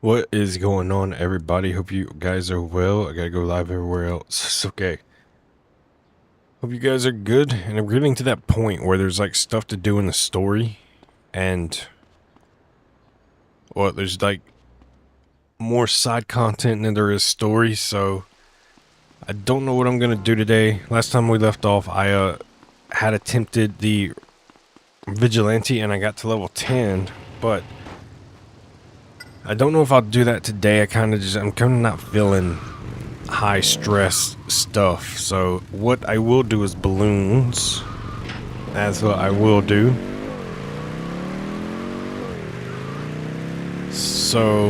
What is going on, everybody? Hope you guys are well. I gotta go live everywhere else. It's okay. Hope you guys are good. And I'm getting to that point where there's like stuff to do in the story. And, well, there's like more side content than there is story. So, I don't know what I'm gonna do today. Last time we left off, I had attempted the vigilante and I got to level 10. But I don't know if I'll do that today. I'm kind of not feeling high stress stuff. So what I will do is balloons. That's what I will do. So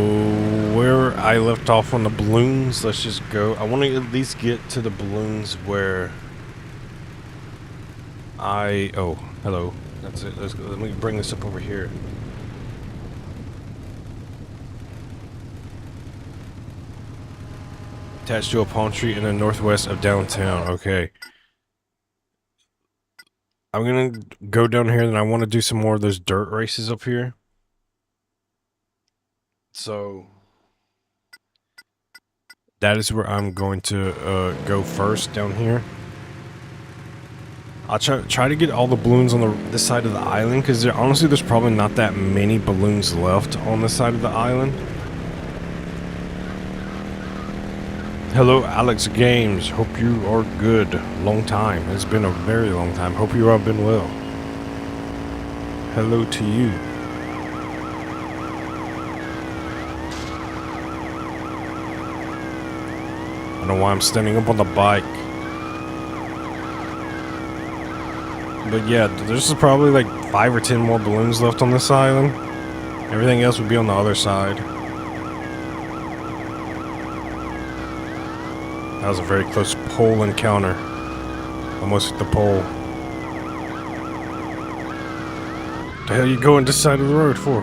where I left off on the balloons, let's just go. I want to at least get to the balloons where oh, hello. That's it. Let me bring this up over here. Attached to a palm tree in the northwest of downtown. Okay. I'm gonna go down here and I want to do some more of those dirt races up here. So that is where I'm going to go first down here. I'll try to get all the balloons on this side of the island, because honestly there's probably not that many balloons left on this side of the island. Hello, Alex Games. Hope you are good. Long time. It's been a very long time. Hope you have been well. Hello to you. I don't know why I'm standing up on the bike. But yeah, there's probably like 5 or 10 more balloons left on this island. Everything else would be on the other side. That was a very close pole encounter. Almost hit the pole. The hell you going this side of the road for?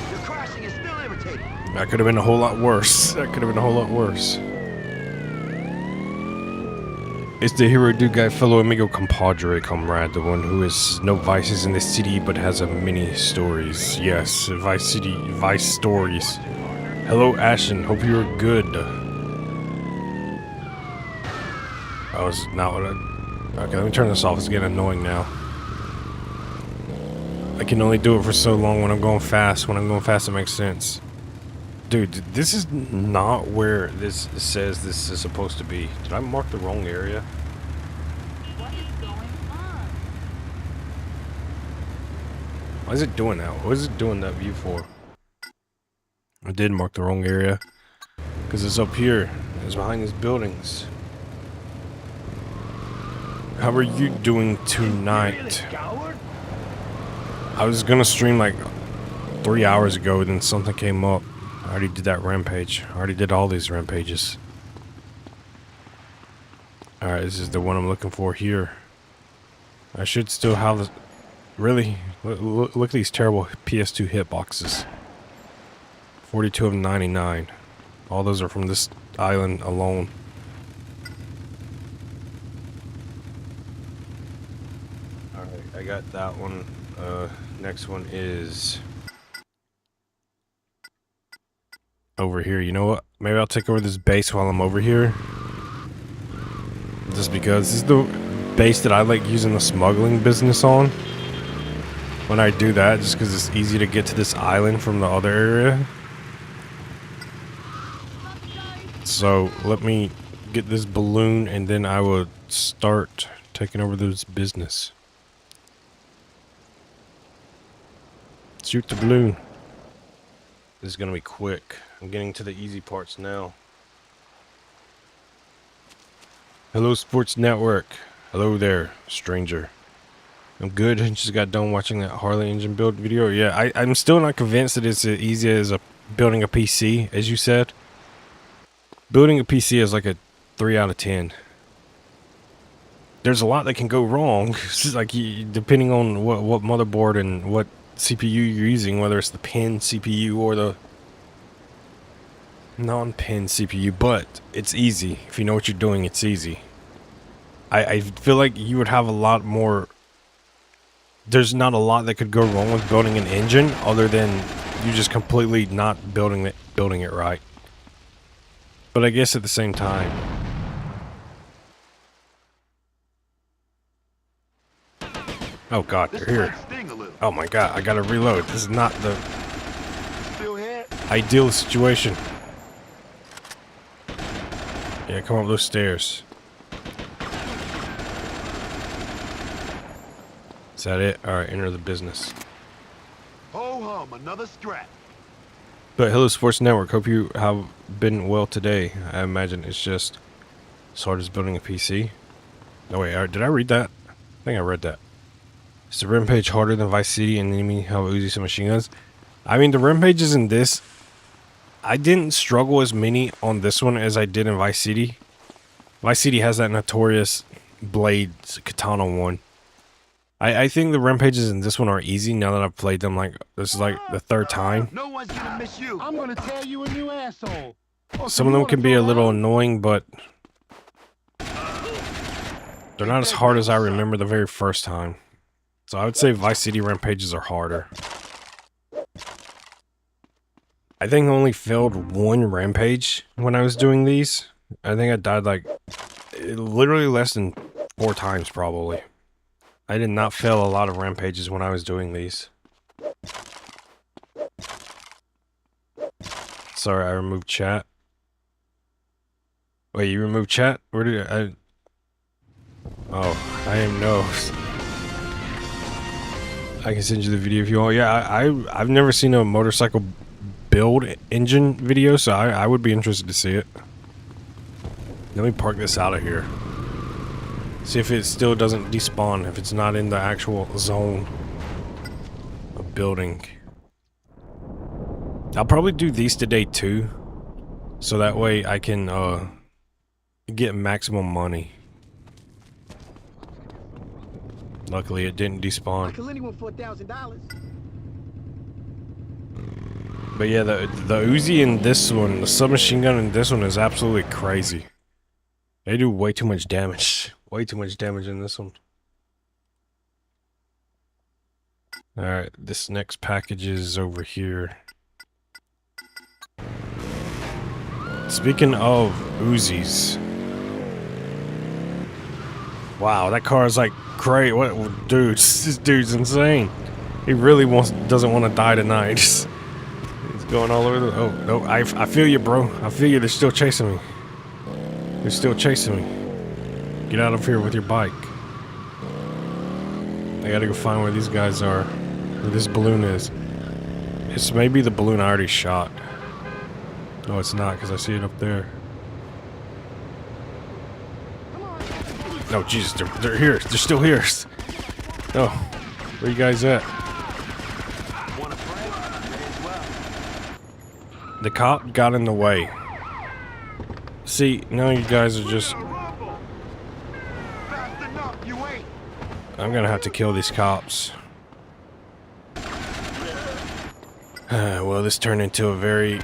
Your crashing is still irritating. That could have been a whole lot worse. That could have been a whole lot worse. It's the hero dude guy, fellow amigo, compadre, comrade, the one who has no vices in the city but has a many stories. Yes, vice stories. Hello, Ashton. Hope you're good. I was not what I... Okay, let me turn this off. It's getting annoying now. I can only do it for so long when I'm going fast. When I'm going fast, it makes sense. Dude, this is not where this says this is supposed to be. Did I mark the wrong area? What is going on? Why is it doing that? What is it doing that view for? I did mark the wrong area. Because it's up here. It's behind these buildings. How are you doing tonight? I was gonna stream like 3 hours ago, then something came up. I already did that rampage. I already did all these rampages. Alright, this is the one I'm looking for here. I should still have this. Really? Look at these terrible PS2 hitboxes. 42 of 99. All those are from this island alone. Alright, I got that one. Next one is over here. You know what? Maybe I'll take over this base while I'm over here. Just because this is the base that I like using the smuggling business on. When I do that, just because it's easy to get to this island from the other area. So let me get this balloon and then I will start taking over this business. Shoot the balloon. This is gonna be quick. I'm getting to the easy parts now. Hello, Sports Network. Hello there, stranger. I'm good. I just got done watching that Harley engine build video. Yeah, I'm still not convinced that it's as easy as building a PC, as you said. Building a PC is like a 3 out of 10. There's a lot that can go wrong. It's just like depending on what motherboard and what CPU you're using, whether it's the pin CPU or the non-pin CPU, but it's easy. If you know what you're doing, it's easy. I feel like you would have a lot more there's not a lot that could go wrong with building an engine other than you just completely not building it right. But I guess at the same time, oh god, This they're here. might sting a little. Oh my god, I gotta reload. This is not the Still here? ideal situation. Yeah, come up those stairs. Is that it? Alright, enter the business. Ho hum, another strap. But Hello Sports Network, hope you have been well today. I imagine it's just as hard as building a PC. No wait, did I read that? I think I read that. Is the Rampage harder than Vice City and enemy have Uzi some machine guns? I mean, the Rampages in this, I didn't struggle as many on this one as I did in Vice City. Vice City has that notorious blades katana one. I think the Rampages in this one are easy now that I've played them. Like, this is like the third time. No one's gonna miss you. I'm gonna tear you a new asshole. Oh, so Some of you them wanna can be throw a little down? annoying, but they're not as hard as I remember the very first time. So I would say Vice City Rampages are harder. I think I only failed one Rampage when I was doing these. I think I died like literally less than 4 times probably. I did not fail a lot of Rampages when I was doing these. Sorry, I removed chat. Wait, you removed chat? Where did I... Oh, I didn't know. I can send you the video if you want. Yeah, I've never seen a motorcycle build engine video, so I would be interested to see it. Let me park this out of here. See if it still doesn't despawn, if it's not in the actual zone of building. I'll probably do these today too, so that way I can get maximum money. Luckily it didn't despawn. Kill anyone for $1,000. But yeah, the Uzi in this one, the submachine gun in this one is absolutely crazy. They do way too much damage. Way too much damage in this one. Alright, this next package is over here. Speaking of Uzis. Wow, that car is like great. What, dude, this dude's insane. He really doesn't want to die tonight. He's going all over the... Oh, no, I feel you, bro. I feel you. They're still chasing me. They're still chasing me. Get out of here with your bike. I gotta go find where these guys are. Where this balloon is. It's maybe the balloon I already shot. No, it's not, because I see it up there. No, Jesus, they're here. They're still here. No. Where you guys at? Wanna pray? May as well. The cop got in the way. See, now you guys are just... Rumble. Fast enough, you ain't. I'm gonna have to kill these cops. Well, this turned into a very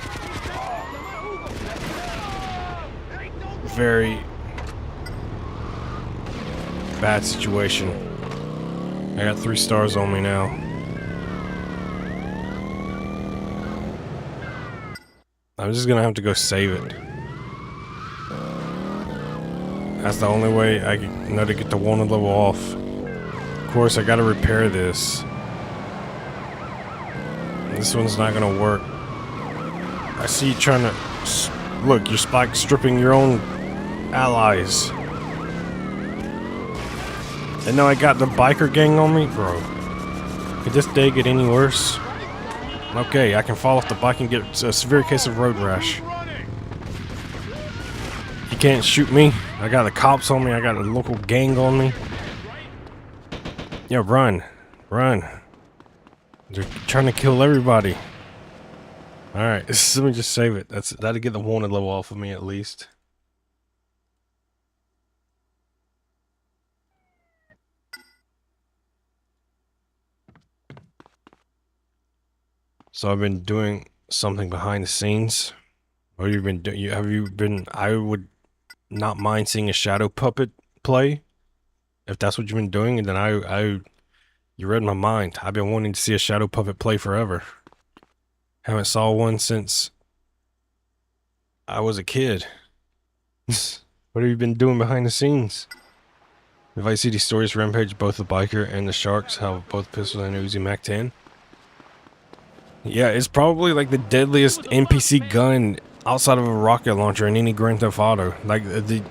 bad situation. I got 3 stars on me now. I'm just gonna have to go save it. That's the only way I know to get the wanted level off. Of course, I gotta repair this. This one's not gonna work. I see you trying to... Look, you're spike stripping your own allies. And now I got the biker gang on me? Bro. Could this day get any worse? Okay, I can fall off the bike and get a severe case of road rash. You can't shoot me. I got the cops on me. I got a local gang on me. Yo, run. Run. They're trying to kill everybody. Alright, let me just save it. That'll get the wanted level off of me at least. So I've been doing something behind the scenes. What have you been doing? Have you been... I would not mind seeing a shadow puppet play. If that's what you've been doing, then You read my mind. I've been wanting to see a shadow puppet play forever. Haven't saw one since I was a kid. What have you been doing behind the scenes? The Vice City Stories Rampage, both the biker and the sharks have both pistols and Uzi Mac-10. Yeah, it's probably like the deadliest NPC gun outside of a rocket launcher in any Grand Theft Auto. Like the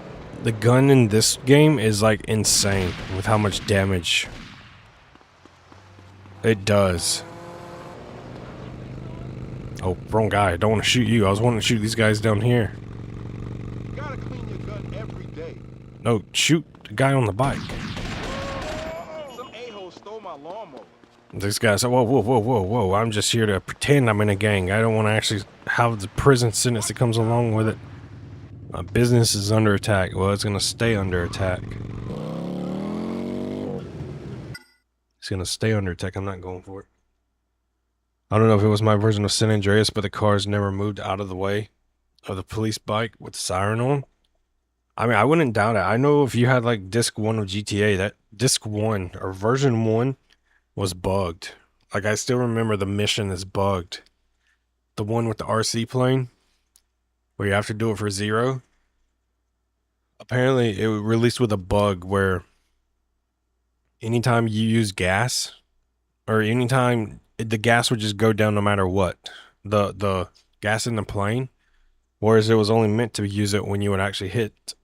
gun in this game is like insane with how much damage it does. Oh, wrong guy. I don't want to shoot you. I was wanting to shoot these guys down here. You gotta clean your gun every day. No, shoot the guy on the bike. Some a-hole stole my lawnmower. This guy said, whoa, whoa, whoa, whoa, whoa. I'm just here to pretend I'm in a gang. I don't want to actually have the prison sentence that comes along with it. My business is under attack. Well, it's going to stay under attack. It's going to stay under attack. I'm not going for it. I don't know if it was my version of San Andreas, but the cars never moved out of the way of the police bike with the siren on. I mean, I wouldn't doubt it. I know if you had like disc 1 of GTA, that disc 1 or version 1 was bugged. Like, I still remember the mission is bugged. The one with the RC plane, where you have to do it for 0. Apparently, it was released with a bug where anytime you use gas, or anytime the gas would just go down no matter what. The gas in the plane, whereas it was only meant to use it when you would actually hit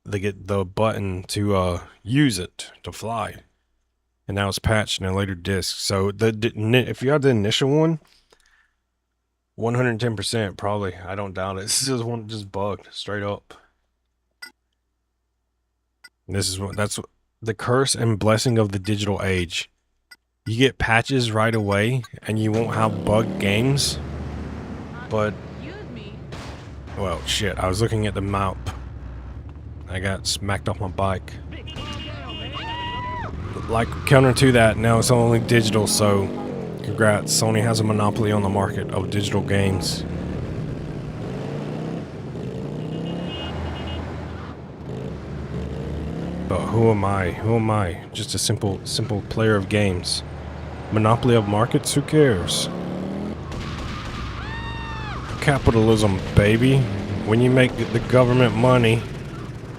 the button to use it to fly. And now it's patched in a later disc. So if you had the initial one, 110% probably. I don't doubt it. This is one just bugged straight up. And that's the curse and blessing of the digital age. You get patches right away, and you won't have bugged games. But Excuse me. well, shit. I was looking at the map. I got smacked off my bike. Like, counter to that, now it's only digital, so congrats. Sony has a monopoly on the market of digital games. But who am I? Who am I? Just a simple player of games. Monopoly of markets? Who cares? Capitalism, baby. When you make the government money,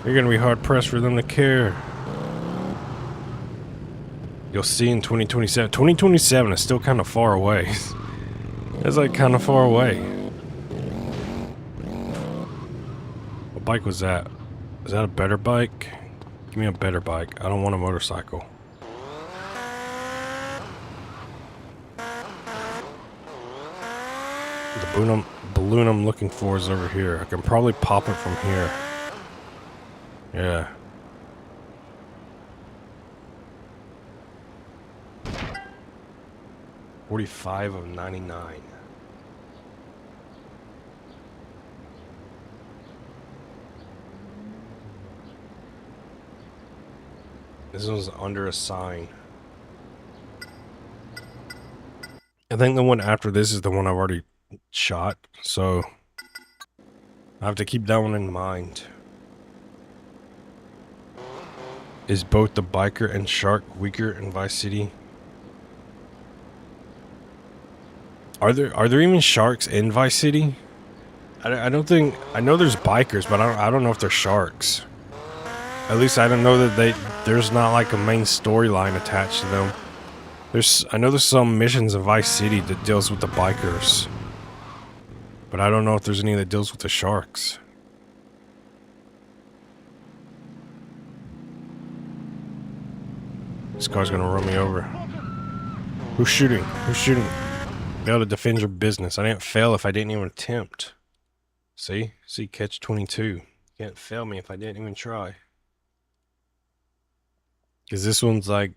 you're gonna be hard pressed for them to care. You'll see in 2027. 2027 is still kind of far away. It's like kind of far away. What bike was that? Is that a better bike? Give me a better bike. I don't want a motorcycle. The balloon I'm looking for is over here. I can probably pop it from here. Yeah. $45 of $99. This one's under a sign. I think the one after this is the one I've already shot, so I have to keep that one in mind. Is both the biker and shark weaker in Vice City? Are there even sharks in Vice City? I don't think. I know there's bikers, but I don't know if they're sharks. At least I don't know that there's not like a main storyline attached to them. I know there's some missions in Vice City that deals with the bikers, but I don't know if there's any that deals with the sharks. This car's gonna run me over. Who's shooting? Who's shooting? Be able to defend your business. I didn't fail if I didn't even attempt. See? Catch 22. You can't fail me if I didn't even try. Because this one's like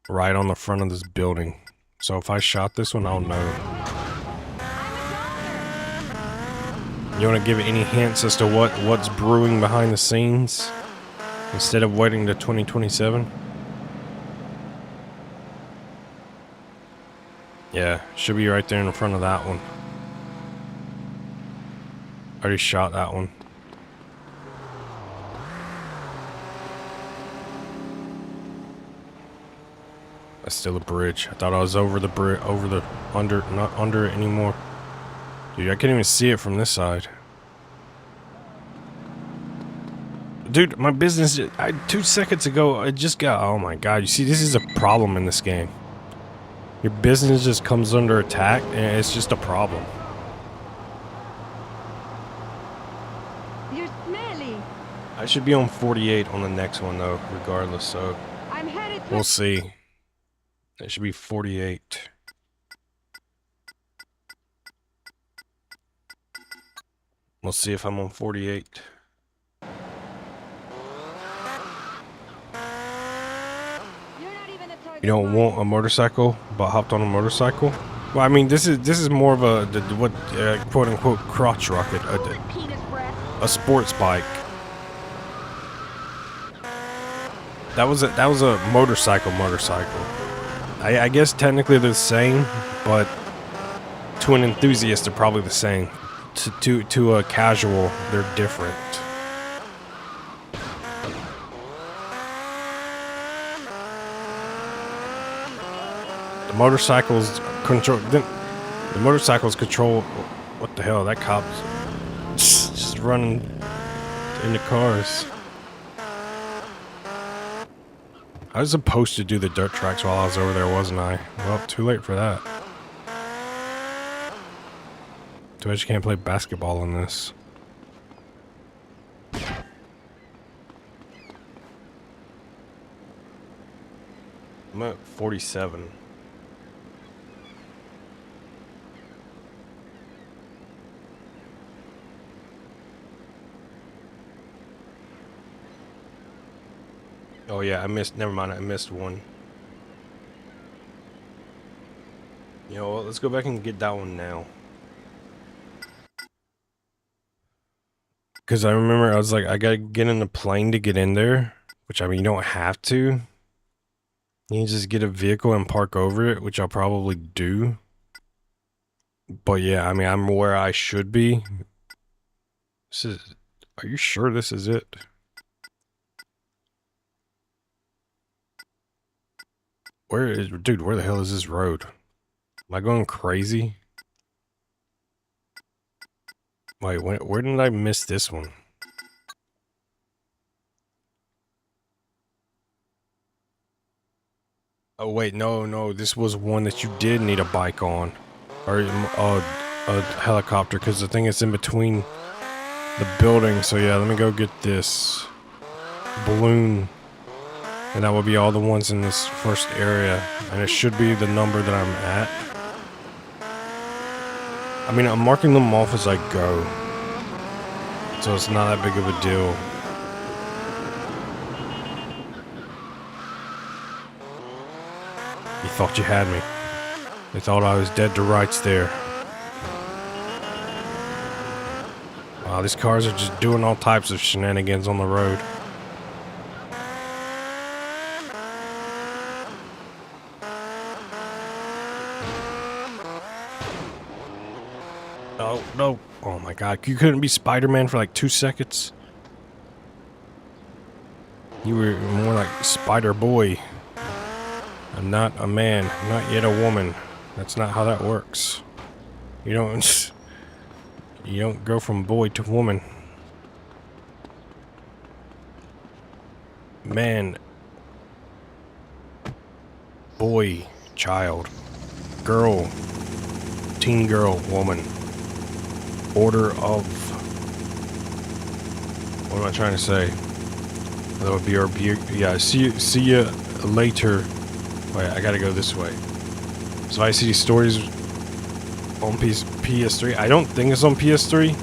right on the front of this building. So if I shot this one, I'll know. You want to give any hints as to what's brewing behind the scenes? Instead of waiting to 2027? Yeah, should be right there in front of that one. Already shot that one. That's still a bridge. I thought I was over the bridge, not under it anymore. Dude, I can't even see it from this side. Dude, my business, 2 seconds ago, I just got, oh my god, you see, this is a problem in this game. Your business just comes under attack, and it's just a problem. You're smelly. I should be on 48 on the next one, though, regardless, so I'm headed to we'll see. It should be 48. We'll see if I'm on 48. You don't want a motorcycle, but hopped on a motorcycle? Well, I mean, this is more of a quote unquote crotch rocket, a sports bike. That was a motorcycle. I guess technically they're the same, but to an enthusiast they're probably the same. To a casual, they're different. The motorcycles control. What the hell? That cop's just running into cars. I was supposed to do the dirt tracks while I was over there, wasn't I? Well, too late for that. Too bad you can't play basketball in this. I'm at 47. Oh yeah, never mind, I missed one. You know what, let's go back and get that one now. Because I remember I was like, I gotta get in the plane to get in there. Which, I mean, you don't have to. You can just get a vehicle and park over it, which I'll probably do. But yeah, I mean, I'm where I should be. Are you sure this is it? Dude, where the hell is this road? Am I going crazy? Wait, where did I miss this one? Oh wait, no, this was one that you did need a bike on. Or a helicopter, because the thing is in between the building. So yeah, let me go get this balloon. And that will be all the ones in this first area. And it should be the number that I'm at. I mean, I'm marking them off as I go. So it's not that big of a deal. You thought you had me. They thought I was dead to rights there. Wow, these cars are just doing all types of shenanigans on the road. Oh, no. Oh my god. You couldn't be Spider-Man for like 2 seconds? You were more like Spider-Boy. I'm not a man. Not yet a woman. That's not how that works. You don't go from boy to woman. Man. Boy. Child. Girl. Teen girl. Woman. Order of... What am I trying to say? That would be our... Yeah, see you later. Wait, I gotta go this way. So I see stories on PS3. I don't think it's on PS3.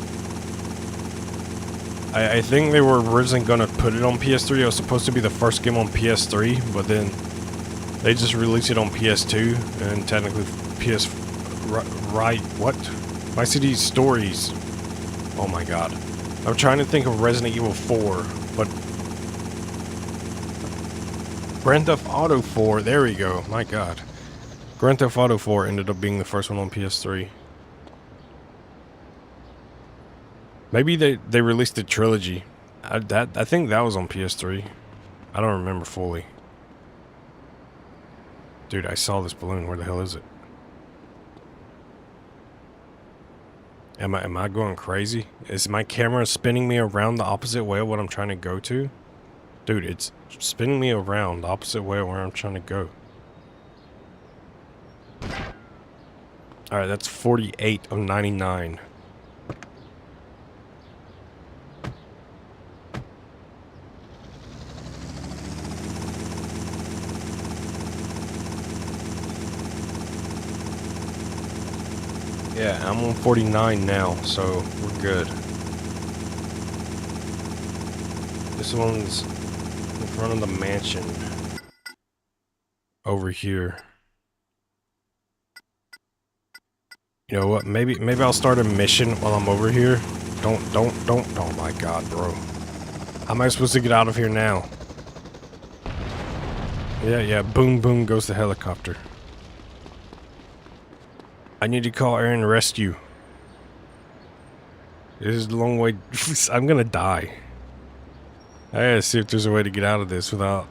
I think they were originally gonna put it on PS3. It was supposed to be the first game on PS3, but then they just released it on PS2 and technically PS... Right? What? Vice City Stories. Oh my god. I'm trying to think of Resident Evil 4, but... Grand Theft Auto 4, there we go. My god. Grand Theft Auto 4 ended up being the first one on PS3. Maybe they released the trilogy. I think that was on PS3. I don't remember fully. Dude, I saw this balloon. Where the hell is it? Am I going crazy? Is my camera spinning me around the opposite way of what I'm trying to go to? Dude, it's spinning me around the opposite way of where I'm trying to go. Alright, that's 48 of 99. Yeah, I'm on 49 now, so we're good. This one's in front of the mansion. Over here. You know what? Maybe I'll start a mission while I'm over here. Don't. Oh my god, bro. How am I supposed to get out of here now? Yeah, boom, boom goes the helicopter. I need to call air and rescue. This is a long way. I'm gonna die. I gotta see if there's a way to get out of this without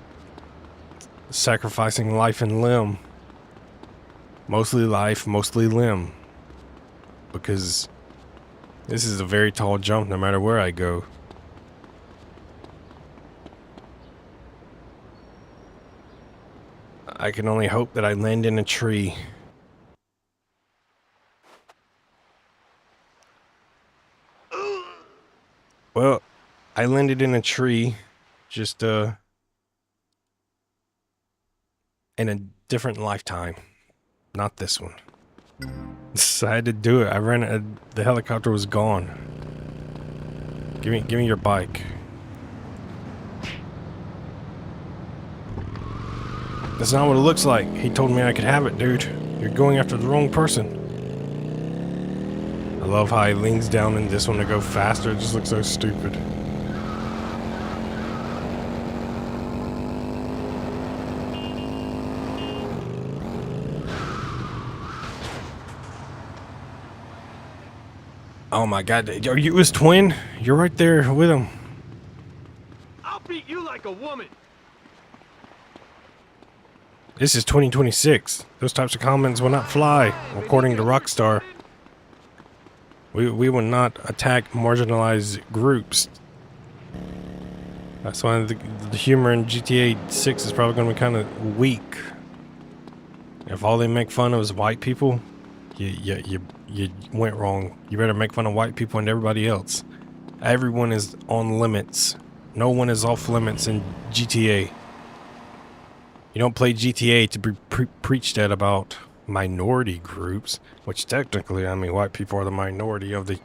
sacrificing life and limb. Mostly life, mostly limb. Because this is a very tall jump no matter where I go. I can only hope that I land in a tree. Well, I landed in a tree, just, in a different lifetime. Not this one. So I had to do it. The helicopter was gone. Give me your bike. That's not what it looks like. He told me I could have it, dude. You're going after the wrong person. I love how he leans down in this one to go faster. It just looks so stupid. Oh my god, are you his twin? You're right there with him. I'll beat you like a woman. This is 2026. Those types of comments will not fly, according to Rockstar. We will not attack marginalized groups. That's why the humor in GTA 6 is probably going to be kind of weak. If all they make fun of is white people, you went wrong. You better make fun of white people and everybody else. Everyone is on limits. No one is off limits in GTA. You don't play GTA to be preached at about minority groups, which technically, I mean, white people are the minority of the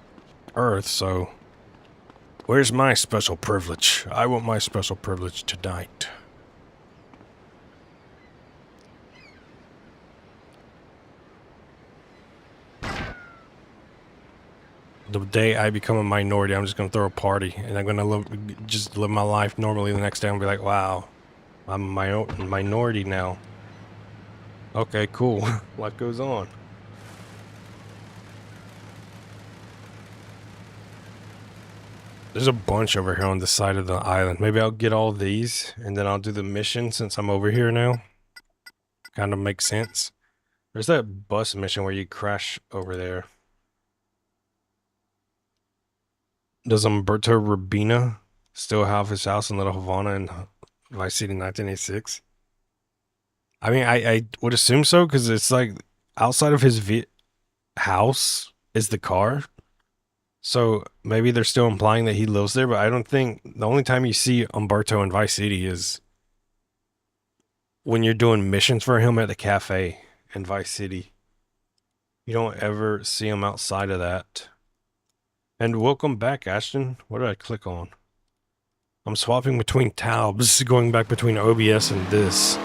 earth, so where's my special privilege? I want my special privilege tonight. The day I become a minority, I'm just gonna throw a party, and I'm gonna just live my life normally. The next day, I'm gonna be like, wow, I'm my own minority now. Okay, cool. Life goes on. There's a bunch over here on the side of the island. Maybe I'll get all these, and then I'll do the mission since I'm over here now. Kind of makes sense. There's that bus mission where you crash over there. Does Umberto Rubina still have his house in Little Havana in Vice City 1986? I mean, I would assume so, because it's like outside of his house is the car. So maybe they're still implying that he lives there, but I don't think the only time you see Umberto in Vice City is when you're doing missions for him at the cafe in Vice City. You don't ever see him outside of that. And welcome back, Ashton. What did I click on? I'm swapping between tabs, going back between OBS and this.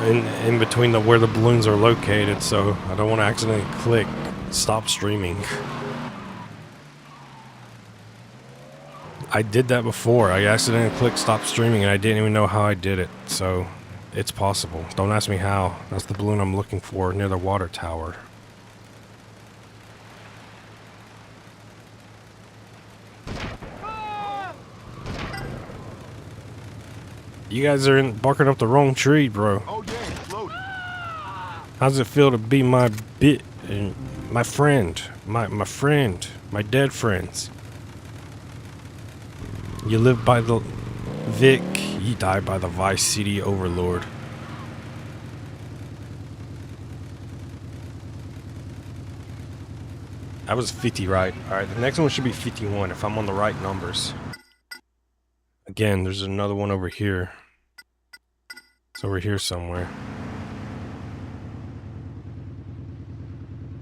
In between where the balloons are located, so I don't want to accidentally click stop streaming. I did that before. I accidentally clicked stop streaming and I didn't even know how I did it, so it's possible. Don't ask me how. That's the balloon I'm looking for near the water tower. You guys are barking up the wrong tree, bro. Oh yeah, it's loaded. How's it feel to be my my friend, my dead friends? You live by the Vic, you die by the Vice City Overlord. That was 50, right? Alright, the next one should be 51 if I'm on the right numbers. Again, there's another one over here. It's over here somewhere.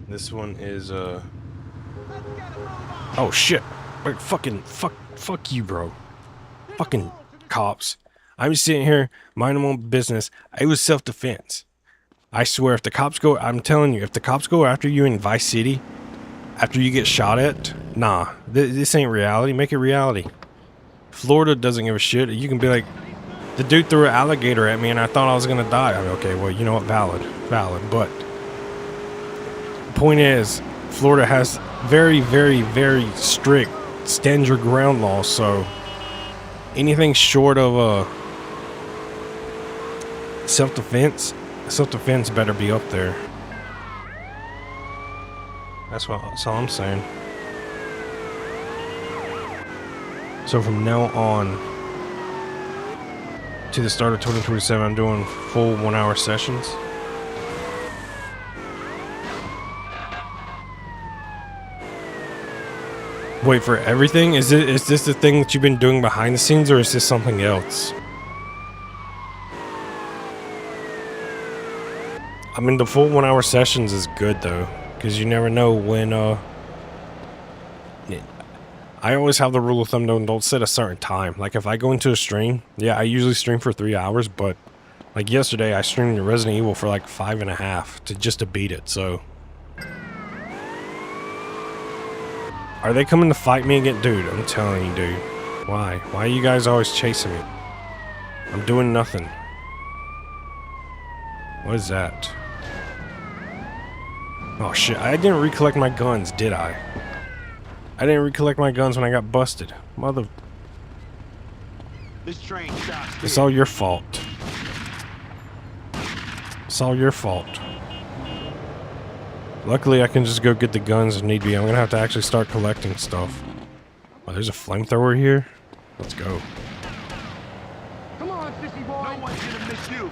This one is, oh shit! Wait, fuck you, bro. Fucking cops. I'm just sitting here, minding my own business. It was self-defense. I swear, if the cops go, I'm telling you, if the cops go after you in Vice City, after you get shot at, nah, this ain't reality. Make it reality. Florida doesn't give a shit. You can be like, the dude threw an alligator at me and I thought I was gonna die. I mean, okay, well, you know what, valid, but the point is, Florida has very, very, very strict stand your ground laws, so anything short of self-defense better be up there. That's all I'm saying. So from now on to the start of 2027, I'm doing full 1 hour sessions. Wait, for everything? Is this the thing that you've been doing behind the scenes, or is this something else? I mean, the full 1 hour sessions is good though, because you never know when I always have the rule of thumb, don't set a certain time. Like if I go into a stream, yeah, I usually stream for 3 hours, but like yesterday I streamed Resident Evil for like 5.5 just to beat it, so. Are they coming to fight me again? Dude, I'm telling you, dude. Why? Why are you guys always chasing me? I'm doing nothing. What is that? Oh shit, I didn't recollect my guns, did I? I didn't recollect my guns when I got busted. Mother... This train stops here. It's all your fault. It's all your fault. Luckily, I can just go get the guns if need be. I'm gonna have to actually start collecting stuff. Oh, there's a flamethrower here? Let's go. Come on, sissy boy. No one's gonna miss you.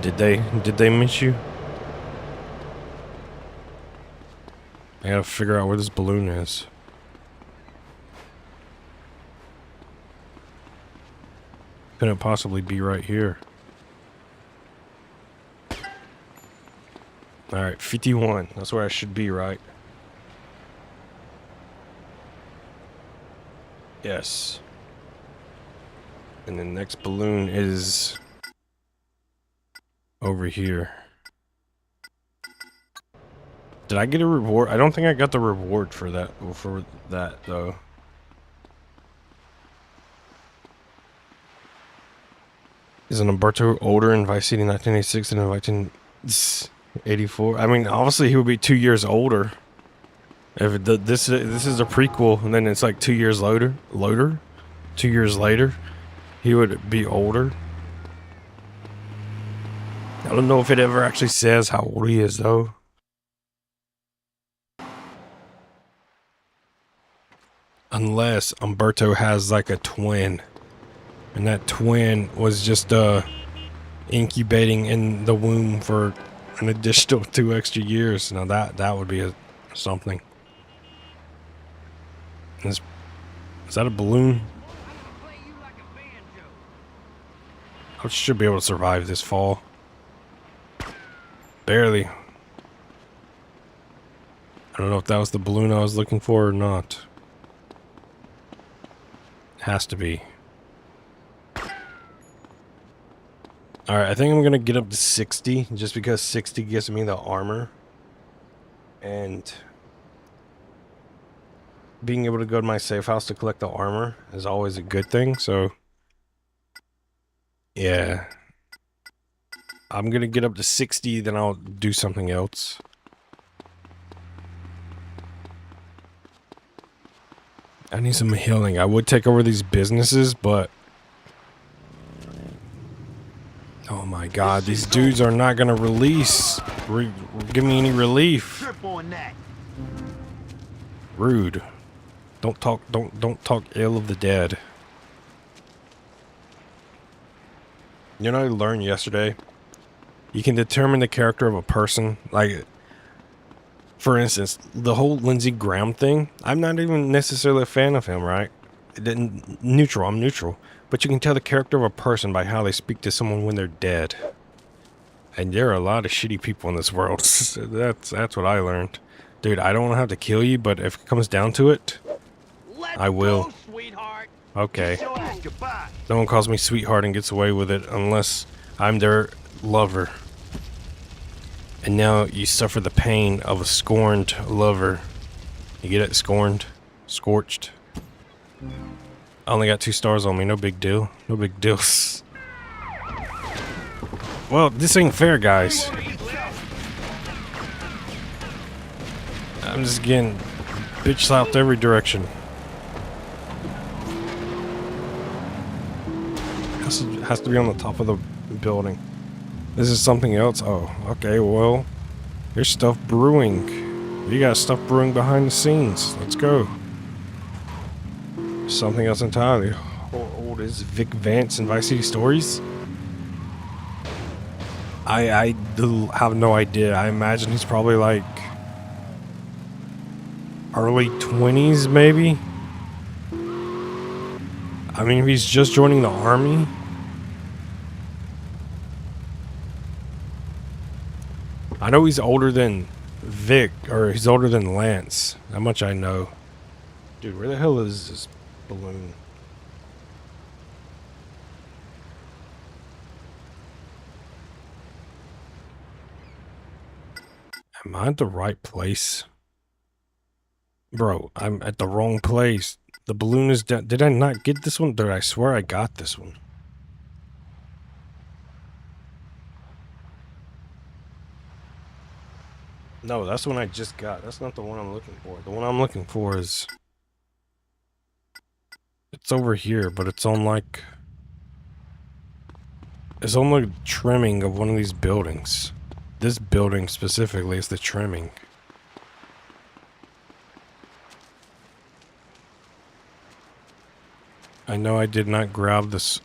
Did they miss you? I gotta figure out where this balloon is. Couldn't it possibly be right here? Alright, 51. That's where I should be, right? Yes. And the next balloon is over here. Did I get a reward? I don't think I got the reward for that though. Is Umberto older in Vice City 1986 than in 1984? I mean, obviously he would be 2 years older. If this is a prequel, and then it's like 2 years later, 2 years later, he would be older. I don't know if it ever actually says how old he is though. Unless Umberto has like a twin, and that twin was just incubating in the womb for an additional 2 extra years. Now that would be something. Is that a balloon? I should be able to survive this fall. Barely. I don't know if that was the balloon I was looking for or not. Has to be. Alright, I think I'm gonna get up to 60, just because 60 gives me the armor. And being able to go to my safe house to collect the armor is always a good thing, so yeah. I'm gonna get up to 60, then I'll do something else. I need some healing. I would take over these businesses, but oh my my god, these dudes are not gonna release. Give me any relief. Trip on that. Rude. Don't talk ill of the dead. You know what I learned yesterday? You can determine the character of a person. Like, for instance, the whole Lindsey Graham thing. I'm not even necessarily a fan of him, right? I'm neutral. But you can tell the character of a person by how they speak to someone when they're dead. And there are a lot of shitty people in this world. That's what I learned. Dude, I don't have to kill you, but if it comes down to it, I will. Go, sweetheart. Okay. Kiss your ass goodbye. No one calls me sweetheart and gets away with it unless I'm their lover. And now you suffer the pain of a scorned lover. You get it? Scorned? Scorched? I only got 2 stars on me. No big deal. No big deal. Well, this ain't fair, guys. I'm just getting bitch slapped every direction. Has to be on the top of the building. This is something else. Oh, okay, well, there's stuff brewing. You got stuff brewing behind the scenes. Let's go. Something else entirely. How old is Vic Vance in Vice City Stories? I have no idea. I imagine he's probably like early 20s, maybe. I mean, if he's just joining the army. I know he's older than Vic, or he's older than Lance. How much I know. Dude, where the hell is this balloon? Am I at the right place? Bro, I'm at the wrong place. The balloon is down. Did I not get this one? Dude, I swear I got this one. No, that's the one I just got. That's not the one I'm looking for. The one I'm looking for is... It's over here, but it's on like... It's on the trimming of one of these buildings. This building specifically is the trimming. I know I did not grab this.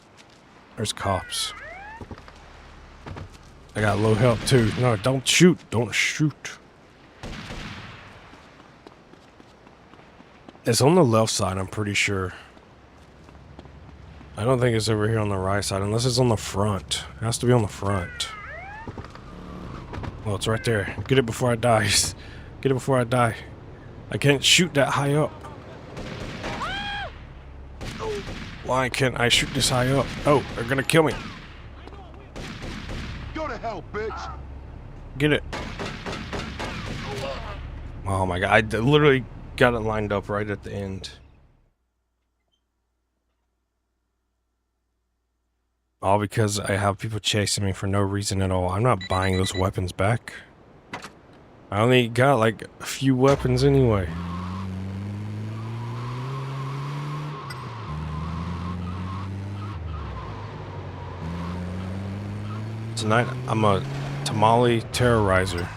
There's cops. I got low health too. No, don't shoot. Don't shoot. It's on the left side, I'm pretty sure. I don't think it's over here on the right side, unless it's on the front. It has to be on the front. Well, it's right there. Get it before I die. Get it before I die. I can't shoot that high up. Why can't I shoot this high up? Oh, they're gonna kill me. Go to hell, bitch. Get it. Oh my god, I literally got it lined up right at the end. All because I have people chasing me for no reason at all. I'm not buying those weapons back. I only got like a few weapons anyway. Tonight, I'm a tamale terrorizer.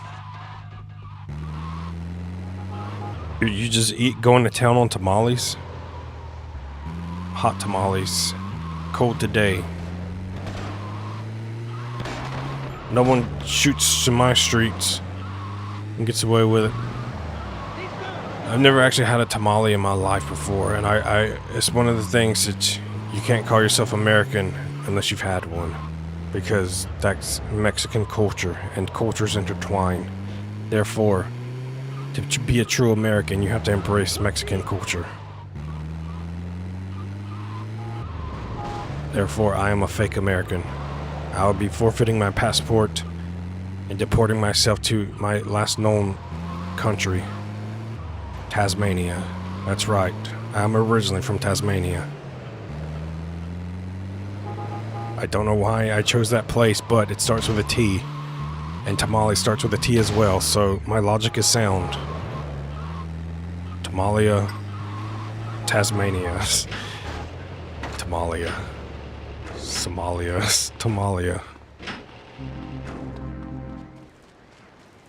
You just going to town on tamales? Hot tamales. Cold today. No one shoots in my streets and gets away with it. I've never actually had a tamale in my life before, and it's one of the things that you can't call yourself American unless you've had one, because that's Mexican culture, and cultures intertwine. Therefore, to be a true American, you have to embrace Mexican culture. Therefore, I am a fake American. I would be forfeiting my passport and deporting myself to my last known country, Tasmania. That's right. I'm originally from Tasmania. I don't know why I chose that place, but it starts with a T. And tamale starts with a T as well, so my logic is sound. Tamalia. Tasmania. Tamalia. Somalia. Tamalia.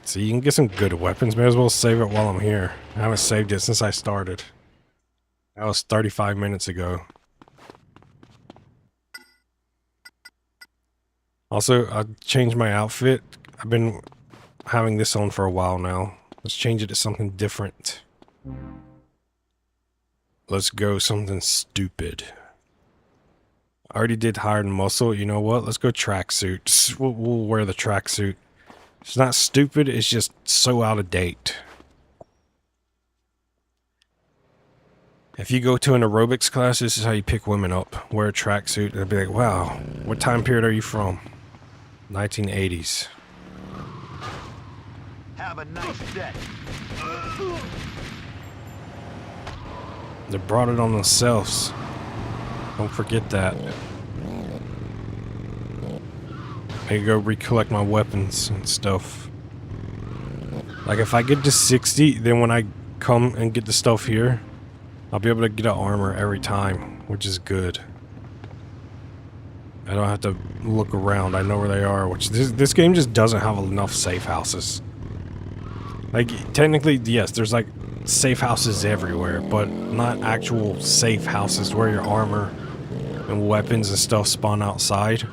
So you can get some good weapons. May as well save it while I'm here. I haven't saved it since I started. That was 35 minutes ago. Also, I changed my outfit. I've been having this on for a while now. Let's change it to something different. Let's go something stupid. I already did Hired Muscle. You know what? Let's go tracksuit. We'll wear the tracksuit. It's not stupid. It's just so out of date. If you go to an aerobics class, this is how you pick women up. Wear a tracksuit. They'll be like, wow, what time period are you from? 1980s. Have a nice day. They brought it on themselves. Don't forget that. I go recollect my weapons and stuff. Like if I get to 60, then when I come and get the stuff here, I'll be able to get an armor every time, which is good. I don't have to look around. I know where they are, which this game just doesn't have enough safe houses. Like, technically, yes, there's like safe houses everywhere, but not actual safe houses where your armor and weapons and stuff spawn outside.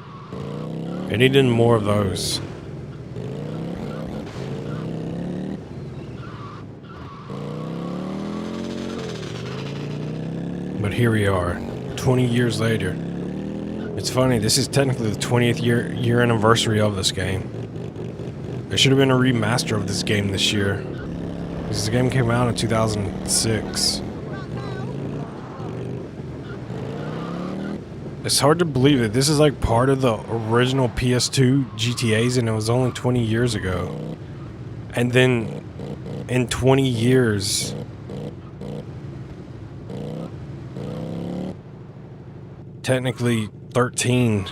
I needed more of those. But here we are, 20 years later. It's funny, this is technically the 20th year anniversary of this game. There should have been a remaster of this game this year. Because this game came out in 2006. It's hard to believe that this is like part of the original PS2 GTAs and it was only 20 years ago. And then in 20 years, technically 13,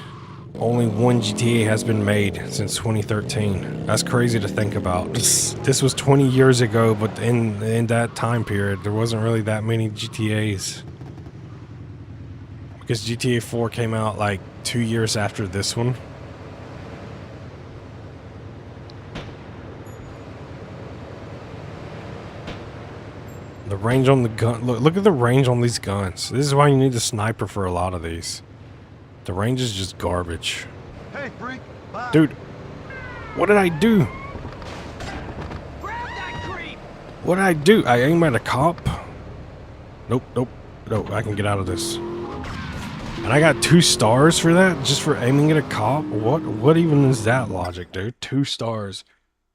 only one GTA has been made since 2013. That's crazy to think about. This was 20 years ago, but in that time period, there wasn't really that many GTAs. Because GTA 4 came out like 2 years after this one. The range on the gun, look at the range on these guns. This is why you need the sniper for a lot of these. The range is just garbage. Hey, freak. Bye. Dude, what did I do? Grab that creep! What did I do? I aim at a cop? Nope, nope, nope, I can get out of this. And I got 2 stars for that? Just for aiming at a cop? What even is that logic, dude? 2 stars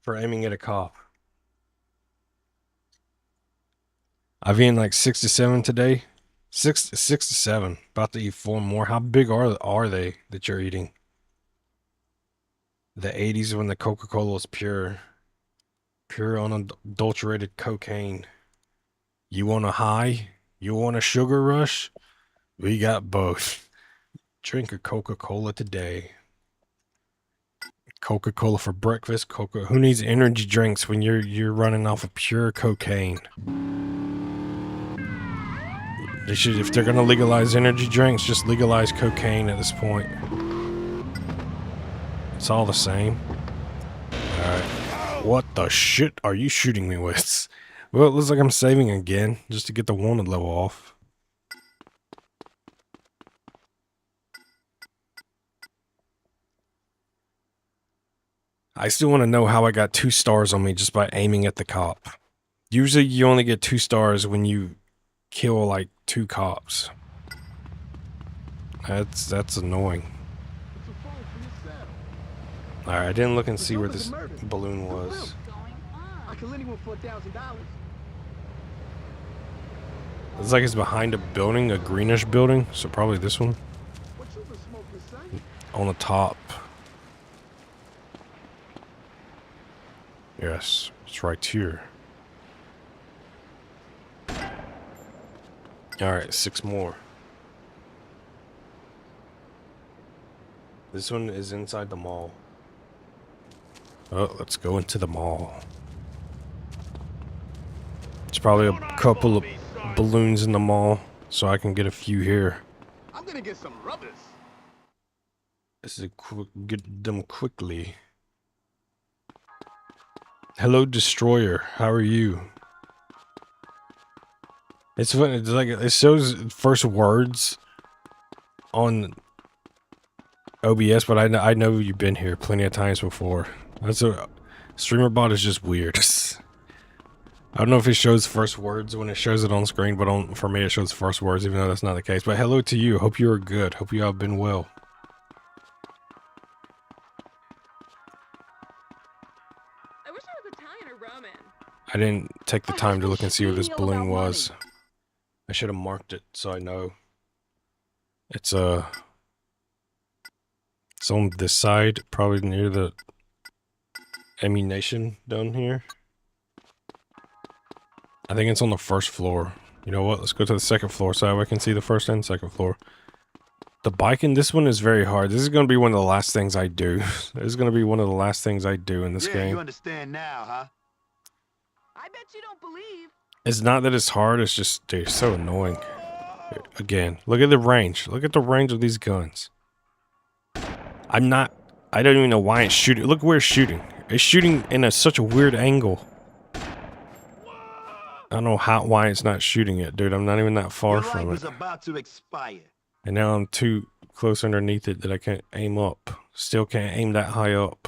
for aiming at a cop. I've eaten like 6 to 7 today. 6 to 7. About to eat 4 more. How big are they that you're eating? The 80s when the Coca-Cola was pure. Pure unadulterated cocaine. You want a high? You want a sugar rush? We got both. Drink a Coca-Cola today. Coca-Cola for breakfast. Who needs energy drinks when you're running off of pure cocaine? They should, if they're gonna legalize energy drinks, just legalize cocaine at this point. It's all the same. Alright. What the shit are you shooting me with? Well, it looks like I'm saving again, just to get the wanted level off. I still want to know how I got 2 stars on me just by aiming at the cop. Usually you only get 2 stars when you kill like 2 cops. That's annoying. Alright, I didn't look and see where this balloon was. What's going I on? kill anyone for $1,000. It's like it's behind a building, a greenish building, so probably this one. What you been smoking, son? On the top. Yes, it's right here. Alright, 6 more. This one is inside the mall. Oh, let's go into the mall. There's probably a couple of balloons in the mall, so I can get a few here. I'm gonna get some rubbers. This is get them quickly. Hello, Destroyer. How are you? It's funny. It's like it shows first words on OBS, but I know you've been here plenty of times before. That's a streamer bot is just weird. I don't know if it shows first words when it shows it on screen, but for me it shows first words, even though that's not the case. But hello to you. Hope you are good. Hope you have been well. I wish I was Italian or Roman. I didn't take the time to look and see where this balloon was. I should have marked it so I know. It's on this side, probably near the ammunition down here. I think it's on the first floor. You know what? Let's go to the second floor so I can see the first and second floor. The bike in this one is very hard. This is going to be one of the last things I do. This is going to be one of the last things I do in this game. You understand now, huh? I bet you don't believe. It's not that it's hard, it's just, dude, it's so annoying. Again, look at the range. Look at the range of these guns. I don't even know why it's shooting. Look where it's shooting. It's shooting in such a weird angle. I don't know why it's not shooting it, dude. I'm not even that far from it. Was about to expire. And now I'm too close underneath it that I can't aim up. Still can't aim that high up.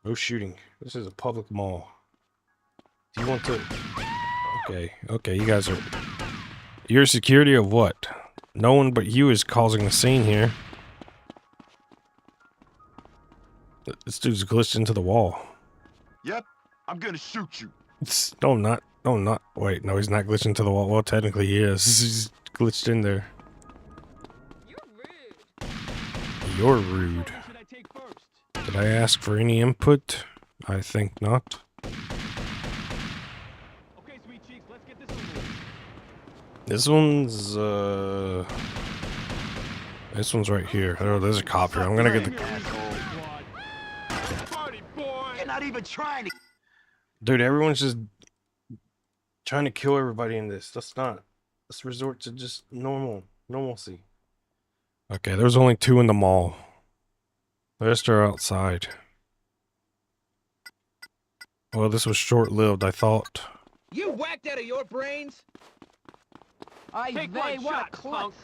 No shooting. This is a public mall. Do you want to... Okay, you guys are... You're security of what? No one but you is causing the scene here. This dude's glitched into the wall. Yep, I'm gonna shoot you. No, I'm not. No, I'm not. Wait, no, he's not glitched into the wall. Well, technically he is. He's glitched in there. You're rude. You're rude. Should I take first? Did I ask for any input? I think not. Okay, sweet cheeks, let's get this over with. This one's right here. Oh, there's a cop here. I'm gonna get the... Party boy! You're not even trying to. Dude, everyone's just trying to kill everybody in this. Let's resort to just normalcy. Okay, there's only 2 in the mall. The rest are outside. Well, this was short-lived, I thought. You whacked out of your brains? Ay vey, what a klutz.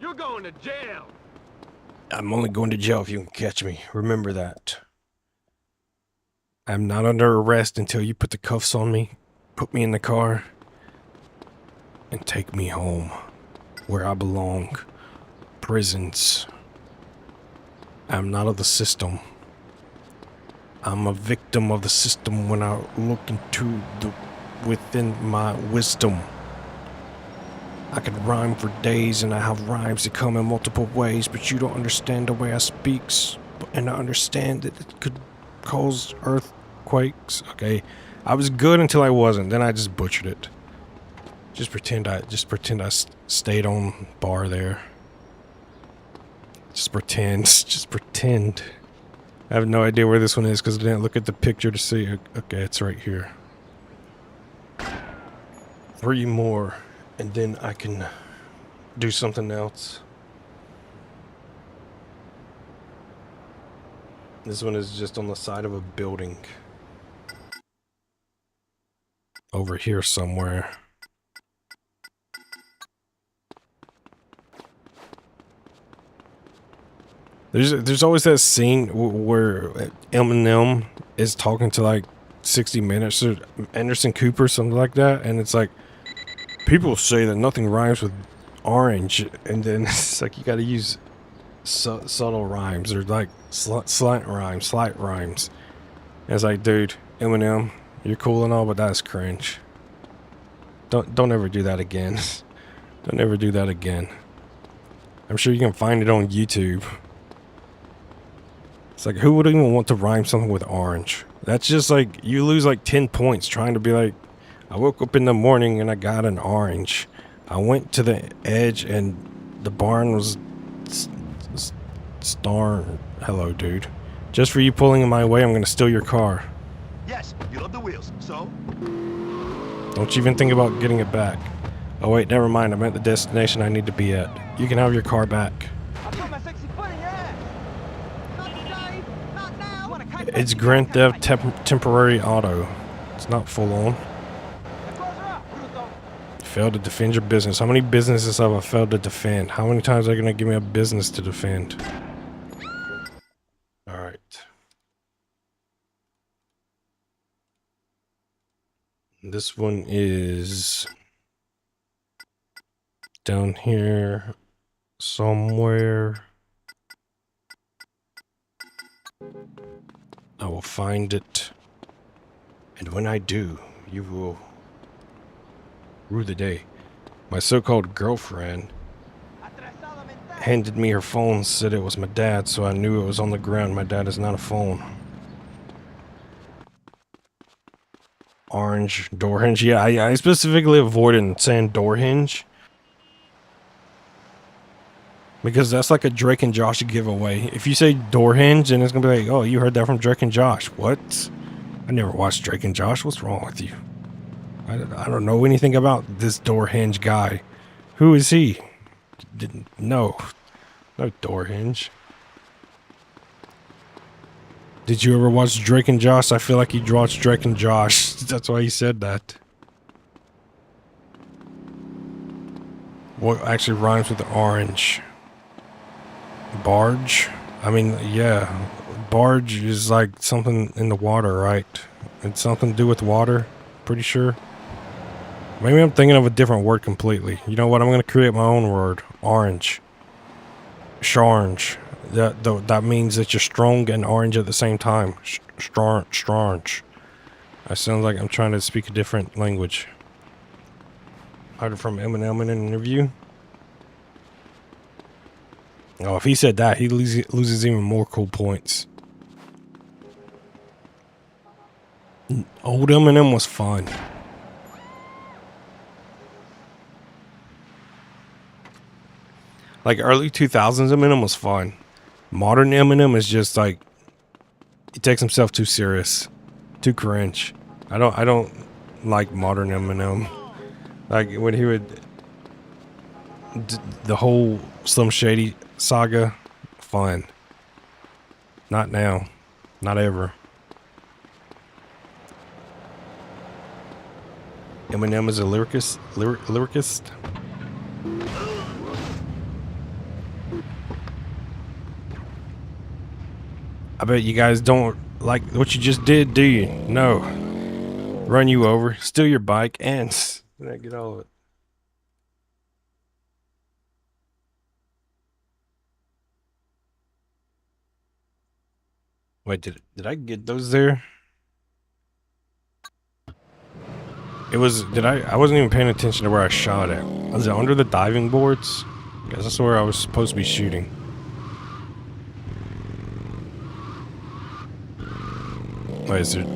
You're going to jail. I'm only going to jail if you can catch me. Remember that. I'm not under arrest until you put the cuffs on me, put me in the car, and take me home, where I belong. Prisons. I'm not of the system. I'm a victim of the system when I look into within my wisdom. I could rhyme for days and I have rhymes that come in multiple ways, but you don't understand the way I speaks. And I understand that it could cause earthquakes. Okay, I was good until I wasn't. Then I just butchered it. Just pretend I stayed on bar there. Just pretend. I have no idea where this one is because I didn't look at the picture to see. Okay, it's right here. 3 more, and then I can do something else. This one is just on the side of a building. Over here somewhere. There's always that scene where Eminem is talking to like 60 Minutes or Anderson Cooper, something like that, and it's like people say that nothing rhymes with orange, and then it's like you got to use subtle rhymes or like slight rhymes. And it's like, dude, Eminem, you're cool and all, but that's cringe. Don't ever do that again. Don't ever do that again. I'm sure you can find it on YouTube. It's like, who would even want to rhyme something with orange? That's just like, you lose like 10 points trying to be like, I woke up in the morning and I got an orange. I went to the edge and the barn was Hello, dude. Just for you pulling in my way, I'm gonna steal your car. Yes, you love the wheels, so? Don't you even think about getting it back. Oh wait, never mind. I'm at the destination I need to be at. You can have your car back. I put my sexy It's Grand Theft Temporary Auto. It's not full on. Failed to defend your business. How many businesses have I failed to defend? How many times are they gonna give me a business to defend? Alright. This one is down here somewhere. I will find it. And when I do, you will rue the day. My so-called girlfriend handed me her phone, said it was my dad, so I knew it was on the ground. My dad is not a phone. Orange door hinge. Yeah, I specifically avoided saying door hinge. Because that's like a Drake and Josh giveaway. If you say door hinge, then it's gonna be like, oh, you heard that from Drake and Josh. What? I never watched Drake and Josh. What's wrong with you? I don't know anything about this door hinge guy. Who is he? Didn't know. No door hinge. Did you ever watch Drake and Josh? I feel like you watched Drake and Josh. That's why he said that. What actually rhymes with orange? Barge? I mean, yeah. Barge is like something in the water, right? It's something to do with water. Pretty sure. Maybe I'm thinking of a different word completely. You know what? I'm going to create my own word. Orange. Sharnge. That means that you're strong and orange at the same time. Strange. That sounds like I'm trying to speak a different language. Heard it from Eminem in an interview. Oh, if he said that, he loses even more cool points. Old Eminem was fun. Like early 2000s Eminem was fun. Modern Eminem is just like, he takes himself too serious, too cringe. I don't like modern Eminem. Like when he would the whole Slim Shady saga, fun. Not now, not ever. Eminem is a lyricist. I bet you guys don't like what you just did, do you? No. Run you over, steal your bike, and get all of it. Wait, did I get those there? It was, I wasn't even paying attention to where I shot at. Was it under the diving boards? Because that's where I was supposed to be shooting. Wait, is it?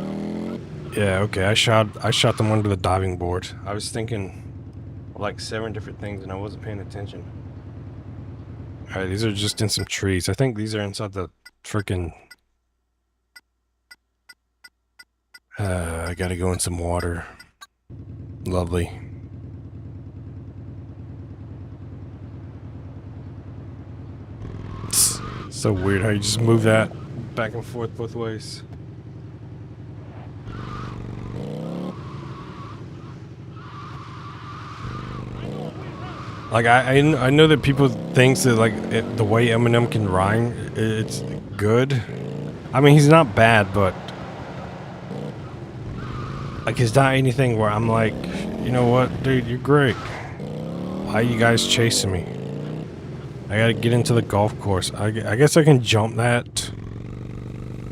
Yeah, okay, I shot them under the diving board. I was thinking of like 7 different things and I wasn't paying attention. Alright, these are just in some trees. I think these are inside the freaking... I gotta go in some water. Lovely. It's so weird how you just move that back and forth both ways. Like I know that people think that like the way Eminem can rhyme, it's good. I mean, he's not bad, but like it's not anything where I'm like, you know what, dude, you're great. Why are you guys chasing me? I gotta get into the golf course. I guess I can jump that.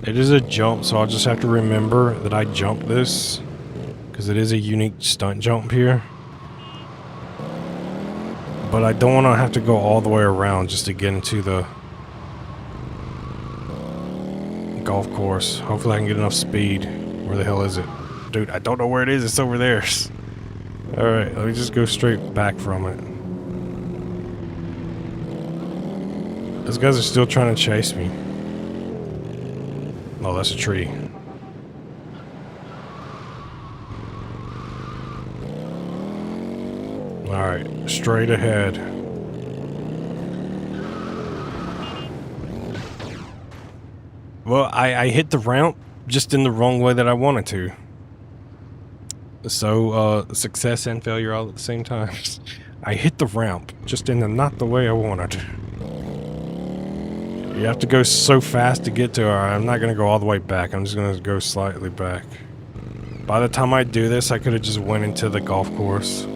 It is a jump, so I'll just have to remember that I jumped this because it is a unique stunt jump here. But I don't want to have to go all the way around just to get into the golf course. Hopefully I can get enough speed. Where the hell is it? Dude, I don't know where it is. It's over there. Alright, let me just go straight back from it. Those guys are still trying to chase me. Oh, that's a tree. Alright, straight ahead. Well, I hit the ramp just in the wrong way that I wanted to. So, success and failure all at the same time. I hit the ramp just in not the way I wanted. You have to go so fast to get to her. I'm not going to go all the way back. I'm just going to go slightly back. By the time I do this, I could have just went into the golf course. Come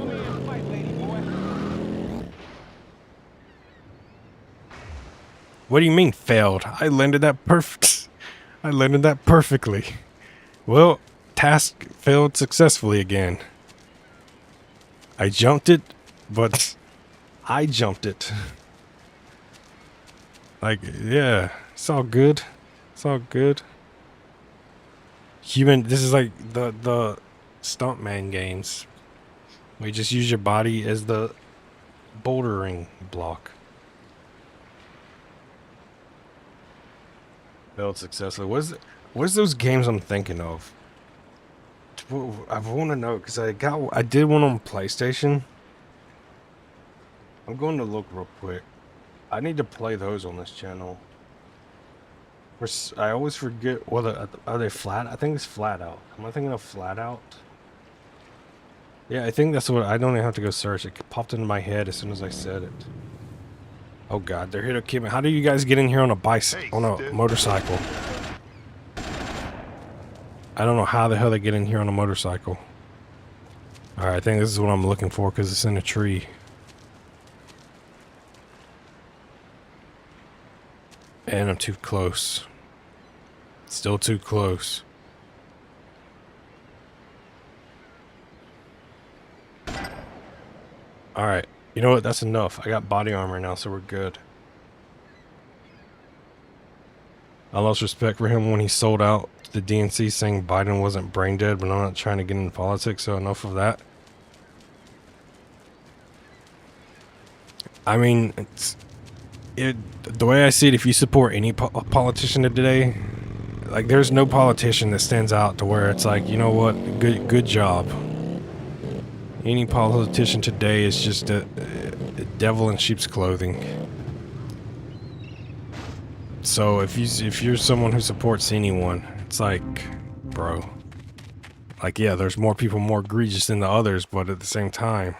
here and fight, lady boy. What do you mean failed? I landed that perfect. I landed that perfectly. Well, task failed successfully again. I jumped it, but I jumped it. Like, yeah, it's all good. It's all good. This is like the Stuntman games. where you just use your body as the bouldering block. Failed successfully. What's those games I'm thinking of? I want to know because I did one on PlayStation. I'm going to look real quick. I need to play those on this channel. I always forget whether are they flat. I think it's Flat Out. Am I thinking of Flat Out? Yeah, I think that's what. I don't even have to go search. It popped into my head as soon as I said it. Oh God, they're here to kill me. How do you guys get in here on a on a motorcycle? I don't know how the hell they get in here on a motorcycle. All right, I think this is what I'm looking for because it's in a tree. And I'm too close. Still too close. Alright. You know what? That's enough. I got body armor now, so we're good. I lost respect for him when he sold out to the DNC saying Biden wasn't brain dead, but I'm not trying to get into politics, so enough of that. I mean, the way I see it, if you support any politician today, like there's no politician that stands out to where it's like, you know what, good job. Any politician today is just a devil in sheep's clothing. So if you're someone who supports anyone, it's like, bro, like yeah, there's more people more egregious than the others, but at the same time.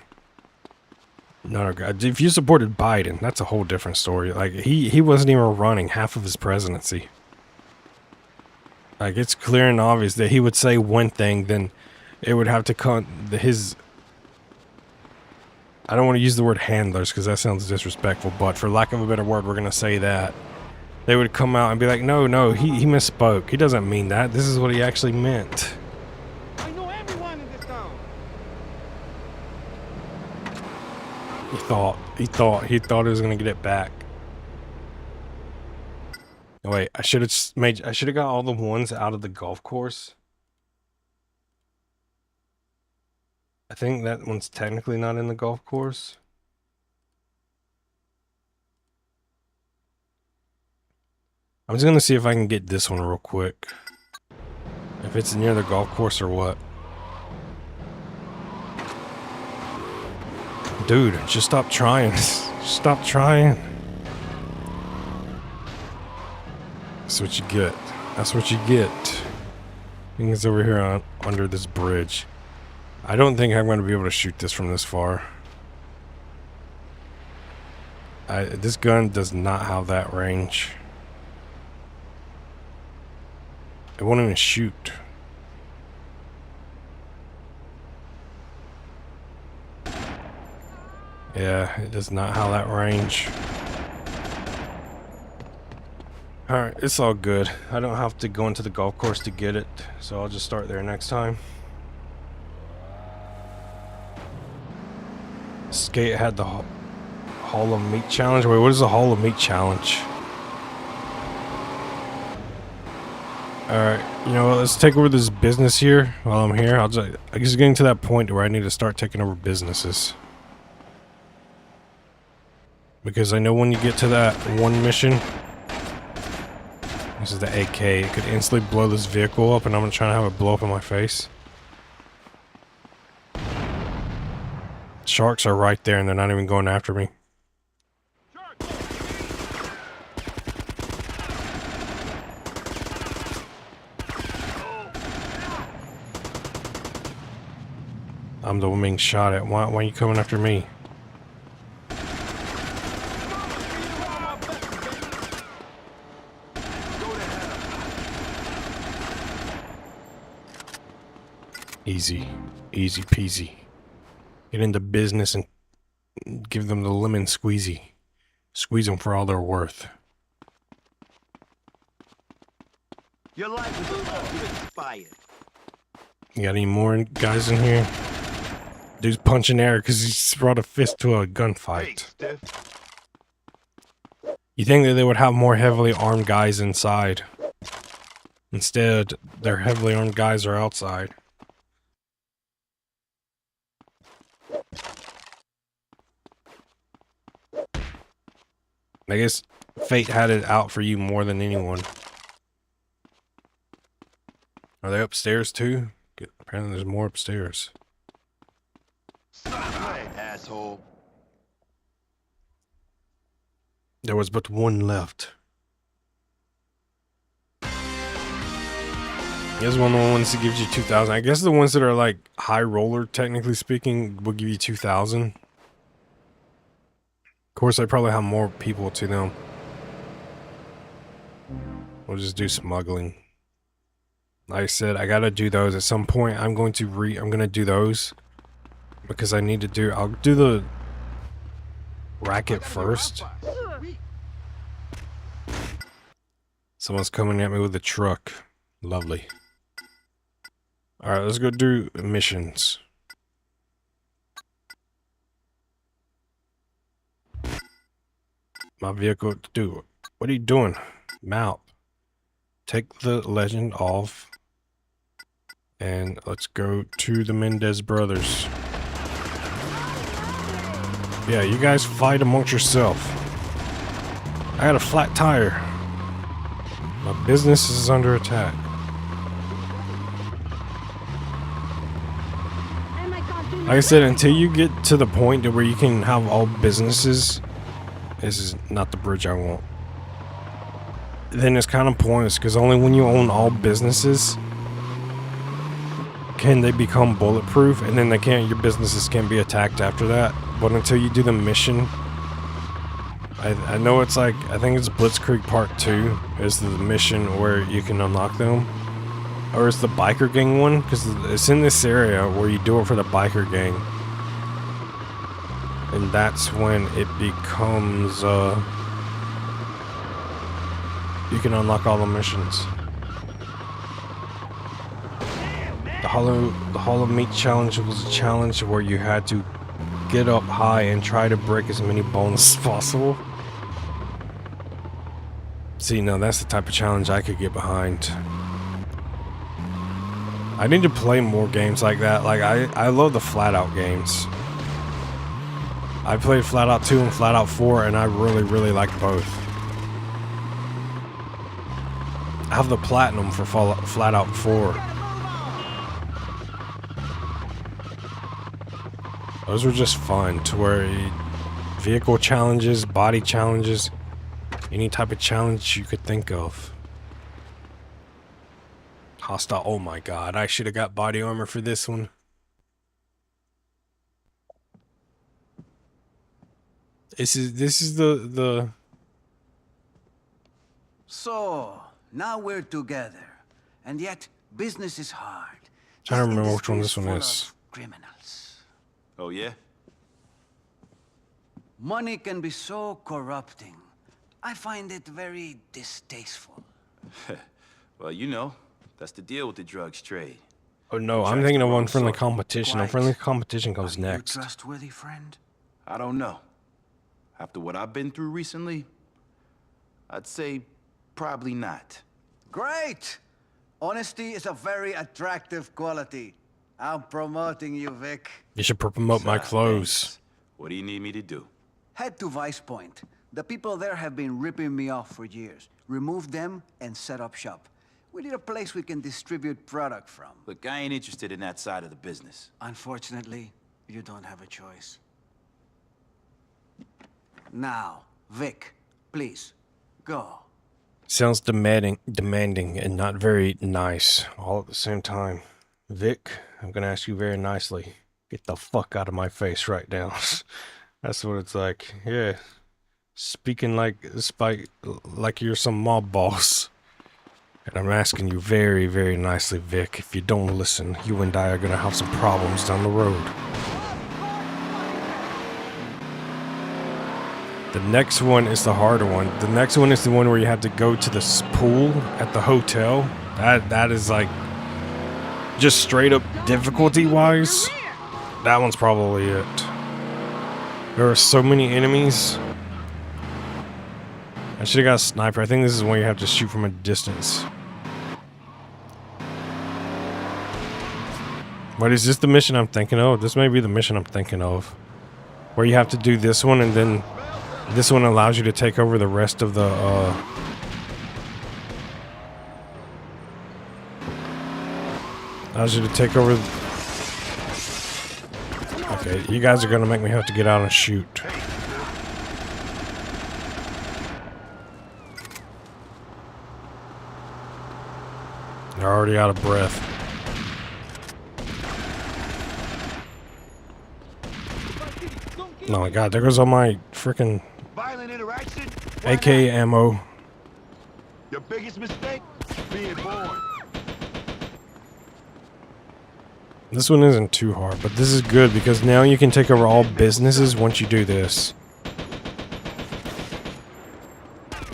No, if you supported Biden, that's a whole different story. Like, he wasn't even running half of his presidency. Like, it's clear and obvious that he would say one thing, then it would have to come his... I don't want to use the word handlers, because that sounds disrespectful, but for lack of a better word, we're going to say that. They would come out and be like, no, he misspoke. He doesn't mean that. This is what he actually meant. I know everyone in this town. He thought he was gonna get it back. Wait, I should have got all the ones out of the golf course. I think that one's technically not in the golf course. I'm just gonna see if I can get this one real quick. If it's near the golf course or what. Dude, just stop trying. Stop trying. That's what you get. That's what you get. I think it's over here under this bridge. I don't think I'm going to be able to shoot this from this far. This gun does not have that range. It won't even shoot. Yeah, it does not have that range. Alright, it's all good. I don't have to go into the golf course to get it, so I'll just start there next time. Skate had the Hall of Meat challenge. Wait, what is the Hall of Meat challenge? Alright, you know what, let's take over this business here while I'm here. I'm just getting to that point where I need to start taking over businesses. Because I know when you get to that one mission, this is the AK, it could instantly blow this vehicle up and I'm trying to have it blow up in my face. Sharks are right there and they're not even going after me. I'm the one being shot at. Why are you coming after me? Easy. Easy peasy. Get into business and give them the lemon squeezy. Squeeze them for all they're worth. Your life is about to expire. You got any more guys in here? Dude's punching air because he brought a fist to a Hey, gunfight. Stiff. You think that they would have more heavily armed guys inside? Instead, their heavily armed guys are outside. I guess fate had it out for you more than anyone. Are they upstairs too? Apparently there's more upstairs. Hey, asshole. There was but one left. Here's one of the ones that gives you 2,000. I guess the ones that are like high roller, technically speaking, will give you 2,000. Of course, I probably have more people to them. We'll just do smuggling. Like I said, I gotta do those at some point. I'm gonna do those because I need to do. I'll do the racket first. Someone's coming at me with a truck. Lovely. All right, let's go do missions. My vehicle, dude, what are you doing? Mount. Take the legend off. And let's go to the Mendez brothers. Yeah, you guys fight amongst yourself. I got a flat tire. My business is under attack. Like I said, until you get to the point where you can have all businesses, this is not the bridge I want. Then it's kind of pointless, because only when you own all businesses can they become bulletproof, and then they can't. Your businesses can be attacked after that. But until you do the mission, I know it's like, I think it's Blitzkrieg Part 2 is the mission where you can unlock them, or it's the biker gang one, because it's in this area where you do it for the biker gang, and that's when it becomes you can unlock all the missions. The Hollow Meat Challenge was a challenge where you had to get up high and try to break as many bones as possible. See, no, that's the type of challenge I could get behind. I need to play more games like that. Like, I love the Flat Out games. I played Flat Out 2 and Flat Out 4, and I really, really like both. I have the platinum for Flat Out 4. Those were just fun, to where vehicle challenges, body challenges, any type of challenge you could think of. Hostile, oh my god, I should have got body armor for this one. This is the So, now we're together, and yet business is hard. Trying to This remember which one industry this one full is. of criminals. Oh, yeah? Money can be so corrupting. I find it very distasteful. Well, you know, that's the deal with the drugs trade. Oh no, I'm Attracts thinking the of wrong Unfriendly sort. Competition. Quite. Unfriendly Competition comes Are you a next. trustworthy friend? I don't know. After what I've been through recently, I'd say probably not. Great! Honesty is a very attractive quality. I'm promoting you, Vic. You should promote my Ah, clothes. thanks. What do you need me to do? Head to Vice Point. The people there have been ripping me off for years. Remove them and set up shop. We need a place we can distribute product from. Look, I ain't interested in that side of the business. Unfortunately, you don't have a choice. Now, Vic, please, go. Sounds demanding and not very nice all at the same time. Vic, I'm gonna ask you very nicely. Get the fuck out of my face right now. That's what it's like. Yeah. Speaking like you're some mob boss. And I'm asking you very, very nicely, Vic. If you don't listen, you and I are gonna have some problems down the road. The next one is the harder one. The next one is the one where you have to go to the pool at the hotel. That is like just straight up difficulty wise. That one's probably it. There are so many enemies. I should have got a sniper. I think this is when you have to shoot from a distance. What is this the mission I'm thinking of? This may be the mission I'm thinking of. Where you have to do this one and then this one allows you to take over the rest of the allows you to take over. Okay, you guys are gonna make me have to get out and shoot. They're already out of breath. Oh my god, there goes all my freaking Violent interaction? AK ammo. Your biggest mistake? Being born. This one isn't too hard, but this is good because now you can take over all businesses once you do this.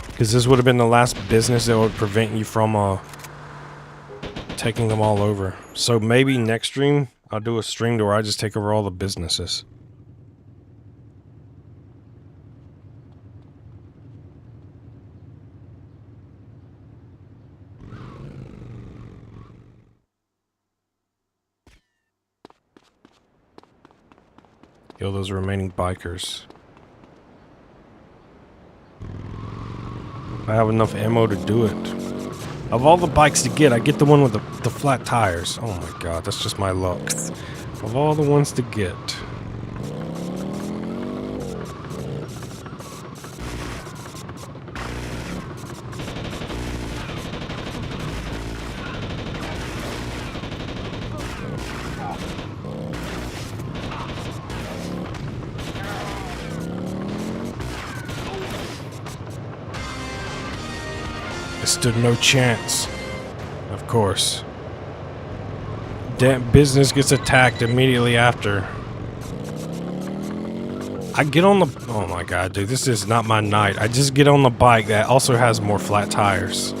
Because this would have been the last business that would prevent you from taking them all over. So maybe next stream, I'll do a stream to where I just take over all the businesses. Kill those remaining bikers. I have enough ammo to do it. Of all the bikes to get, I get the one with the flat tires. Oh my god, that's just my luck. Of all the ones to get. Stood no chance. Of course. Damn business gets attacked immediately after. I get on the... Oh my god, dude. This is not my night. I just get on the bike that also has more flat tires.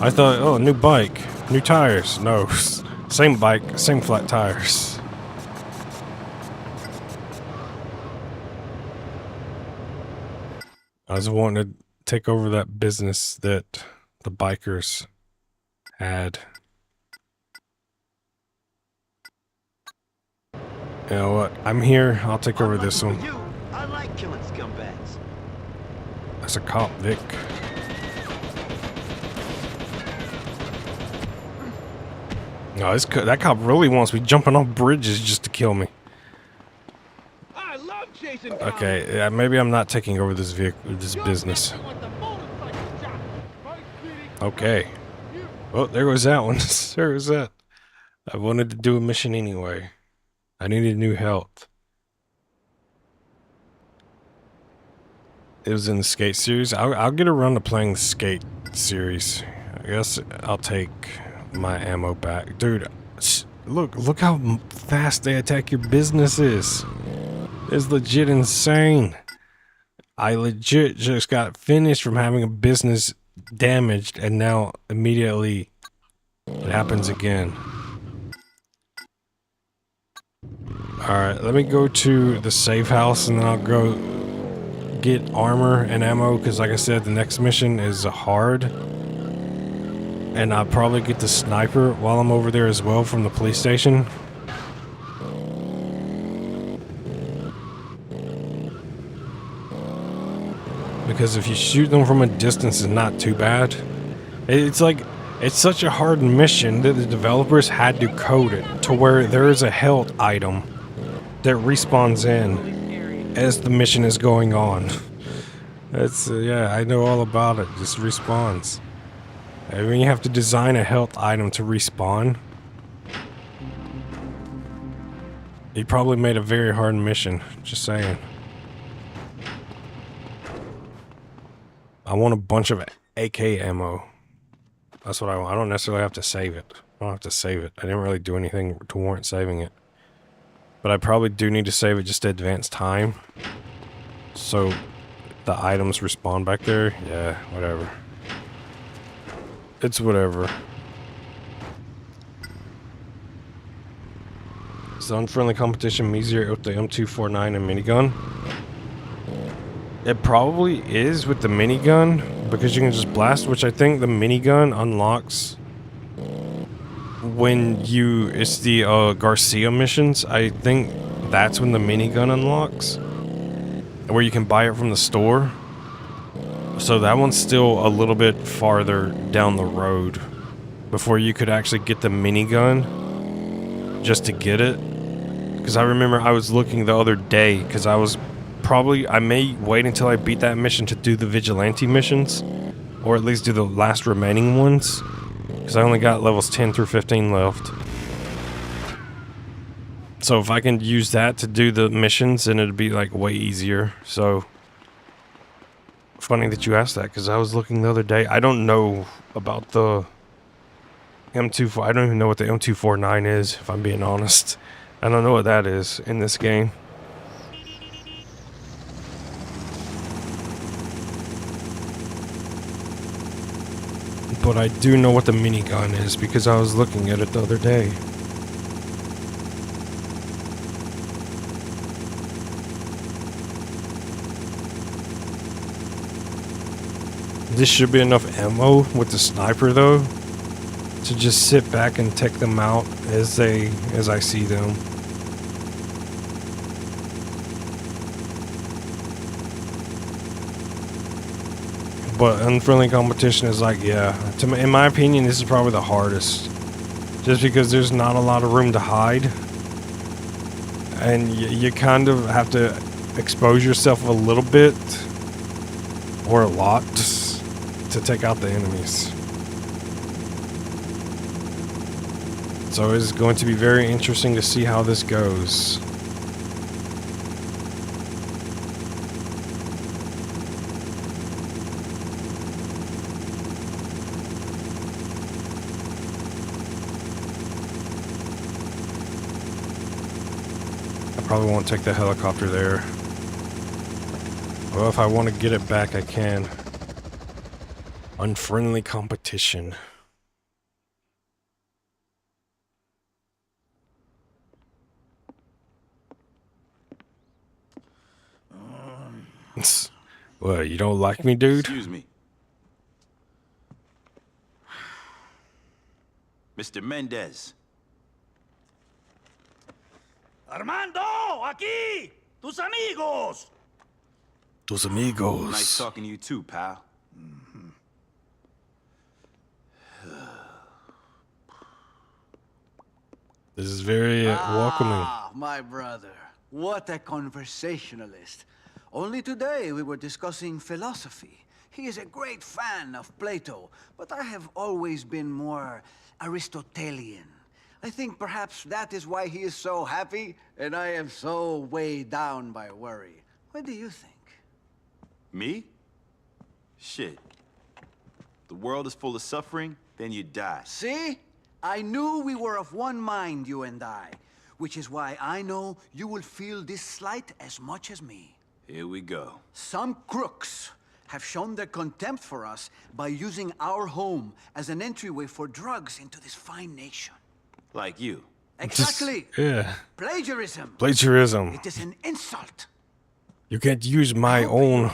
I thought, oh, new bike. New tires. No. Same bike, same flat tires. I was wanting to take over that business that the bikers had. You know what? I'm here. I'll take over this one. I like killing scumbags. That's a cop, Vic. No, that cop really wants me jumping off bridges just to kill me. I love chasing Okay, yeah, maybe I'm not taking over this business. Okay. Well, there goes that one. There goes that. I wanted to do a mission anyway. I needed new health. It was in the Skate series. I'll get around to playing the Skate series. I guess I'll take my ammo back. Dude, look how fast they attack your businesses. It's legit insane. I legit just got finished from having a business damaged and now immediately it happens again. Alright, let me go to the safe house and then I'll go get armor and ammo because like I said, the next mission is hard. And I'll probably get the sniper while I'm over there as well from the police station. Because if you shoot them from a distance, it's not too bad. It's like, it's such a hard mission that the developers had to code it to where there is a health item that respawns in as the mission is going on. That's, yeah, I know all about it. Just respawns. I mean, you have to design a health item to respawn. He probably made a very hard mission. Just saying. I want a bunch of AK ammo. That's what I want. I don't necessarily have to save it. I don't have to save it. I didn't really do anything to warrant saving it. But I probably do need to save it just to advance time. So the items respawn back there. Yeah, whatever. It's whatever. It's unfriendly competition easier with the M249 and minigun. It probably is with the minigun because you can just blast, which I think the minigun unlocks when you, it's the Garcia missions. I think that's when the minigun unlocks, where you can buy it from the store. So that one's still a little bit farther down the road before you could actually get the minigun just to get it. Because I remember I was looking the other day because I may wait until I beat that mission to do the vigilante missions, or at least do the last remaining ones, because I only got levels 10 through 15 left. So if I can use that to do the missions, then it'd be like way easier. So funny that you asked that, because I was looking the other day. I don't know about the M24. I don't even know what the M249 is, if I'm being honest. I don't know what that is in this game. But I do know what the minigun is because I was looking at it the other day. This should be enough ammo with the sniper though, to just sit back and take them out as I see them. But unfriendly competition is like, yeah, in my opinion, this is probably the hardest. Just because there's not a lot of room to hide. And you kind of have to expose yourself a little bit, or a lot, to take out the enemies. So it's going to be very interesting to see how this goes. Probably won't take the helicopter there. Well, if I want to get it back, I can. Unfriendly competition. What, you don't like me, dude? Excuse me. Mr. Mendez. Armando, aquí, tus amigos. Tus amigos. Nice talking to you too, pal. This is very welcoming. Ah, my brother. What a conversationalist. Only today we were discussing philosophy. He is a great fan of Plato, but I have always been more Aristotelian. I think perhaps that is why he is so happy, and I am so weighed down by worry. What do you think? Me? Shit. The world is full of suffering, then you die. See? I knew we were of one mind, you and I. Which is why I know you will feel this slight as much as me. Here we go. Some crooks have shown their contempt for us by using our home as an entryway for drugs into this fine nation. Like you. Exactly. Yeah. Plagiarism. Plagiarism. It is an insult. You can't use my own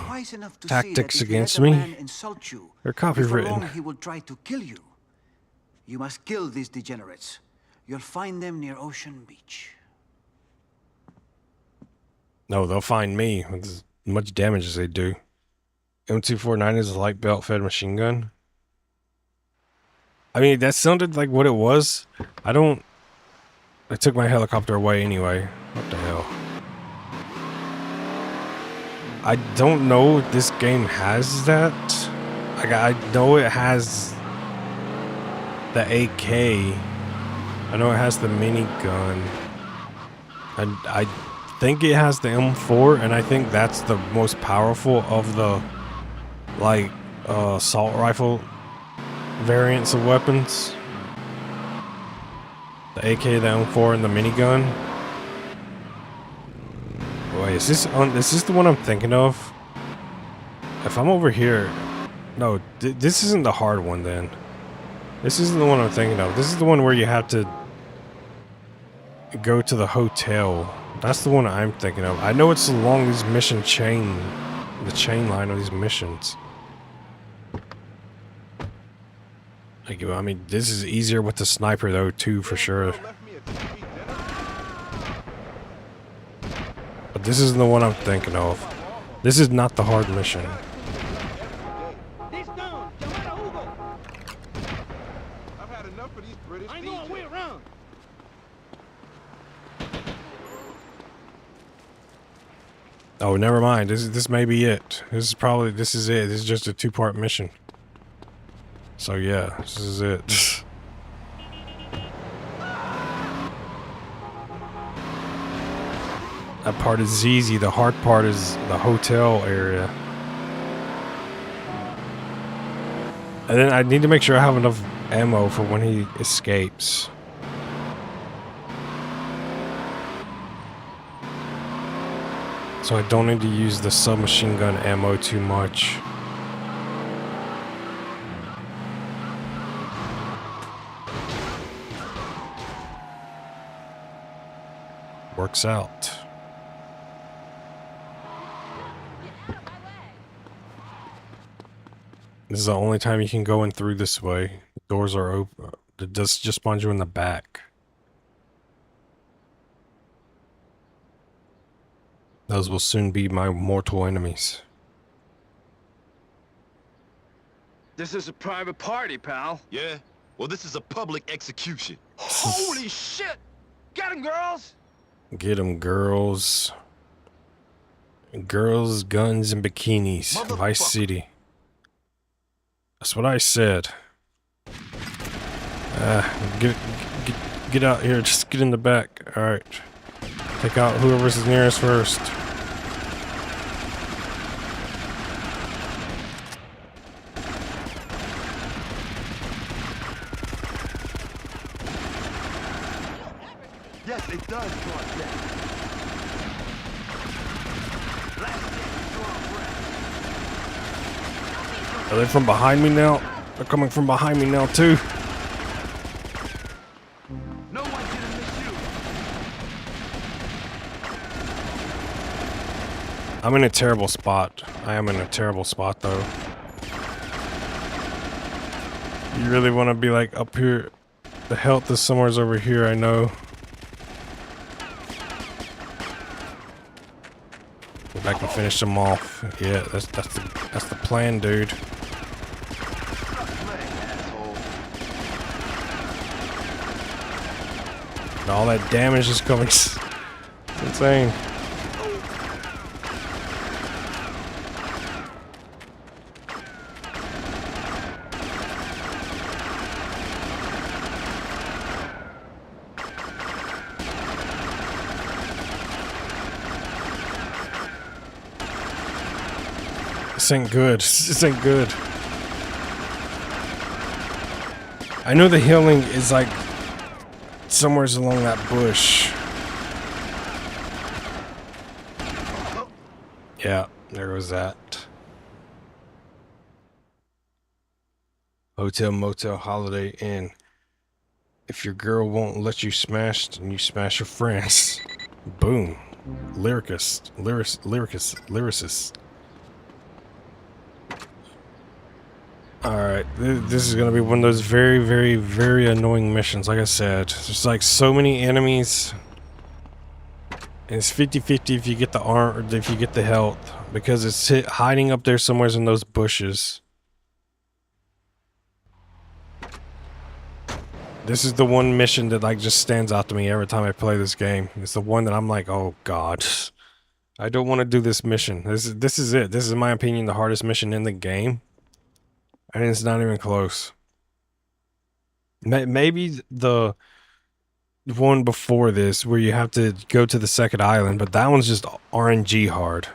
tactics against me. They're copywritten. He will try to kill you. You must kill these degenerates. You'll find them near Ocean Beach. No, they'll find me with as much damage as they do. M249 is a light belt fed machine gun. I mean, that sounded like what it was. I took my helicopter away anyway. What the hell? I don't know if this game has that. Like, I know it has the AK. I know it has the minigun. And I think it has the M4, and I think that's the most powerful of the like assault rifle variants of weapons. The AK, the M4, and the minigun. Wait, is this the one I'm thinking of? If I'm over here, no, this isn't the hard one then. This isn't the one I'm thinking of. This is the one where you have to go to the hotel. That's the one I'm thinking of. I know it's along these mission chain, the chain line of these missions. Like, I mean, this is easier with the sniper though too, for sure. But this isn't the one I'm thinking of. This is not the hard mission. This down. Llamar a Hugo. I've had enough of these British I know a way details. around. Oh, never mind. This may be it. This is it. This is just a 2-part mission. So yeah, this is it. That part is easy. The hard part is the hotel area. And then I need to make sure I have enough ammo for when he escapes. So I don't need to use the submachine gun ammo too much. Works out. This is the only time you can go in through this way. Doors are open. It does just spawn you in the back. Those will soon be my mortal enemies. This is a private party, pal. Yeah? Well, this is a public execution. Holy shit! Get him, girls! Get 'em, girls. Girls, guns, and bikinis. Vice City. That's what I said. Get out here. Just get in the back. All right. Take out whoever's nearest first. Yes, it does, Clark. Are they from behind me now? They're coming from behind me now too. No one didn't miss you. I'm in a terrible spot. I am in a terrible spot though. You really want to be like up here? The health is somewhere's over here, I know. Go back and finish them off. Yeah, that's the plan, dude. And all that damage is coming. It's insane. This ain't good. This ain't good. I know the healing is like somewhere's along that bush. Yeah, there was that. Hotel, motel, Holiday Inn. If your girl won't let you smash, then you smash your friends. Boom. Lyricist. Alright, this is gonna be one of those very, very, very annoying missions. Like I said, there's like so many enemies. And it's 50-50 if you get the arm, or if you get the health. Because it's hiding up there somewhere in those bushes. This is the one mission that like just stands out to me every time I play this game. It's the one that I'm like, oh god. I don't want to do this mission. This is it. This is, in my opinion, the hardest mission in the game. And it's not even close. Maybe the one before this where you have to go to the second island, but that one's just RNG hard.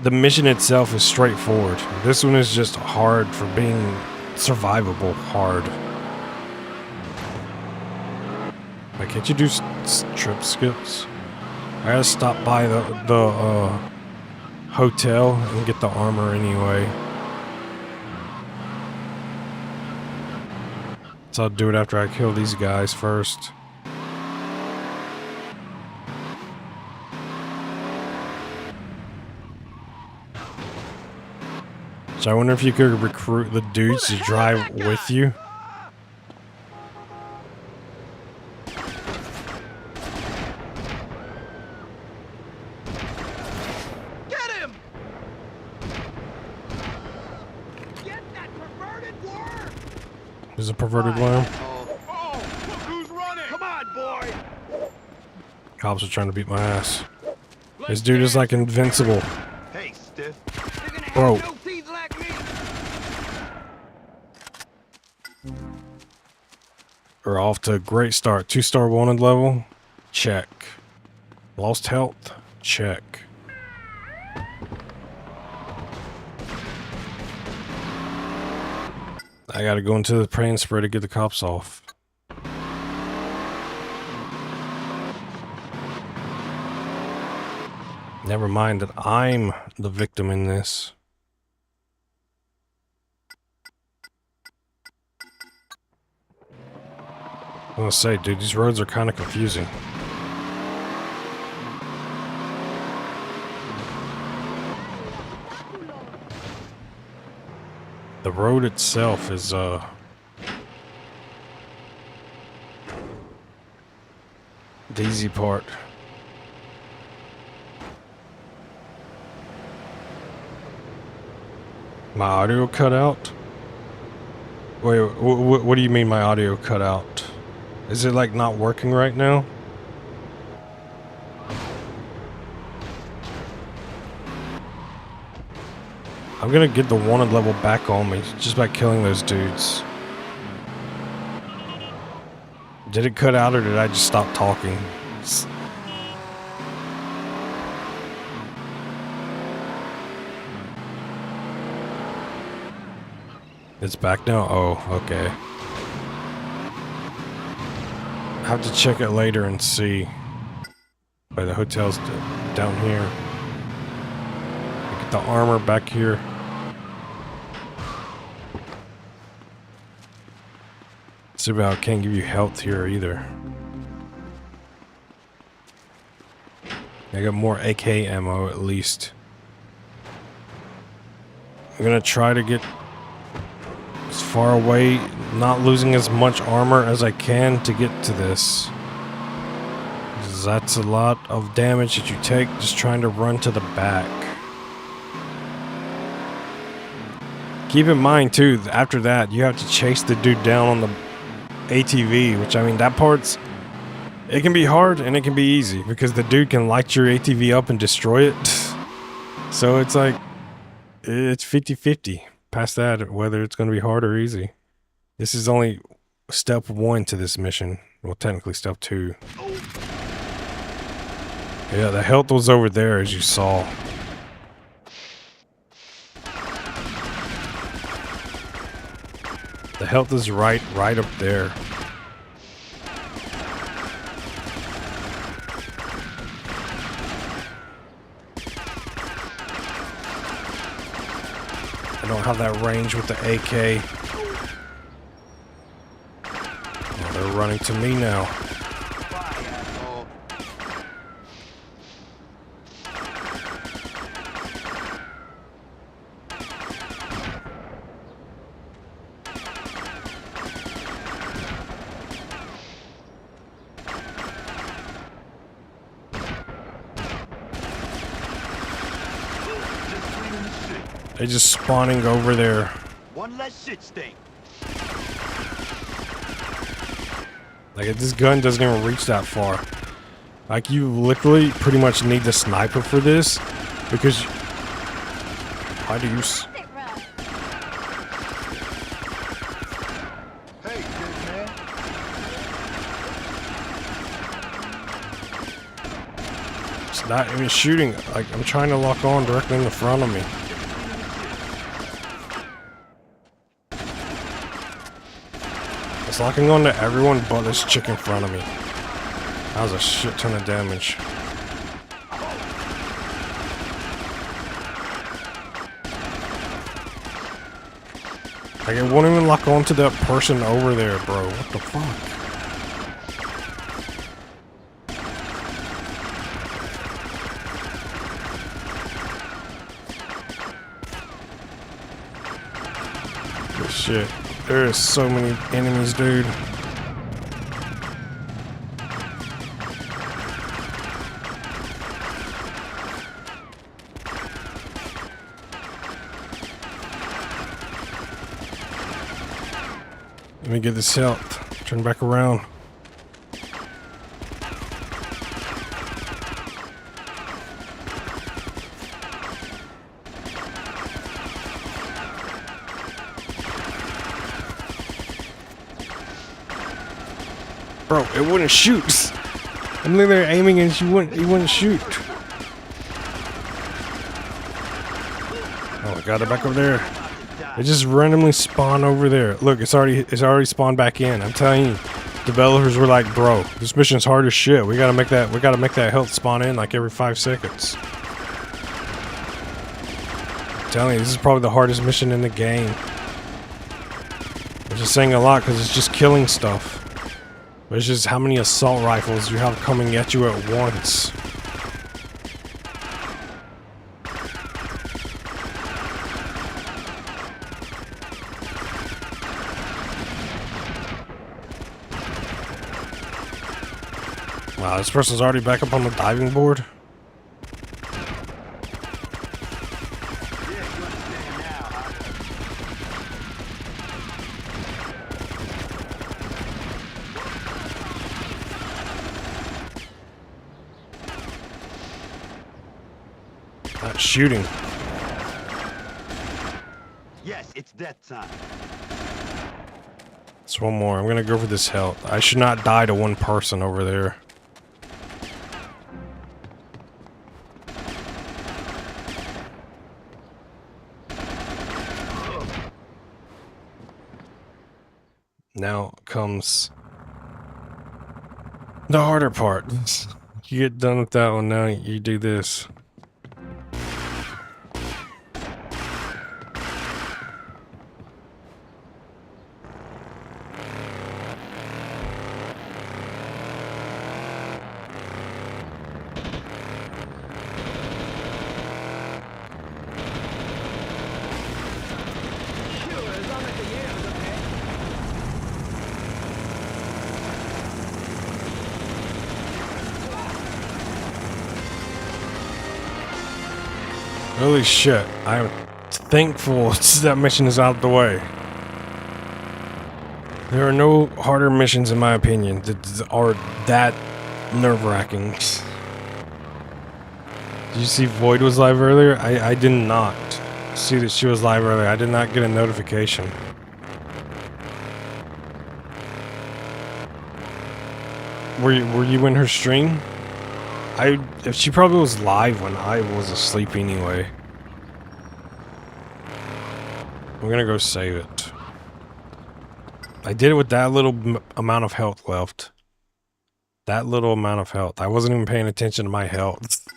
The mission itself is straightforward. This one is just hard for being survivable hard. Like, can't you do trip skips? I gotta stop by the hotel and get the armor anyway. So I'll do it after I kill these guys first. So I wonder if you could recruit the dudes to drive with you. Get him! Get that perverted worm! There's a perverted worm. Oh, look who's running! Come on, boy! Cops are trying to beat my ass. This dude is like invincible. Hey, stiff. Bro. No teeth like me! We're off to a great start. 2-star wanted level. Check. Lost health. Check. I gotta go into the praying spray to get the cops off. Never mind that I'm the victim in this. I was gonna say, dude, these roads are kind of confusing. The road itself is, the easy part. My audio cut out? Wait, what do you mean my audio cut out? Is it like not working right now? I'm gonna get the wanted level back on me just by killing those dudes. Did it cut out or did I just stop talking? It's back now? Oh, okay. I have to check it later and see. Wait, the hotel's down here. Get the armor back here. See about I can't give you health here either. I got more AK ammo at least. I'm gonna try to get as far away, not losing as much armor as I can to get to this. 'Cause that's a lot of damage that you take just trying to run to the back. Keep in mind too, after that you have to chase the dude down on the ATV, which I mean that part's, it can be hard and it can be easy because the dude can light your ATV up and destroy it. So it's like, it's 50-50 past that, whether it's going to be hard or easy. This is only step 1 to this mission. Well, technically step 2. Yeah, the health was over there as you saw. The health is right up there. I don't have that range with the AK. Oh, they're running to me now. They're just spawning over there. One less shit stain. Like, this gun doesn't even reach that far. Like, you literally pretty much need the sniper for this, because why do you Hey, good man. not even shooting. Like, I'm trying to lock on directly in the front of me. It's locking on to everyone but this chick in front of me. That was a shit ton of damage. Like, it won't even lock on to that person over there, bro. What the fuck? Good shit. There is so many enemies, dude. Let me get this health. Turn back around. Bro, it wouldn't shoot. I'm literally aiming and he wouldn't shoot. Oh, I got it back over there. It just randomly spawned over there. Look, it's already spawned back in. I'm telling you, developers were like, bro, this mission's hard as shit. We gotta make that health spawn in like every 5 seconds. I'm telling you, this is probably the hardest mission in the game. I'm just saying a lot because it's just killing stuff. But it's just how many assault rifles you have coming at you at once. Wow, this person's already back up on the diving board. Not shooting. Yes, it's that time. It's one more. I'm gonna go for this health. I should not die to one person over there. Now comes the harder part. You get done with that one, now you do this. Holy shit, I am thankful that mission is out of the way. There are no harder missions, in my opinion, that are that nerve-wracking. Did you see Void was live earlier? I did not see that she was live earlier. I did not get a notification. Were you in her stream? If she probably was live when I was asleep anyway. I'm gonna go save it. I did it with that little amount of health left. That little amount of health. I wasn't even paying attention to my health.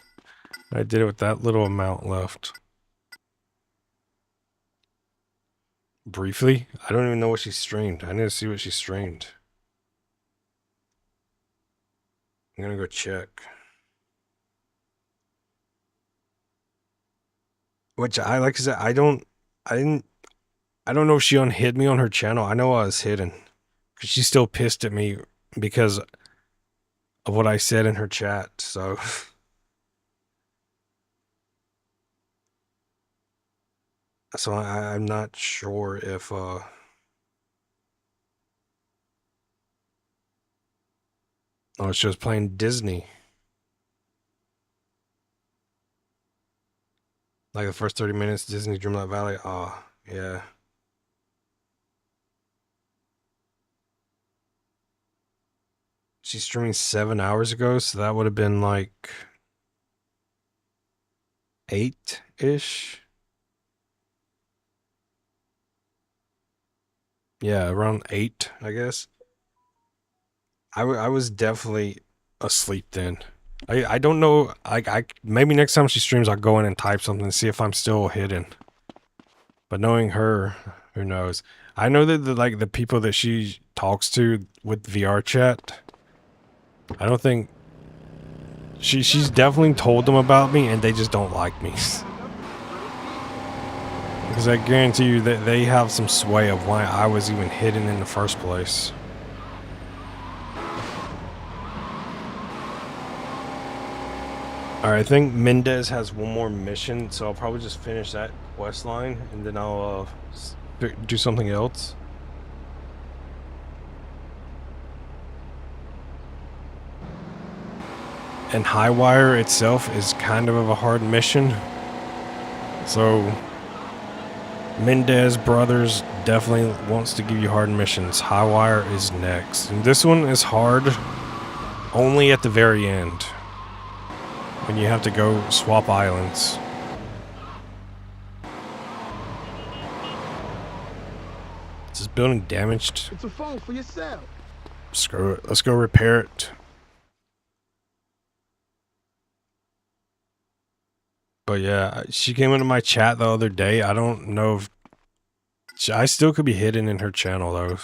I did it with that little amount left. Briefly? I don't even know what she streamed. I need to see what she streamed. I'm gonna go check. Which like I said, I don't know if she unhid me on her channel. I know I was hidden. Because she's still pissed at me because of what I said in her chat, so. So I'm not sure if, Oh, she was playing Disney. Like the first 30 minutes, Disney Dreamlight Valley. Oh, yeah. She's streaming 7 hours ago, so that would have been like 8-ish. Yeah, around 8, I guess. I was definitely asleep then. I don't know. I maybe next time she streams, I'll go in and type something and see if I'm still hidden. But knowing her, who knows? I know that the people that she talks to with VR chat, I don't think she's definitely told them about me, and they just don't like me. Because I guarantee you that they have some sway of why I was even hidden in the first place. Alright, I think Mendez has one more mission, so I'll probably just finish that quest line, and then I'll do something else. And Highwire itself is kind of a hard mission. So Mendez Brothers definitely wants to give you hard missions. Highwire is next. And this one is hard only at the very end, when you have to go swap islands. Is this building damaged? It's a phone for yourself. Screw it. Let's go repair it. But yeah, she came into my chat the other day. I don't know if... I still could be hidden in her channel, though.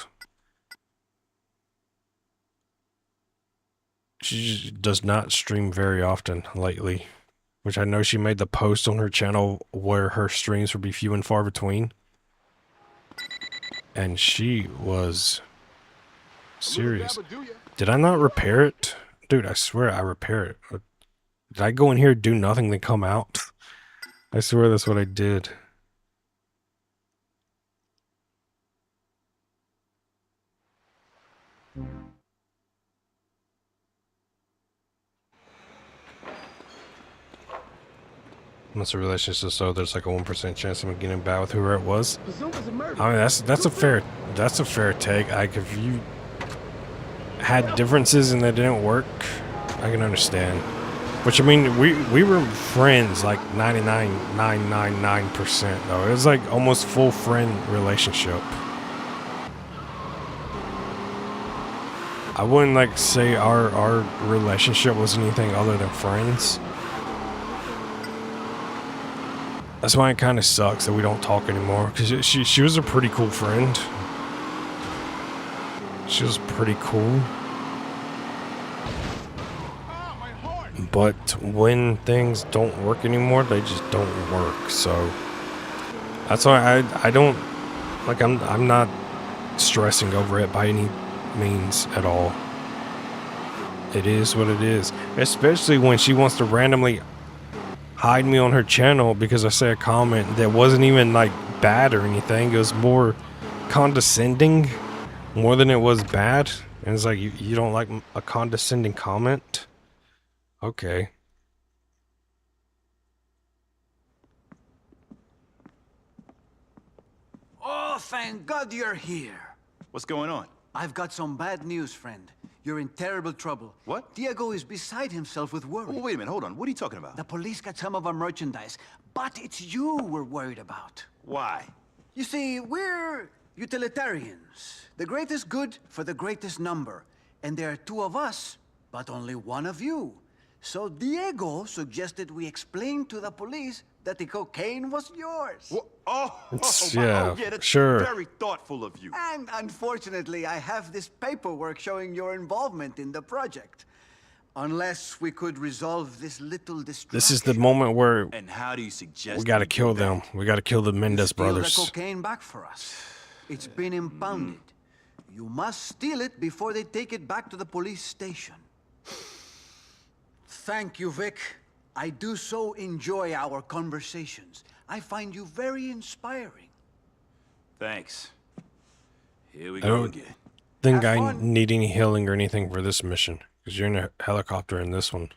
She just does not stream very often lately. Which I know she made the post on her channel where her streams would be few and far between. And she was serious. Did I not repair it? Dude, I swear I repair it. Did I go in here, do nothing, then come out? I swear that's what I did. Unless a relationship is so there's like a 1% chance of getting bad with whoever it was. I mean that's a fair take. Like if you had differences and they didn't work, I can understand. Which I mean we were friends like 99.999% though. It was like almost full friend relationship. I wouldn't like say our relationship was anything other than friends. That's why it kind of sucks that we don't talk anymore, because she was a pretty cool friend. She was pretty cool. But when things don't work anymore, they just don't work. So that's why I don't like I'm not stressing over it by any means at all. It is what it is. Especially when she wants to randomly hide me on her channel because I say a comment that wasn't even like bad or anything. It was more condescending more than it was bad. And it's like, you don't like a condescending comment? Okay. Oh, thank God you're here. What's going on? I've got some bad news, friend. You're in terrible trouble. What? Diego is beside himself with worry. Oh, wait a minute, hold on. What are you talking about? The police got some of our merchandise, but it's you we're worried about. Why? You see, we're utilitarians. The greatest good for the greatest number. And there are two of us, but only one of you. So Diego suggested we explain to the police that the cocaine was yours. Oh, yeah, that's sure. Very thoughtful of you. And unfortunately, I have this paperwork showing your involvement in the project. Unless we could resolve this little distraction. This is the moment where And how do you suggest we gotta kill them. We gotta kill the Mendez Steal brothers. the cocaine back for us. It's been impounded. You must steal it before they take it back to the police station. Thank you, Vic. I do so enjoy our conversations. I find you very inspiring. Thanks. Here we I go don't again. think Have I fun. need any healing or anything for this mission, because you're in a helicopter in this one.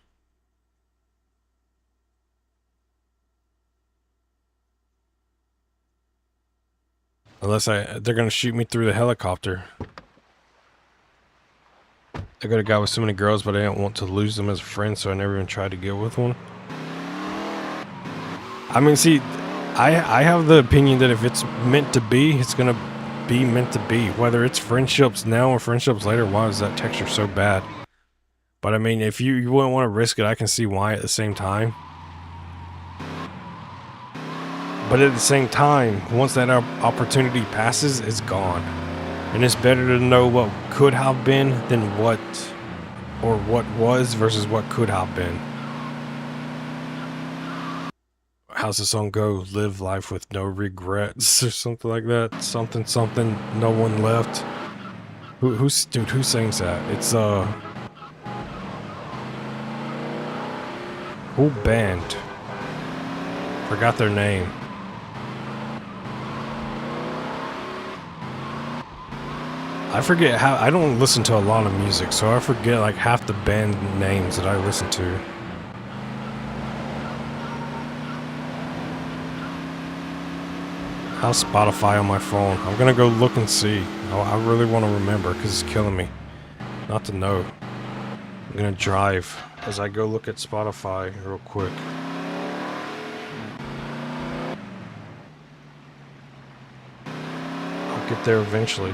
Unless they're gonna shoot me through the helicopter. I got a guy with so many girls, but I didn't want to lose them as a friend, so I never even tried to get with one. I mean, see, I have the opinion that if it's meant to be, it's gonna be meant to be. Whether it's friendships now or friendships later, why is that texture so bad? But I mean, if you wouldn't want to risk it, I can see why at the same time. But at the same time, once that opportunity passes, it's gone. And it's better to know what could have been than what was versus what could have been. How's the song go? Live life with no regrets or something like that. Something, no one left. Who sings that? It's who band? Forgot their name. I forget how, I don't listen to a lot of music, so I forget like half the band names that I listen to. How's Spotify on my phone? I'm gonna go look and see. I really want to remember because it's killing me not to know. I'm gonna drive as I go look at Spotify real quick. I'll get there eventually.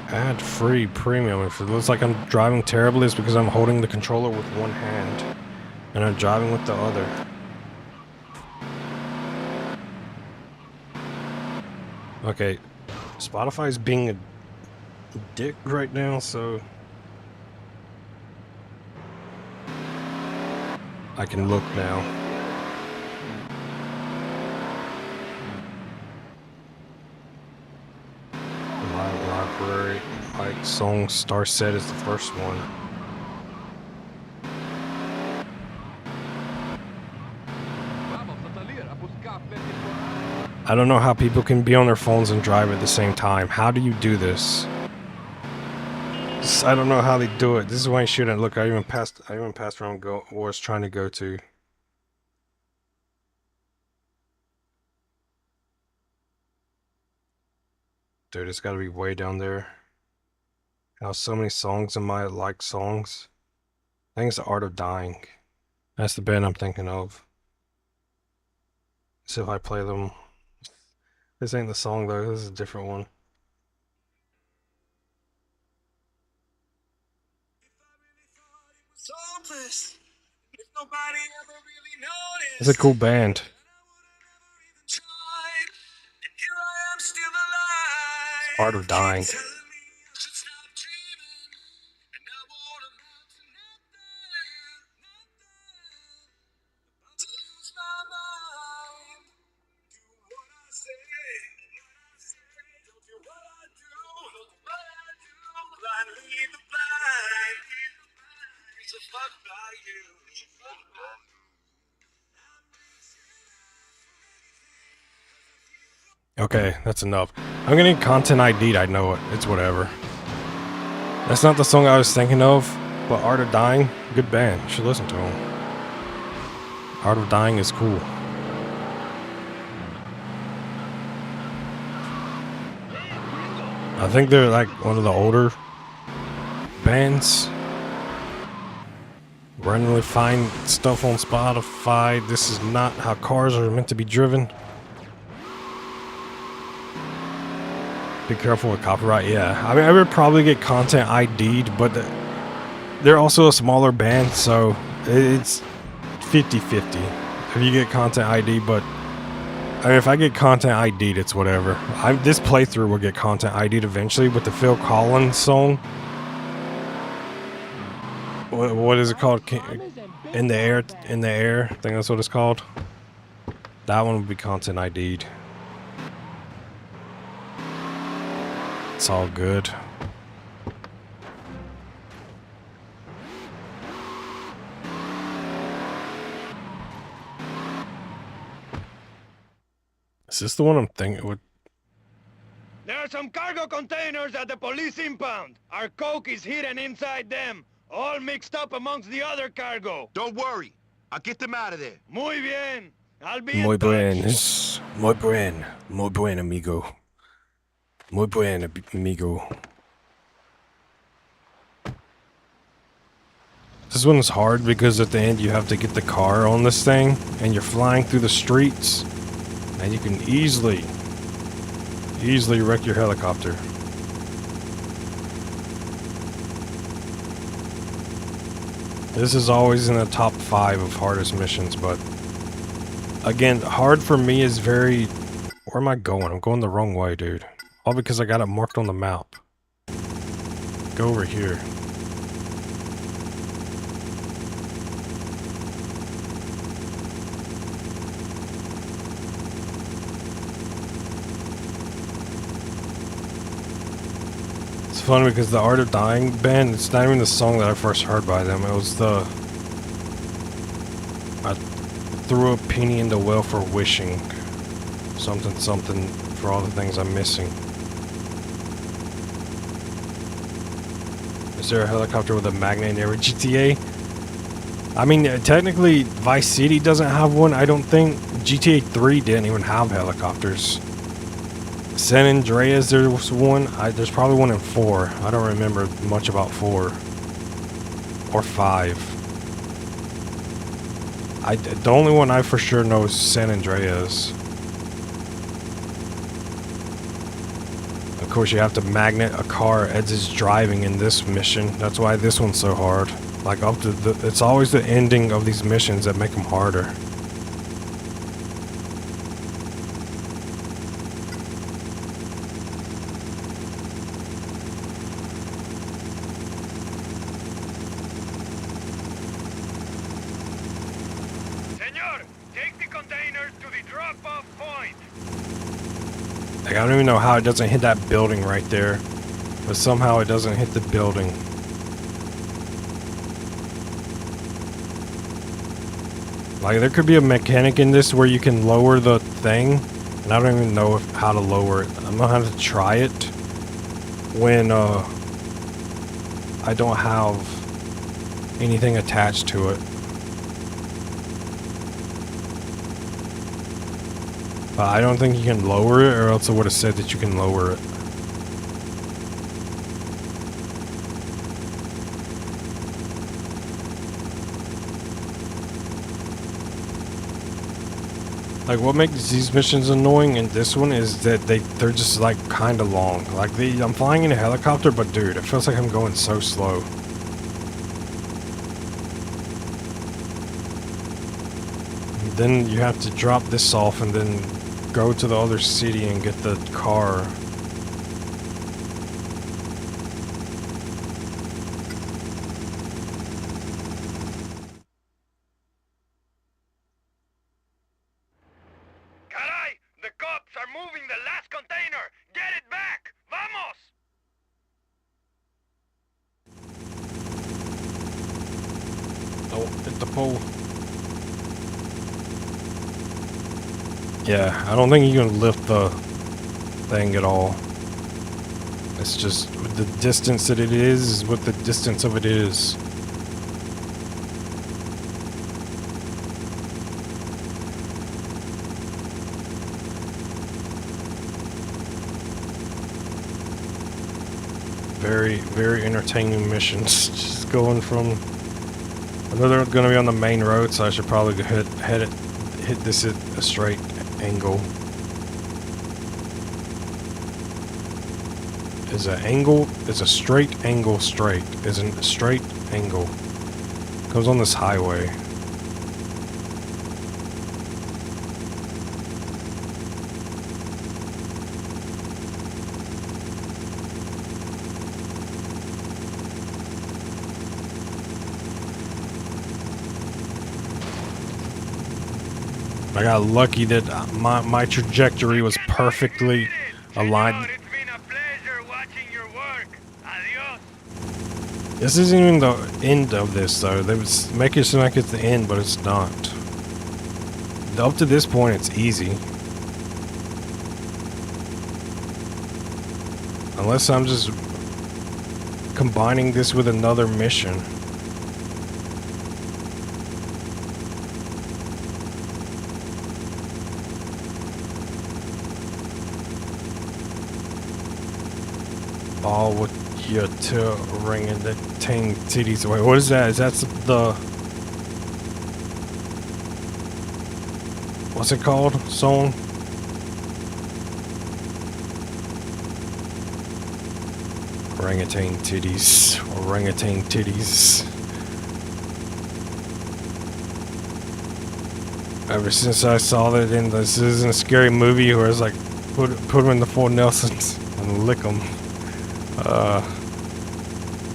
Ad-free premium. If it looks like I'm driving terribly, it's because I'm holding the controller with one hand and I'm driving with the other. Okay, Spotify's being a dick right now, so I can look now. Library, like song star set is the first one. I don't know how people can be on their phones and drive at the same time. How do you do this? I don't know how they do it. This is why I shouldn't. Look, I even passed where I was trying to go to. Dude, it's got to be way down there. How so many songs in my like songs. I think it's The Art of Dying. That's the band I'm thinking of. So if I play them. This ain't the song though, this is a different one. It's a cool band. It's Art of Dying. Okay, that's enough. I'm gonna need content ID'd, I know it. It's whatever. That's not the song I was thinking of, but Art of Dying, good band. You should listen to them. Art of Dying is cool. I think they're like one of the older bands. Randomly find stuff on Spotify. This is not how cars are meant to be driven. Be careful with copyright. Yeah, I mean, I would probably get content ID'd, but they're also a smaller band, so it's 50-50 if you get content ID. But I mean, if I get content ID'd, it's whatever. This playthrough will get content ID'd eventually, but the Phil Collins song, what is it called? In the air. I think that's what it's called. That one would be content ID'd. It's all good. Is this the one I'm thinking with? There are some cargo containers at the police impound. Our coke is hidden inside them, all mixed up amongst the other cargo. Don't worry. I'll get them out of there. Muy bien. I'll be Muy in touch. buen. Muy buen, amigo. Muy buen, amigo. This one's hard because at the end you have to get the car on this thing and you're flying through the streets and you can easily wreck your helicopter. This is always in the top 5 of hardest missions, but again, hard for me is very... Where am I going? I'm going the wrong way, dude. All because I got it marked on the map. Go over here. It's funny because the Art of Dying band, it's not even the song that I first heard by them. It was the... I threw a penny in the well for wishing. Something, something for all the things I'm missing. Is there a helicopter with a magnet in every GTA? I mean, technically, Vice City doesn't have one, I don't think. GTA 3 didn't even have helicopters. San Andreas, there was one. There's probably one in 4. I don't remember much about 4. Or 5. The only one I for sure know is San Andreas. Of course, you have to magnet a car as it's driving in this mission. That's why this one's so hard. Like, up to it's always the ending of these missions that make them harder. Senor, take the containers to the drop-off point. Like, I don't even know how it doesn't hit that building right there. But somehow it doesn't hit the building. Like, there could be a mechanic in this where you can lower the thing. And I don't even know how to lower it. I'm gonna have to try it when I don't have anything attached to it. But I don't think you can lower it, or else it would have said that you can lower it. Like, what makes these missions annoying in this one is that they're just like kind of long. Like, I'm flying in a helicopter, but dude, it feels like I'm going so slow. Then you have to drop this off and then go to the other city and get the car. Caray, the cops are moving the last container. Get it back. Vamos. Oh, hit the pole. Yeah, I don't think you can lift the thing at all. It's just the distance that it is what the distance of it is. Very, very entertaining missions. Just going from... I know they're going to be on the main road, so I should probably hit this at a straight angle. Is an angle, is a straight angle straight. Isn't a straight angle. Goes on this highway. I got lucky that my trajectory was perfectly aligned. Senor, it's been a pleasure watching your work. Adios. This isn't even the end of this, though. They would make it seem like it's the end, but it's not. Up to this point, it's easy. Unless I'm just combining this with another mission. Ball with your orangutan titties away. What is that? Is that the... What's it called? Song? Orangutan titties. Orangutan titties. Ever since I saw that in This Isn't a Scary Movie where it's like put them in the 4 Nelsons and lick them.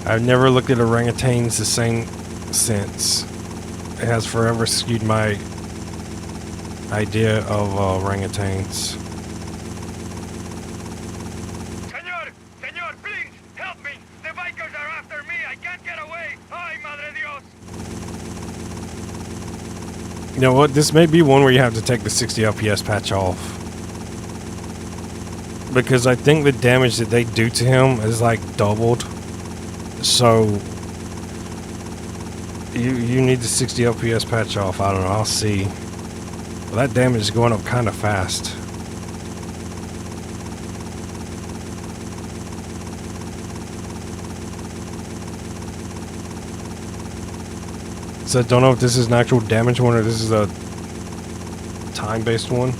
I've never looked at orangutans the same since. It has forever skewed my idea of orangutans. Senor, please, help me! The bikers are after me! I can't get away! Ay, madre Dios! You know what? This may be one where you have to take the 60 FPS patch off. Because I think the damage that they do to him is like doubled. So you need the 60 FPS patch off. I don't know. I'll see. Well, that damage is going up kind of fast. So I don't know if this is an actual damage one or this is a time-based one.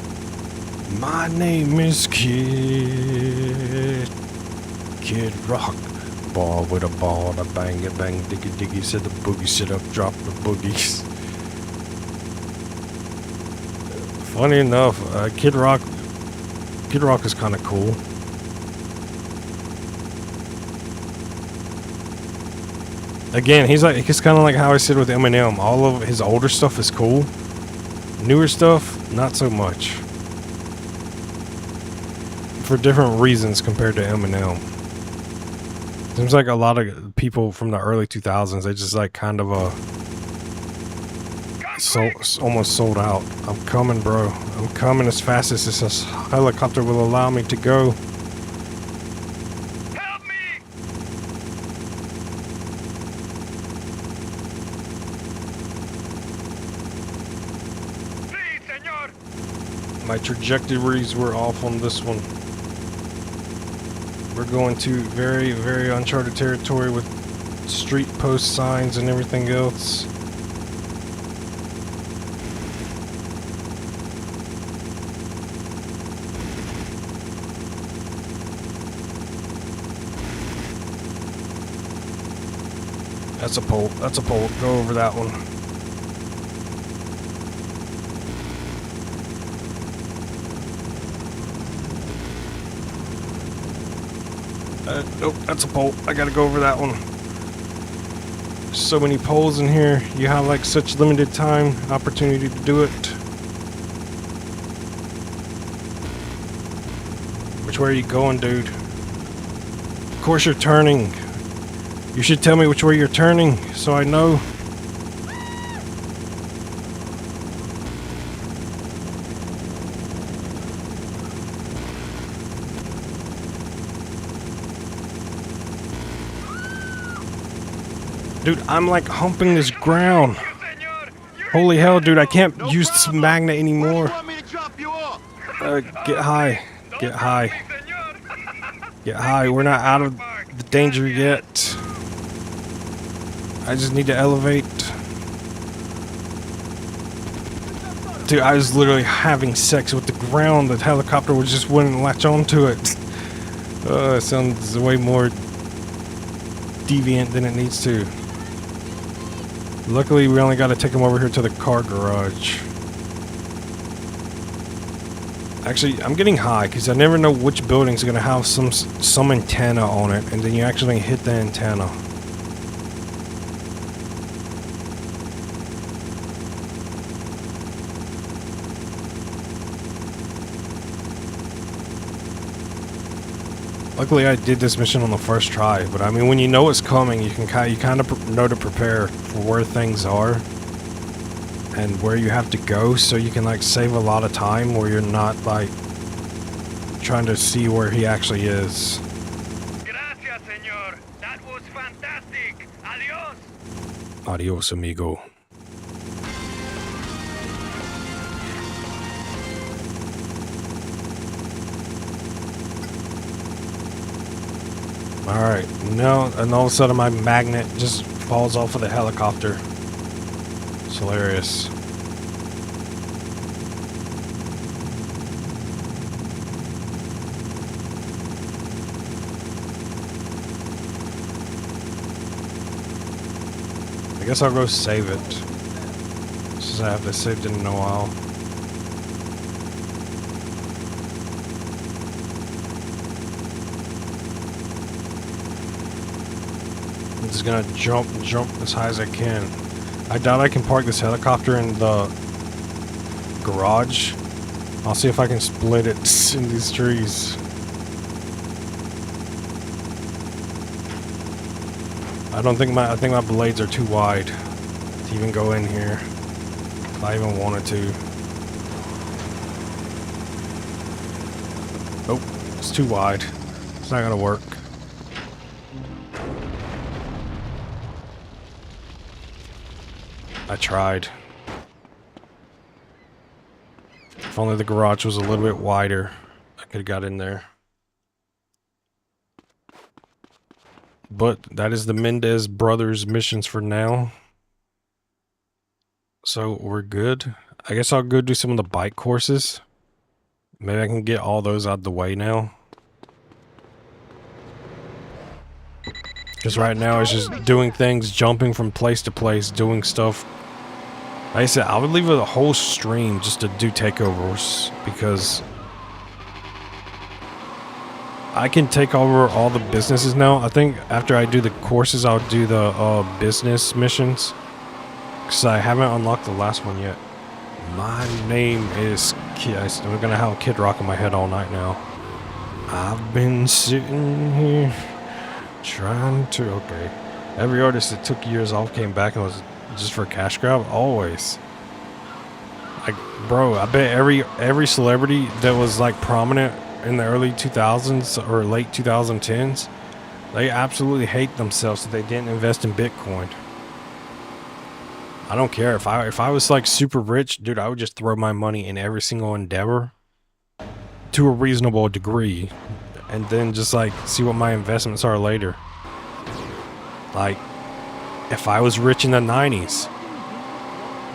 My name is Kid Rock. Ball with a ball, a bang it, bang diggy diggy. Said the boogie, sit up, drop the boogies. Funny enough, Kid Rock is kind of cool. Again, he's kind of like how I said with Eminem. All of his older stuff is cool. Newer stuff, not so much. For different reasons compared to Eminem. Seems like a lot of people from the early 2000s, they just like kind of almost sold out. I'm coming, bro. I'm coming as fast as this helicopter will allow me to go. Help me! Please, senor! My trajectories were off on this one. We're going to very, very uncharted territory with street post signs and everything else. That's a pole. That's a pole. Go over that one. Nope, that's a pole. I gotta go over that one. So many poles in here. You have like such limited time, opportunity to do it. Which way are you going, dude? Of course you're turning. You should tell me which way you're turning, so I know. Dude, I'm like humping this ground. Holy hell, dude, I can't use this magnet anymore. Get high. Get high. Get high. We're not out of the danger yet. I just need to elevate. Dude, I was literally having sex with the ground. The helicopter just wouldn't latch onto it. It sounds way more deviant than it needs to. Luckily, we only got to take him over here to the car garage. Actually, I'm getting high because I never know which building's going to have some antenna on it, and then you actually hit the antenna. Luckily, I did this mission on the first try, but I mean, when you know it's coming, you kind of know to prepare for where things are and where you have to go, so you can like save a lot of time where you're not like trying to see where he actually is. Gracias, senor. That was fantastic. Adios. Adios, amigo. Alright, no, and all of a sudden my magnet just falls off of the helicopter. It's hilarious. I guess I'll go save it. Since I haven't saved it in a while. I'm just gonna jump as high as I can. I doubt I can park this helicopter in the garage. I'll see if I can split it in these trees. I think my blades are too wide to even go in here. If I even wanted to. Oh, it's too wide. It's not gonna work. I tried. If only the garage was a little bit wider, I could have got in there. But that is the Mendez brothers missions for now. So we're good. I guess I'll go do some of the bike courses. Maybe I can get all those out of the way now. Because right now it's just doing things, jumping from place to place, doing stuff. Like I said, I would leave it a whole stream just to do takeovers. Because I can take over all the businesses now. I think after I do the courses, I'll do the business missions. Because I haven't unlocked the last one yet. My name is Kid. I'm going to have Kid Rock in my head all night now. I've been sitting here trying to... Okay. Every artist that took years off came back and was just for a cash grab. Always. Like, bro, I bet every celebrity that was like prominent in the early 2000s or late 2010s, they absolutely hate themselves that they didn't invest in Bitcoin. I don't care if I was like super rich, dude, I would just throw my money in every single endeavor to a reasonable degree and then just like see what my investments are later. Like if I was rich in the 90s,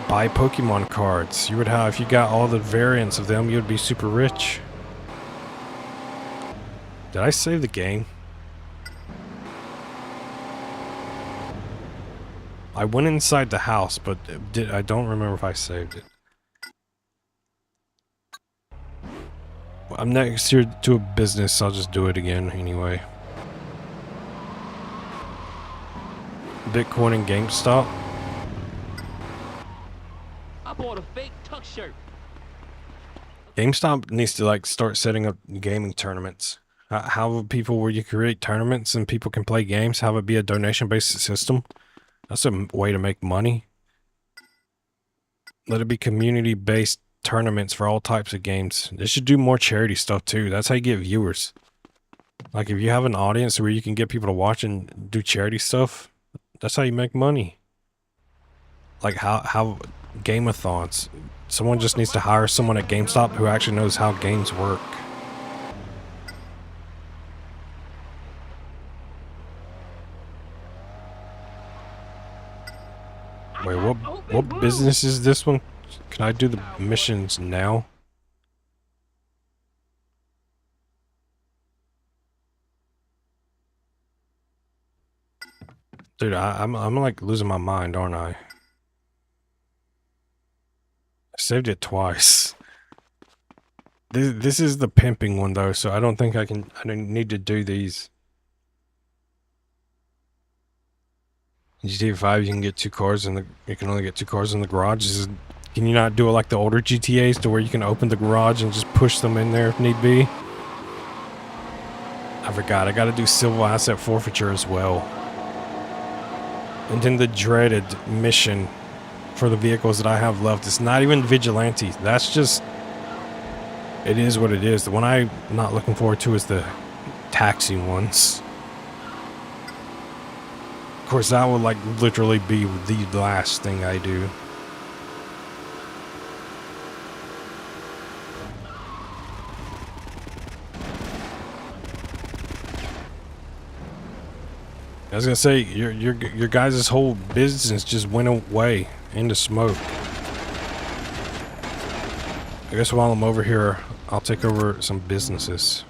buy Pokemon cards. You would have, if you got all the variants of them, you'd be super rich. Did I save the game? I went inside the house, but I don't remember if I saved it. I'm next here to a business, so I'll just do it again anyway. Bitcoin and GameStop. I bought a fake tuck shirt. GameStop needs to like start setting up gaming tournaments. How people where you create tournaments and people can play games, have it be a donation-based system. That's a way to make money. Let it be community-based tournaments for all types of games. They should do more charity stuff too. That's how you get viewers. Like if you have an audience where you can get people to watch and do charity stuff, that's how you make money. Like how game-a-thons. Someone just needs to hire someone at GameStop who actually knows how games work. Wait, what business is this one? Can I do the missions now? Dude, I'm like losing my mind, aren't I? I saved it twice. This is the pimping one though, so I don't think I don't need to do these. In GTA 5, you can get 2 cars in the. You can only get 2 cars in the garage. Can you not do it like the older GTAs, to where you can open the garage and just push them in there if need be? I forgot. I got to do civil asset forfeiture as well, and then the dreaded mission for the vehicles that I have left. It's not even vigilante. That's just. It is what it is. The one I'm not looking forward to is the taxi ones. Of course, that would like literally be the last thing I do. I was gonna say your guys' whole business just went away into smoke. I guess while I'm over here, I'll take over some businesses.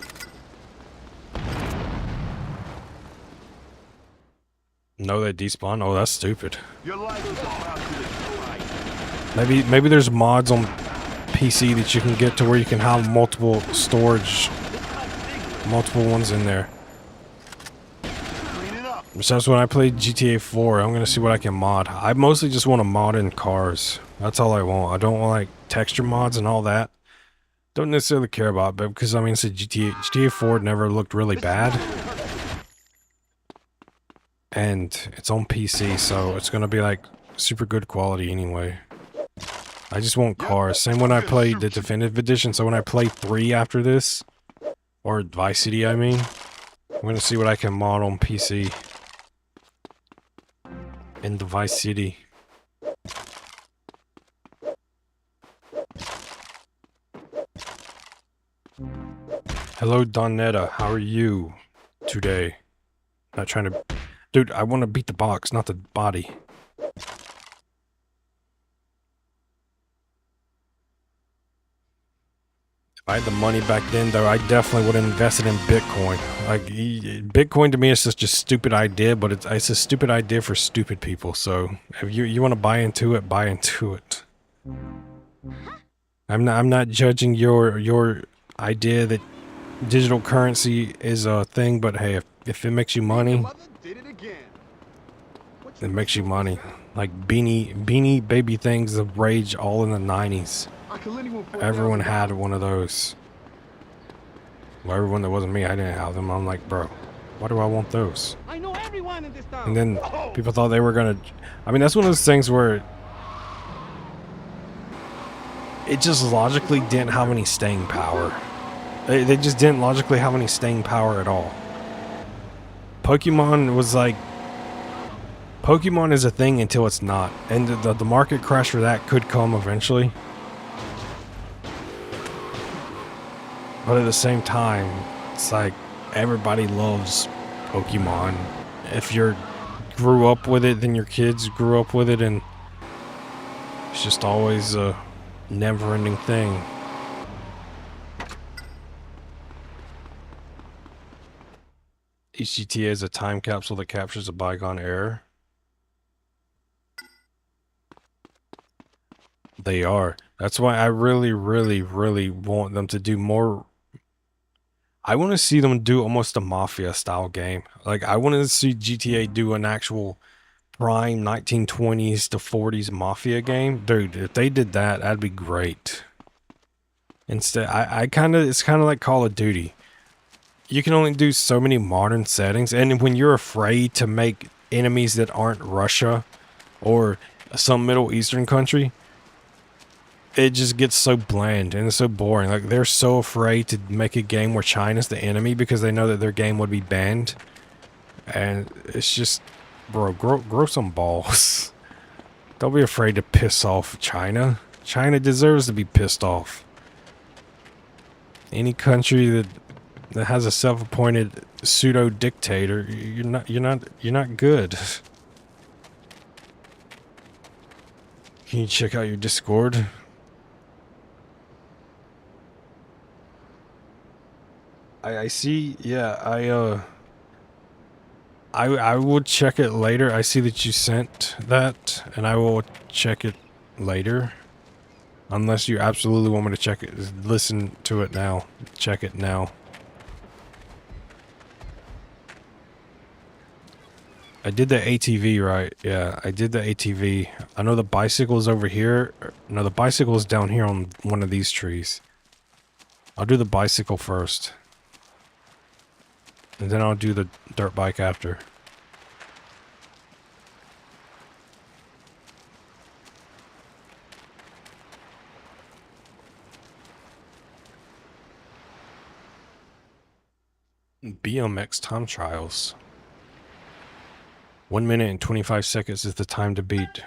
No, they despawn. Oh, that's stupid. Your life is about to destroy. Maybe there's mods on PC that you can get to where you can have multiple storage, multiple ones in there. Clean it up. So that's when I played GTA 4. I'm gonna see what I can mod. I mostly just want to mod in cars. That's all I want. I don't want like texture mods and all that. Don't necessarily care about it, because I mean, it's a GTA 4 never looked really bad. And it's on PC, so it's gonna be like super good quality anyway. I just want cars. Same when I played the Definitive Edition. So when I play 3 after this, or Vice City, I mean, I'm gonna see what I can mod on PC in the Vice City. Hello, Donetta. How are you today? Not trying to... Dude, I want to beat the box, not the body. If I had the money back then, though, I definitely would have invested in Bitcoin. Like, Bitcoin to me is such a stupid idea, but it's a stupid idea for stupid people. So, if you want to buy into it, buy into it. I'm not judging your idea that digital currency is a thing, but hey, if it makes you money, it makes you money. Like beanie baby things of rage all in the 90s. Everyone had one of those. Well, everyone that wasn't me, I didn't have them. I'm like, bro, why do I want those? I know everyone in this town. And then people thought they were gonna... I mean, that's one of those things where it just logically didn't have any staying power. They just didn't logically have any staying power at all. Pokemon was like... Pokemon is a thing until it's not. And the market crash for that could come eventually. But at the same time, it's like everybody loves Pokemon. If you grew up with it, then your kids grew up with it, and it's just always a never-ending thing. Each GTA is a time capsule that captures a bygone era. They are. That's why I really, really, really want them to do more. I want to see them do almost a Mafia style game. Like, I want to see GTA do an actual prime 1920s to 40s Mafia game. Dude, if they did that, that'd be great. Instead, it's kind of like Call of Duty. You can only do so many modern settings, and when you're afraid to make enemies that aren't Russia or some Middle Eastern country, it just gets so bland and it's so boring. Like, they're so afraid to make a game where China's the enemy because they know that their game would be banned. And it's just, bro, grow some balls. Don't be afraid to piss off China. China deserves to be pissed off. Any country that has a self-appointed pseudo dictator, you're not good. Can you check out your Discord? I see. Yeah, I will check it later. I see that you sent that, and I will check it later. Unless you absolutely want me to check it, listen to it now. Check it now. I did the ATV right. Yeah, I did the ATV. I know the bicycle's over here. No, the bicycle's down here on one of these trees. I'll do the bicycle first. And then I'll do the dirt bike after. BMX time trials. 1 minute and 25 seconds is the time to beat.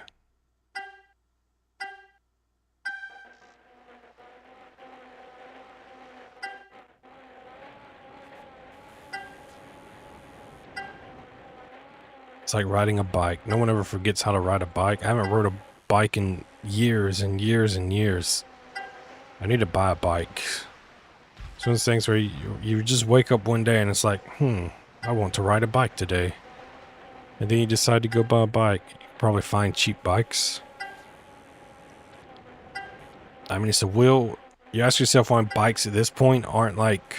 It's like riding a bike. No one ever forgets how to ride a bike. I haven't rode a bike in years and years and years. I need to buy a bike. It's one of those things where you just wake up one day and it's like, I want to ride a bike today. And then you decide to go buy a bike. You can probably find cheap bikes. I mean, it's a wheel. You ask yourself why bikes at this point aren't like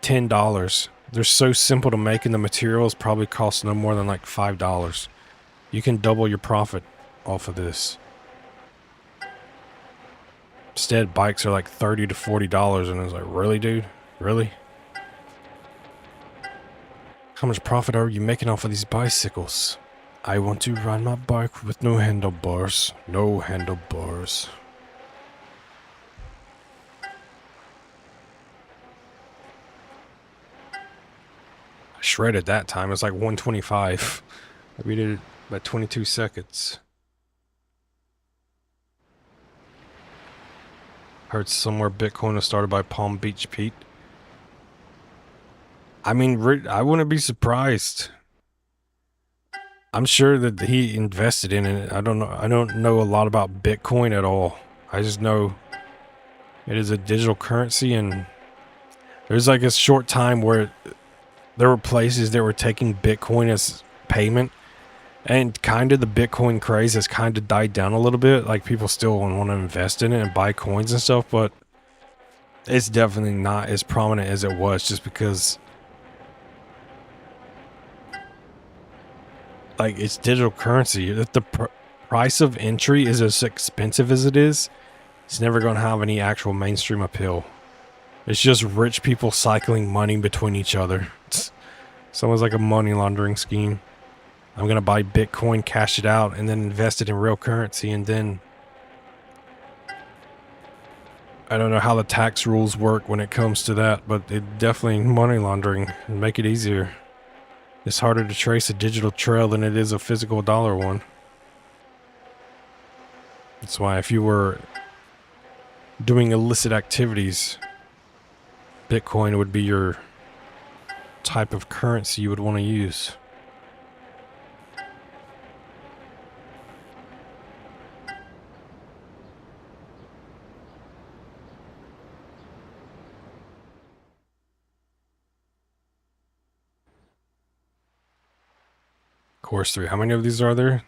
$10. They're so simple to make, and the materials probably cost no more than like $5. You can double your profit off of this. Instead, bikes are like $30 to $40, and I was like, really, dude? Really? How much profit are you making off of these bicycles? I want to ride my bike with no handlebars. No handlebars. I shredded that time. It was like 125. I beat it by 22 seconds. Heard somewhere Bitcoin was started by Palm Beach Pete. I mean, I wouldn't be surprised. I'm sure that he invested in it. I don't know a lot about Bitcoin at all. I just know it is a digital currency, and there's like a short time where there were places that were taking Bitcoin as payment, and kind of the Bitcoin craze has kind of died down a little bit. Like, people still want to invest in it and buy coins and stuff, but it's definitely not as prominent as it was, just because like, it's digital currency. If the price of entry is as expensive as it is, it's never going to have any actual mainstream appeal. It's just rich people cycling money between each other. It's almost like a money laundering scheme. I'm going to buy Bitcoin, cash it out, and then invest it in real currency, and then I don't know how the tax rules work when it comes to that, but it definitely money laundering and make it easier. It's harder to trace a digital trail than it is a physical dollar one. That's why if you were doing illicit activities, Bitcoin would be your type of currency you would want to use. Course 3. How many of these are there?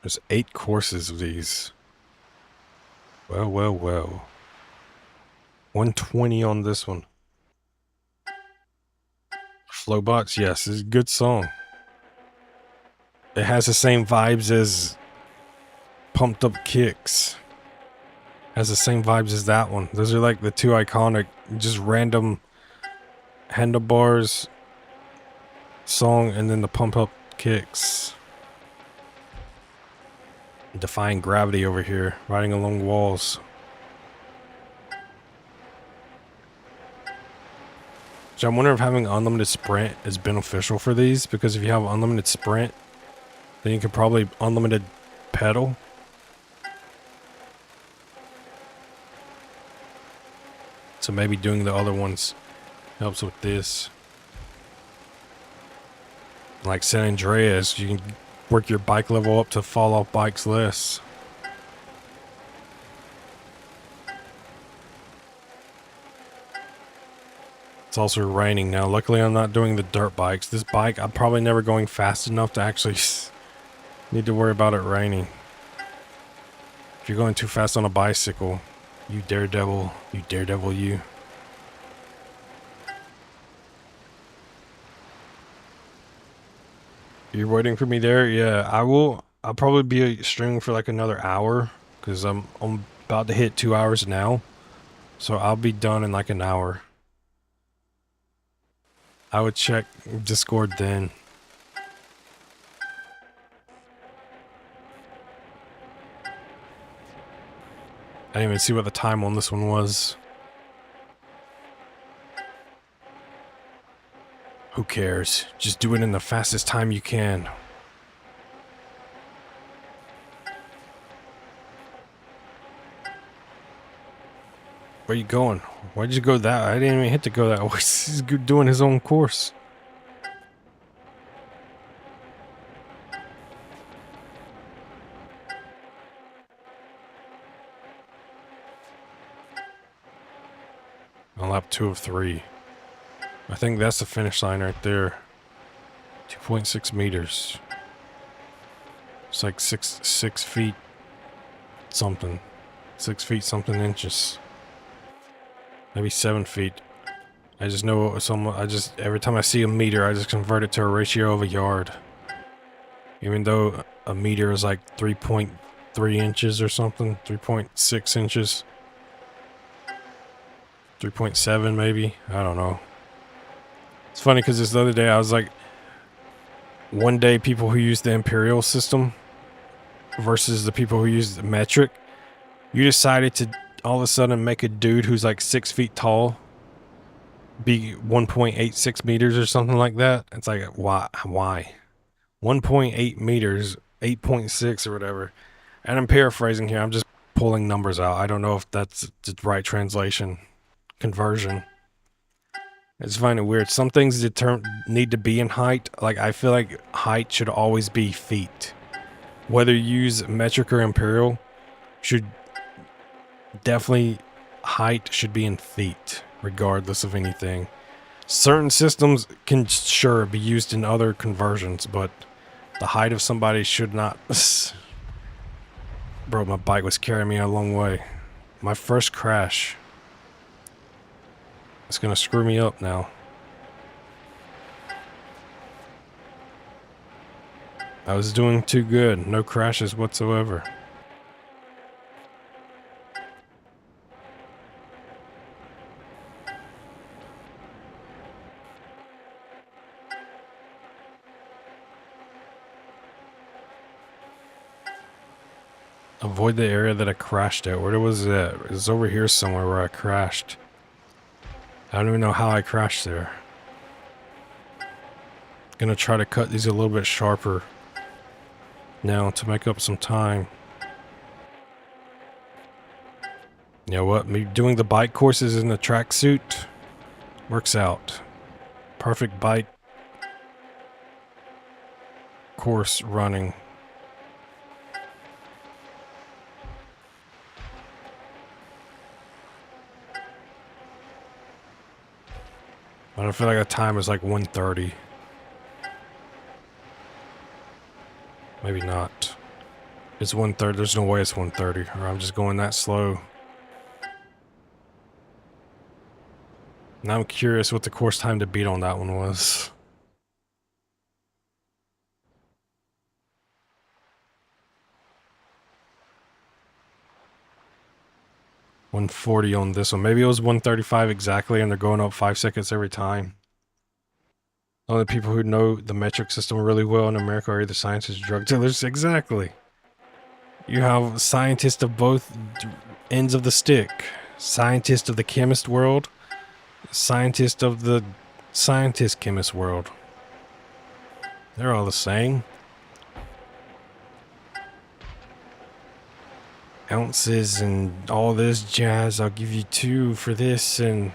There's 8 courses of these. Well, well, well. 120 on this one. Flowbox, yes, it's a good song. It has the same vibes as Pumped Up Kicks. Has the same vibes as that one. Those are like the two iconic, just random handlebars song, and then the Pump Up Kicks. Defying gravity over here, riding along walls. So I'm wondering if having unlimited sprint is beneficial for these, because if you have unlimited sprint, then you can probably unlimited pedal. So maybe doing the other ones helps with this. Like San Andreas, you can work your bike level up to fall off bikes less. It's also raining now. Luckily, I'm not doing the dirt bikes. This bike, I'm probably never going fast enough to actually need to worry about it raining. If you're going too fast on a bicycle, you daredevil, you. You're waiting for me there? Yeah, I will. I'll probably be streaming for like another hour, because I'm about to hit 2 hours now. So I'll be done in like an hour. I would check Discord then. I didn't even see what the time on this one was. Who cares? Just do it in the fastest time you can. Where you going? Why'd you go that? I didn't even hit to go that way. He's doing his own course. lap 2 of 3. I think that's the finish line right there. 2.6 meters. It's like 6 feet something. 6 feet something inches. Maybe 7 feet. I just know every time I see a meter, I just convert it to a ratio of a yard. Even though a meter is like 3.3 inches or something, 3.6 inches. 3.7 maybe, I don't know. It's funny because this other day I was like, one day people who use the imperial system versus the people who use the metric, you decided to all of a sudden make a dude who's like 6 feet tall be 1.86 meters or something like that. It's like, why 1.8 meters, 8.6 or whatever. And I'm paraphrasing here, I'm just pulling numbers out. I don't know if that's the right translation conversion. I just find it weird. Some things need to be in height. Like, I feel like height should always be feet. Whether you use metric or imperial, should definitely height should be in feet, regardless of anything. Certain systems can sure be used in other conversions, but the height of somebody should not. Bro, my bike was carrying me a long way. My first crash. It's gonna screw me up now. I was doing too good. No crashes whatsoever. Avoid the area that I crashed at. Where was that? It was over here somewhere where I crashed. I don't even know how I crashed there. Gonna try to cut these a little bit sharper now to make up some time. You know what? Me doing the bike courses in the tracksuit works out. Perfect bike course running. I don't feel like the time is like 1:30. Maybe not. It's 1:30. There's no way it's 1:30, or I'm just going that slow. Now I'm curious what the course time to beat on that one was. $140 on this one. Maybe it was $135 exactly, and they're going up 5 seconds every time. Only people who know the metric system really well in America are either scientists or drug dealers. Exactly. You have scientists of both ends of the stick. Scientists of the chemist world. Scientists of the scientist chemist world. They're all the same. Ounces and all this jazz. I'll give you 2 for this, and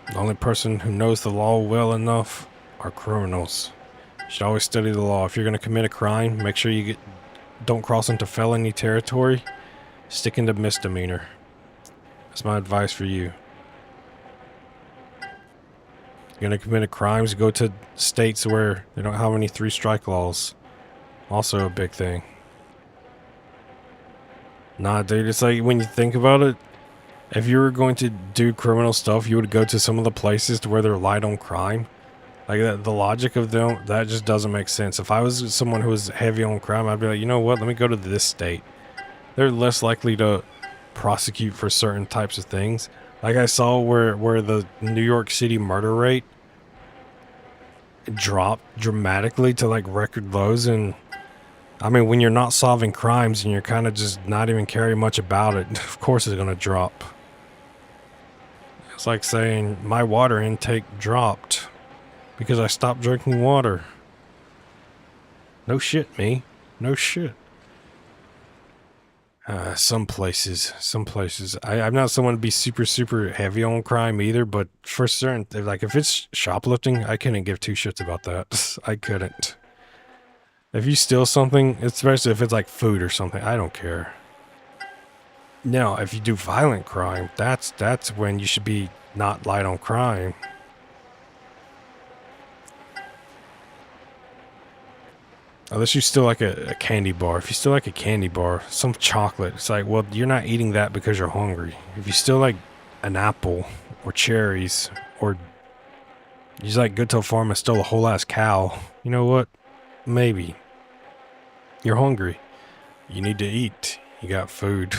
the only person who knows the law well enough are criminals. You should always study the law. If you're going to commit a crime, make sure you don't cross into felony territory. Stick into misdemeanor. That's my advice for you. If you're going to commit crimes, go to states where they don't have any 3-strike laws. Also a big thing. Nah, dude, it's like when you think about it, if you were going to do criminal stuff, you would go to some of the places to where they're light on crime. Like that, the logic of them, that just doesn't make sense. If I was someone who was heavy on crime, I'd be like, you know what, let me go to this state. They're less likely to prosecute for certain types of things. Like I saw where the New York City murder rate dropped dramatically to like record lows, and I mean, when you're not solving crimes and you're kind of just not even caring much about it, of course it's going to drop. It's like saying my water intake dropped because I stopped drinking water. No shit, me. No shit. Some places. I'm not someone to be super heavy on crime either, but for certain, like if it's shoplifting, I couldn't give 2 shits about that. I couldn't. If you steal something, especially if it's like food or something, I don't care. Now, if you do violent crime, that's when you should be not light on crime. Unless you still like a candy bar. If you still like a candy bar, some chocolate, it's like, well, you're not eating that because you're hungry. If you still like an apple or cherries, or you just like Good Till Farm and still a whole ass cow, you know what? Maybe. You're hungry. You need to eat. You got food.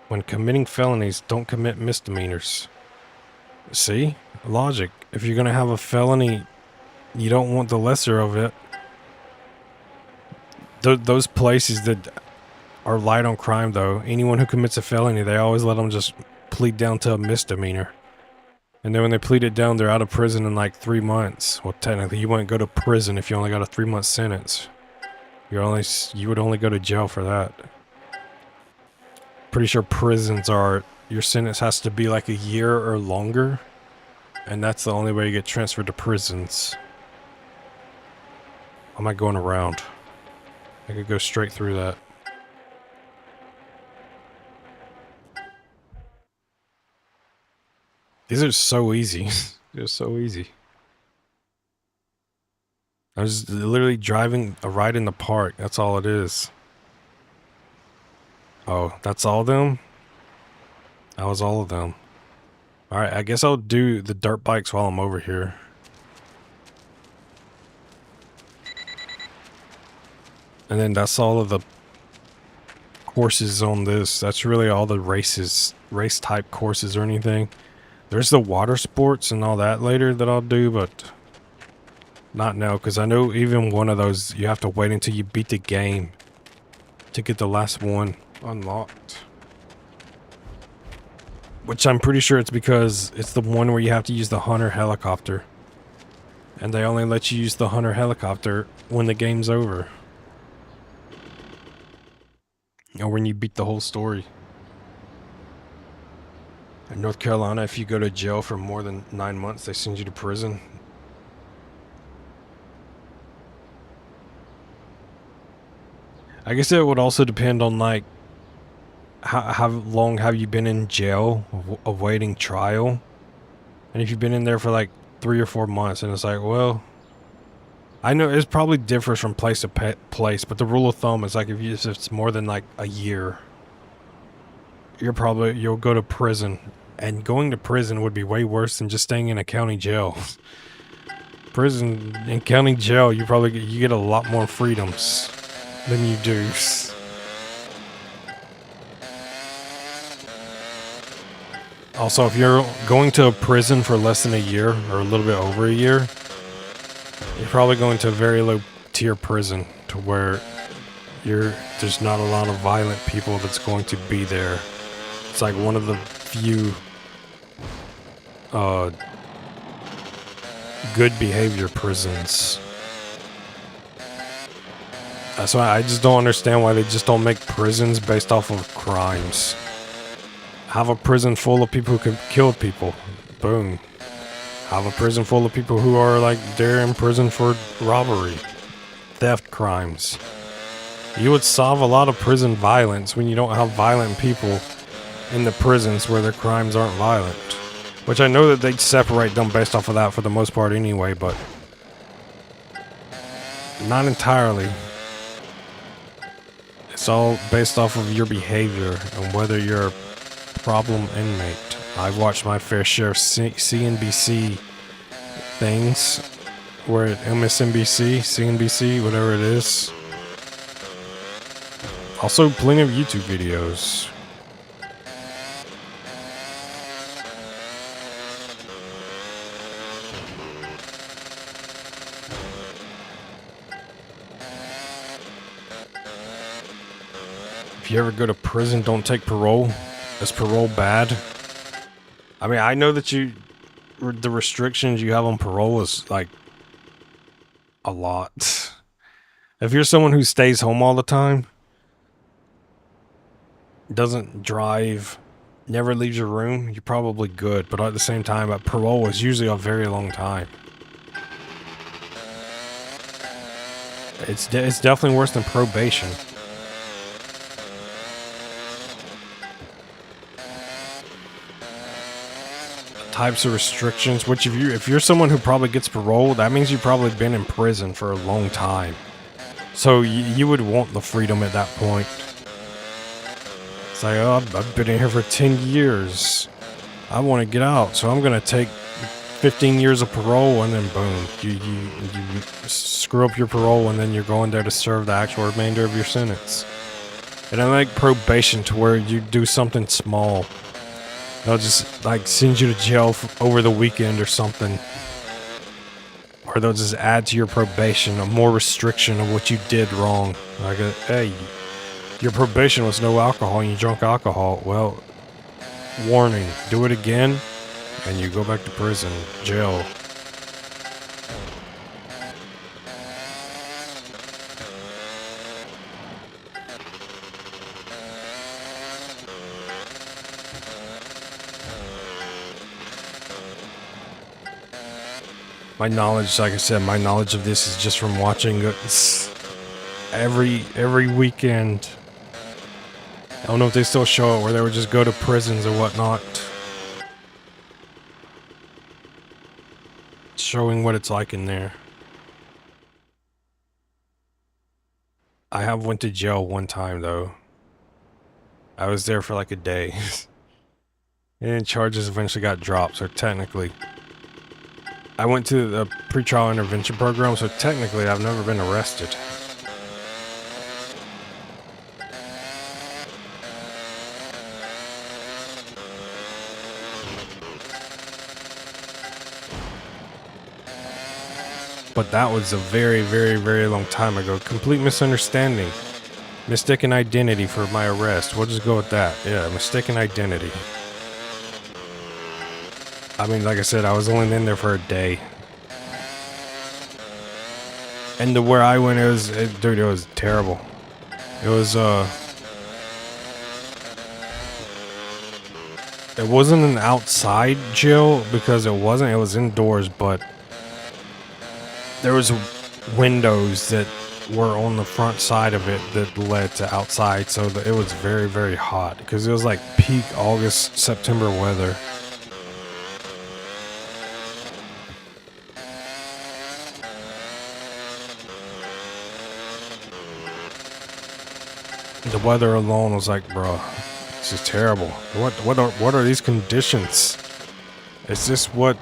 When committing felonies, don't commit misdemeanors. See? Logic. If you're gonna have a felony, you don't want the lesser of it. Those places that are light on crime, though, anyone who commits a felony, they always let them just plead down to a misdemeanor. And then when they plead it down, they're out of prison in like 3 months. Well, technically, you wouldn't go to prison if you only got a 3-month sentence. You would only go to jail for that. Pretty sure prisons are, your sentence has to be like a year or longer. And that's the only way you get transferred to prisons. Am I going around? I could go straight through that. These are so easy. They're so easy. I was literally driving a ride in the park. That's all it is. Oh, that's all of them? That was all of them. Alright, I guess I'll do the dirt bikes while I'm over here. And then that's all of the courses on this. That's really all the race type courses or anything. There's the water sports and all that later that I'll do, but not now, because I know even one of those you have to wait until you beat the game to get the last one unlocked. Which I'm pretty sure it's because it's the one where you have to use the Hunter helicopter. And they only let you use the Hunter helicopter when the game's over. Or when you beat the whole story. In North Carolina, if you go to jail for more than 9 months, they send you to prison. I guess it would also depend on, like, how long have you been in jail awaiting trial? And if you've been in there for like 3 or 4 months, and it's like, well, I know it probably differs from place to place, but the rule of thumb is like if it's more than like a year, you'll go to prison. And going to prison would be way worse than just staying in a county jail. Prison and county jail, you get a lot more freedoms than you do. Also, if you're going to a prison for less than a year or a little bit over a year, you're probably going to a very low tier prison to where there's not a lot of violent people that's going to be there. It's like one of the few good behavior prisons. That's why I just don't understand why they just don't make prisons based off of crimes. Have a prison full of people who can kill people. Boom. Have a prison full of people who are like, they're in prison for robbery, theft crimes. You would solve a lot of prison violence when you don't have violent people in the prisons where their crimes aren't violent. Which I know that they'd separate them based off of that for the most part anyway, but not entirely. It's all based off of your behavior and whether you're a problem inmate. I've watched my fair share of CNBC things, where MSNBC, CNBC, whatever it is. Also, plenty of YouTube videos. If you ever go to prison, don't take parole. Is parole bad? I mean, I know that the restrictions you have on parole is like a lot. If you're someone who stays home all the time, doesn't drive, never leaves your room, you're probably good. But at the same time, parole is usually a very long time. It's definitely worse than probation. Types of restrictions, which if you're someone who probably gets parole, that means you've probably been in prison for a long time. So you would want the freedom at that point. It's like, oh, I've been in here for 10 years. I want to get out, so I'm gonna take 15 years of parole, and then boom, you screw up your parole, and then you're going there to serve the actual remainder of your sentence. And I like probation to where you do something small. They'll just like send you to jail over the weekend or something. Or they'll just add to your probation a more restriction of what you did wrong. Like, hey, your probation was no alcohol and you drunk alcohol. Well, warning, do it again and you go back to prison, jail. My knowledge, like I said, my knowledge of this is just from watching every weekend. I don't know if they still show it, where they would just go to prisons or whatnot, showing what it's like in there. I have went to jail one time though. I was there for like a day. And charges eventually got dropped, so technically I went to the pretrial intervention program, so technically I've never been arrested. But that was a very, very, very long time ago. Complete misunderstanding. Mistaken identity for my arrest. We'll just go with that. Yeah, mistaken identity. I mean, like I said, I was only in there for a day. And to where I went, dude, it was terrible. It was, it wasn't an outside jail because it was indoors, but there was windows that were on the front side of it that led to outside, so that it was very, very hot because it was like peak August, September weather. The weather alone was like, bro, this is terrible. What are these conditions? Is this what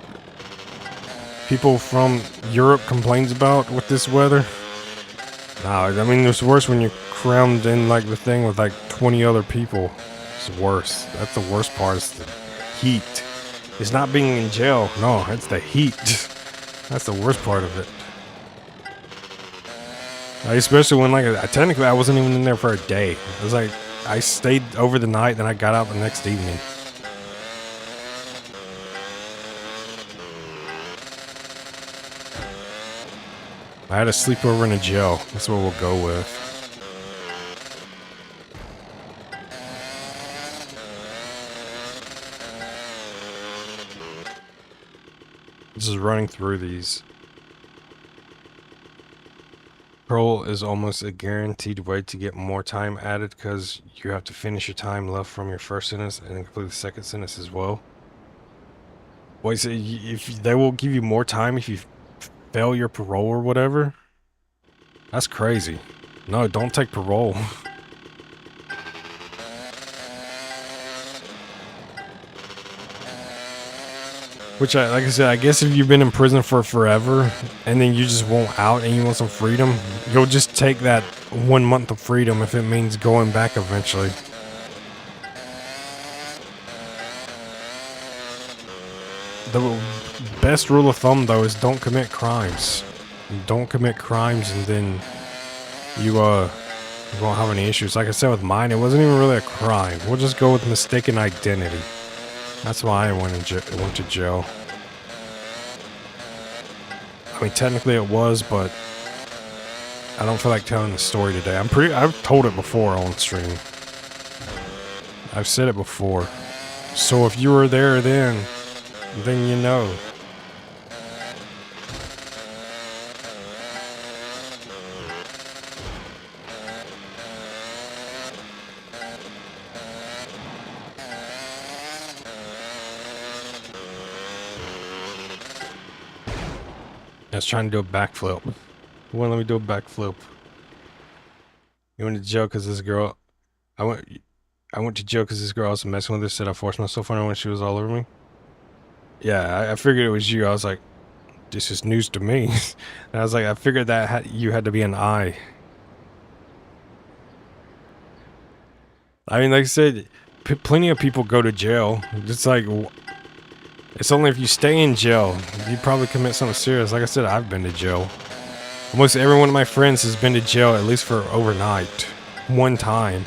people from Europe complains about with this weather? No, I mean, it's worse when you're crammed in like the thing with like 20 other people. It's worse. That's the worst part, is the heat. It's not being in jail. No, it's the heat. That's the worst part of it. Especially when, like, technically I wasn't even in there for a day. It was like, I stayed over the night, then I got out the next evening. I had a sleepover in a jail. That's what we'll go with. Just running through these. Parole is almost a guaranteed way to get more time added because you have to finish your time left from your first sentence and then complete the second sentence as well. Wait, so if they will give you more time if you fail your parole or whatever? That's crazy. No, don't take parole. Which, like I said, I guess if you've been in prison for forever and then you just want out and you want some freedom, you'll just take that 1 month of freedom if it means going back eventually. The best rule of thumb, though, is don't commit crimes. Don't commit crimes and then you won't have any issues. Like I said with mine, it wasn't even really a crime. We'll just go with mistaken identity. That's why I went to jail. I mean, technically it was, but I don't feel like telling the story today. I've told it before on stream. I've said it before. So if you were there then you know. was trying to do a backflip. He wouldn't let me do a backflip. He went to jail because this girl... I went to jail because this girl I was messing with her said I forced myself on her when she was all over me. Yeah, I figured it was you. I was like, this is news to me. And I was like, I figured that you had to be an I. I mean, like I said, plenty of people go to jail. It's like, it's only if you stay in jail, you probably commit something serious. Like I said, I've been to jail. Almost every one of my friends has been to jail at least for overnight. One time.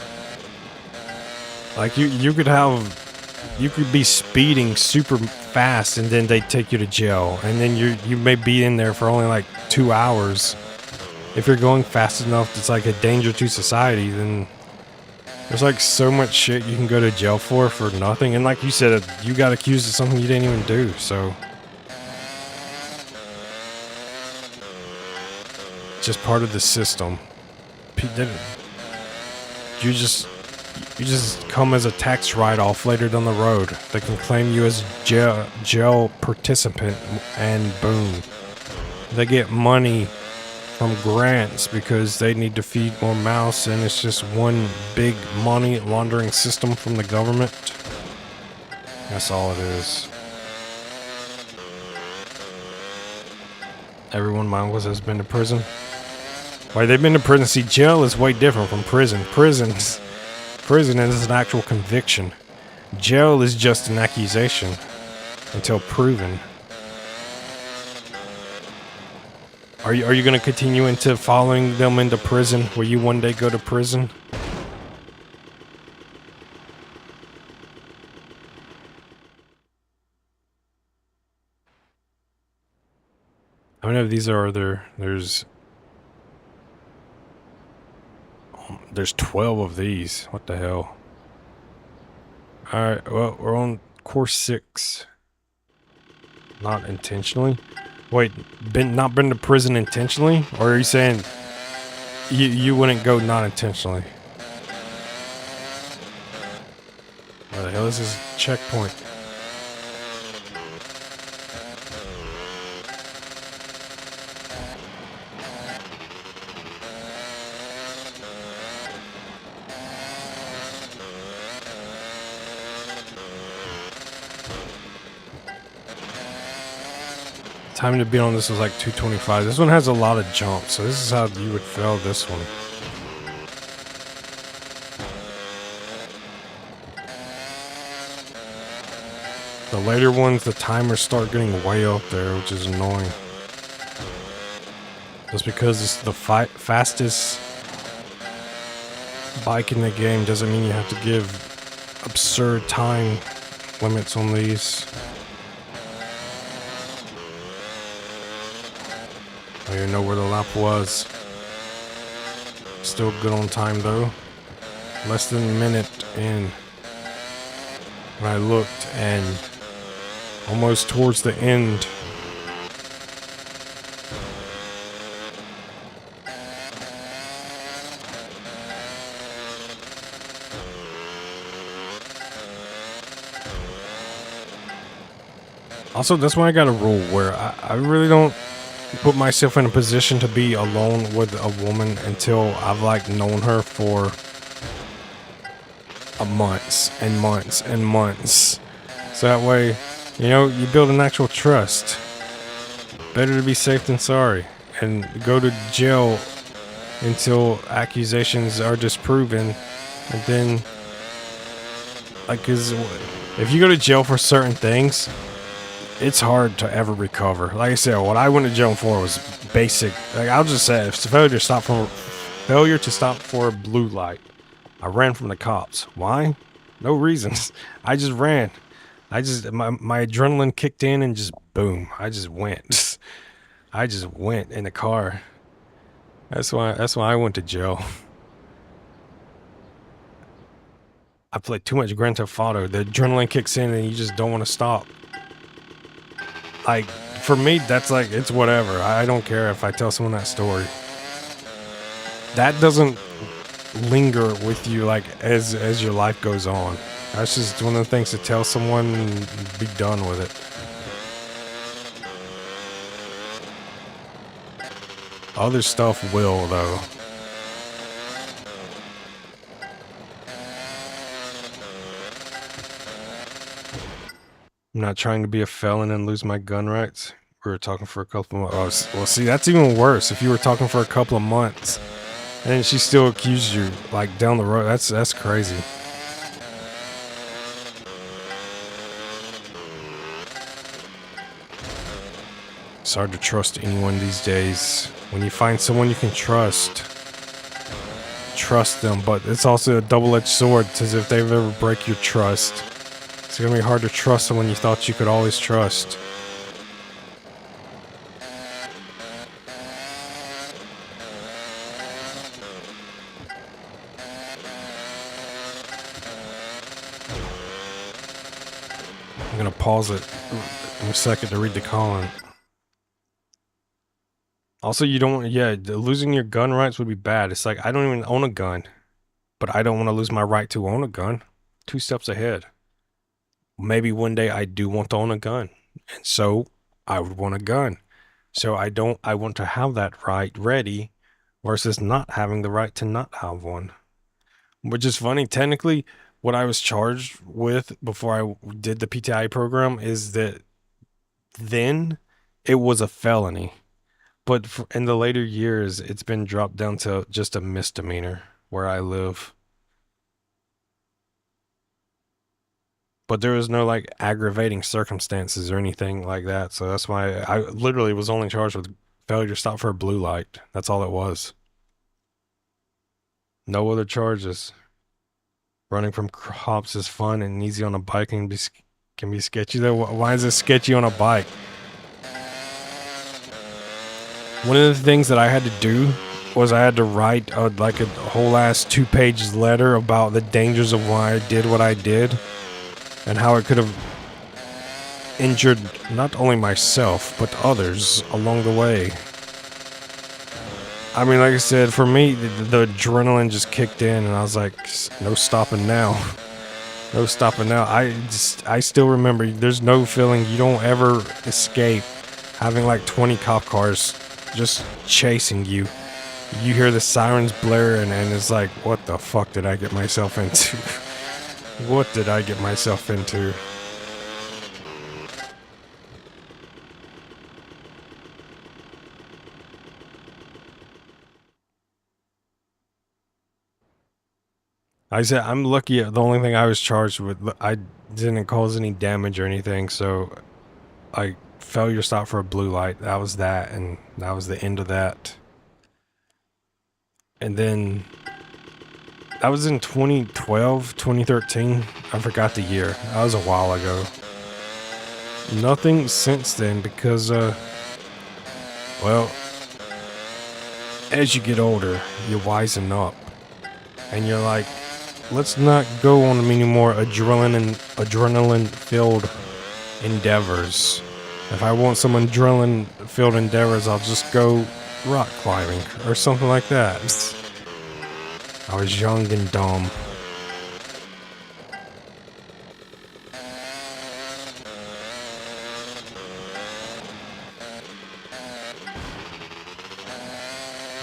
Like, you could be speeding super fast and then they take you to jail. And then you may be in there for only like 2 hours. If you're going fast enough, it's like a danger to society, then... There's like so much shit you can go to jail for nothing. And like you said, you got accused of something you didn't even do, so. Just part of the system. You just come as a tax write-off later down the road. They can claim you as jail participant and boom. They get money from grants because they need to feed more mouths, and it's just one big money laundering system from the government. That's all it is. Everyone my uncles has been to prison. Why they've been to prison? See, jail is way different from prison. Prison is an actual conviction. Jail is just an accusation until proven. Are you going to continue into following them into prison? Will you one day go to prison? I don't know if these are other... There's 12 of these. What the hell? Alright, well, we're on course 6. Not intentionally. Wait, not been to prison intentionally? Or are you saying you wouldn't go not intentionally? Where the hell is this checkpoint? Time to be on this was like 225. This one has a lot of jumps, so this is how you would fail this one. The later ones, the timers start getting way up there, which is annoying. Just because it's the fastest bike in the game doesn't mean you have to give absurd time limits on these. I don't even know where the lap was. Still good on time though. Less than a minute in when I looked, and almost towards the end. Also, that's why I got a rule where I really don't put myself in a position to be alone with a woman until I've like known her for months and months and months. So that way, you know, you build an actual trust. Better to be safe than sorry. And go to jail until accusations are disproven. And then, like, 'cause if you go to jail for certain things, it's hard to ever recover. Like I said, what I went to jail for was basic. Like, I'll just say, it's failure to stop for a blue light. I ran from the cops. Why? No reasons. I just ran. My adrenaline kicked in and just boom. I just went. I just went in the car. That's why I went to jail. I played too much Grand Theft Auto. The adrenaline kicks in and you just don't want to stop. Like, for me, that's like, it's whatever. I don't care if I tell someone that story. That doesn't linger with you, like, as your life goes on. That's just one of the things to tell someone and be done with it. Other stuff will, though. I'm not trying to be a felon and lose my gun rights. We were talking for a couple of months. Oh, well, see, that's even worse. If you were talking for a couple of months and she still accused you, like, down the road, that's crazy. It's hard to trust anyone these days. When you find someone you can trust them, but it's also a double-edged sword, because if they ever break your trust, it's gonna be hard to trust someone you thought you could always trust. I'm gonna pause it in a second to read the comment. Also, you don't, yeah, losing your gun rights would be bad. It's like, I don't even own a gun, but I don't want to lose my right to own a gun. 2 steps ahead. Maybe one day I do want to own a gun, and so I would want a gun. So I want to have that right ready versus not having the right to not have one. Which is funny, technically, what I was charged with before I did the PTI program is that then it was a felony. But in the later years, it's been dropped down to just a misdemeanor where I live. But there was no, like, aggravating circumstances or anything like that. So that's why I literally was only charged with failure to stop for a blue light. That's all it was. No other charges. Running from cops is fun and easy on a bike and can be sketchy. Though, why is it sketchy on a bike? One of the things that I had to do was I had to write like a whole ass 2-page letter about the dangers of why I did what I did and how it could have injured not only myself but others along the way. I mean, like I said, for me, the adrenaline just kicked in and I was like, no stopping now. No stopping now. I still remember, there's no feeling, you don't ever escape having like 20 cop cars just chasing you. You hear the sirens blare and it's like, what the fuck did I get myself into? What did I get myself into? I said I'm lucky. The only thing I was charged with, I didn't cause any damage or anything, so I failure to stop for a blue light. That was that, and that was the end of that. And then that was in 2012, 2013. I forgot the year. That was a while ago. Nothing since then because, well, as you get older, you wisen up, and you're like, let's not go on many more adrenaline-filled endeavors. If I want some adrenaline-filled endeavors, I'll just go rock climbing or something like that. I was young and dumb.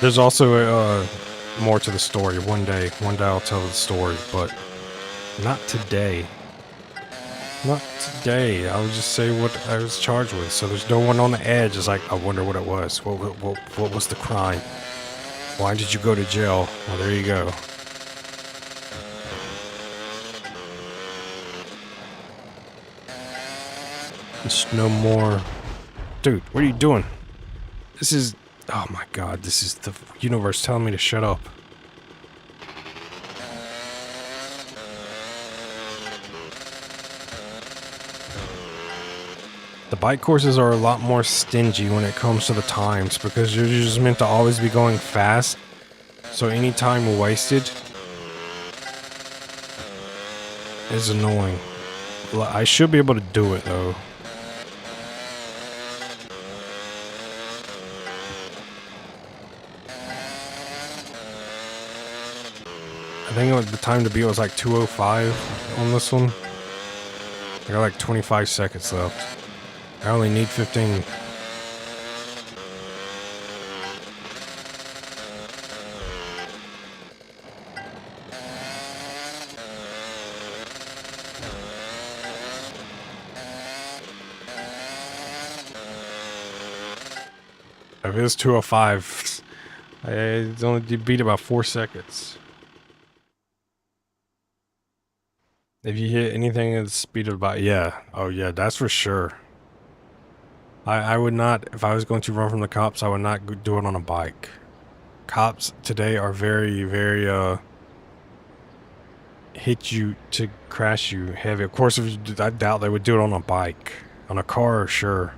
There's also more to the story. One day I'll tell the story, but not today. Not today. I'll just say what I was charged with. So there's no one on the edge. It's like, I wonder what it was. What was the crime? Why did you go to jail? Well, there you go. There's no more. Dude, what are you doing? This is. Oh my god, this is the universe telling me to shut up. The bike courses are a lot more stingy when it comes to the times because you're just meant to always be going fast. So any time wasted is annoying. I should be able to do it though. I think the time to beat was like 2:05 on this one. I got like 25 seconds left. I only need 15. If it was 205, it's only beat about 4 seconds. If you hit anything at the speed of about, yeah. Oh yeah, that's for sure. I would not, if I was going to run from the cops, I would not do it on a bike. Cops today are very, very, hit you to crash you heavy. Of course, I doubt they would do it on a bike. On a car, sure.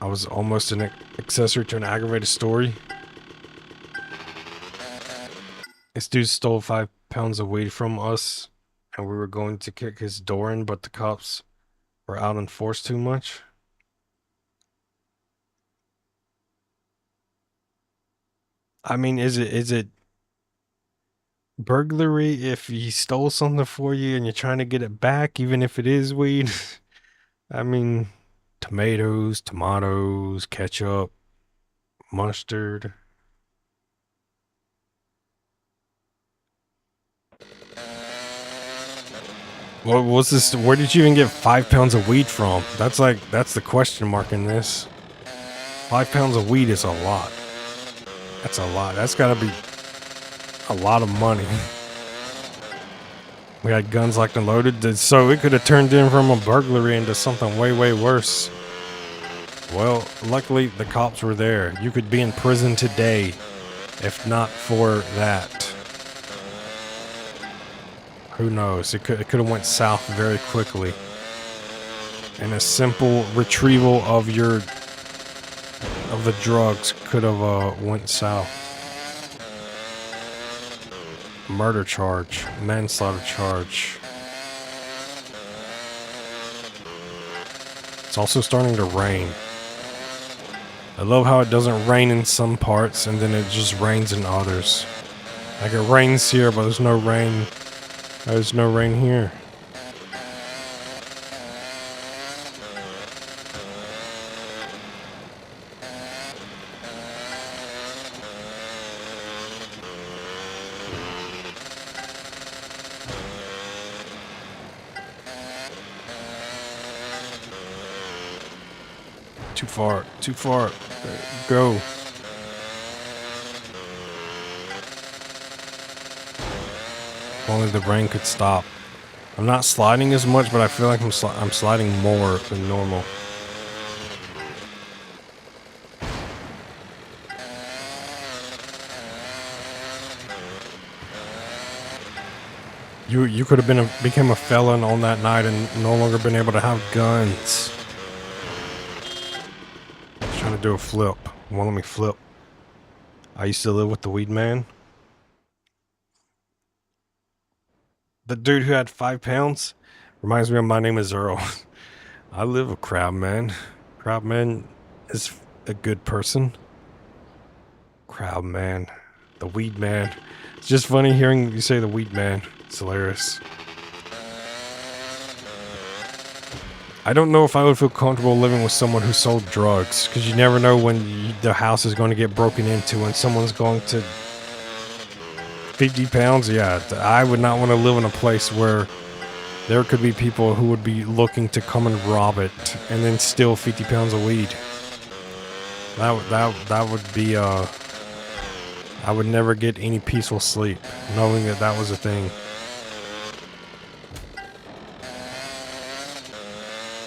I was almost an accessory to an aggravated story. This dude stole 5 pounds of weed from us, and we were going to kick his door in, but the cops were out in force too much. I mean, is it burglary if he stole something for you and you're trying to get it back, even if it is weed? I mean, tomatoes, ketchup, mustard. What was this? Where did you even get 5 pounds of weed from? That's the question mark in this. 5 pounds of weed is a lot. That's a lot. That's gotta be a lot of money. We had guns locked and loaded, so it could have turned in from a burglary into something way, way worse. Well, luckily the cops were there. You could be in prison today if not for that. Who knows? It could have went south very quickly. And a simple retrieval of the drugs could have went south. Murder charge, manslaughter charge. It's also starting to rain. I love how it doesn't rain in some parts and then it just rains in others. Like it rains here, but there's no rain. There's no rain here. Too far. Go. If only the rain could stop. I'm not sliding as much, but I feel like I'm sliding more than normal. You could have become a felon on that night and no longer been able to have guns. Trying to do a flip. Won't let me flip. I used to live with the weed man. The dude who had 5 pounds reminds me of My Name is Earl. I live with Crabman. Crabman is a good person. Crabman. The weed man. It's just funny hearing you say the weed man. It's hilarious. I don't know if I would feel comfortable living with someone who sold drugs, because you never know when the house is going to get broken into and someone's going to 50 pounds. Yeah, I would not want to live in a place where there could be people who would be looking to come and rob it and then steal 50 pounds of weed. That would be I would never get any peaceful sleep knowing that was a thing.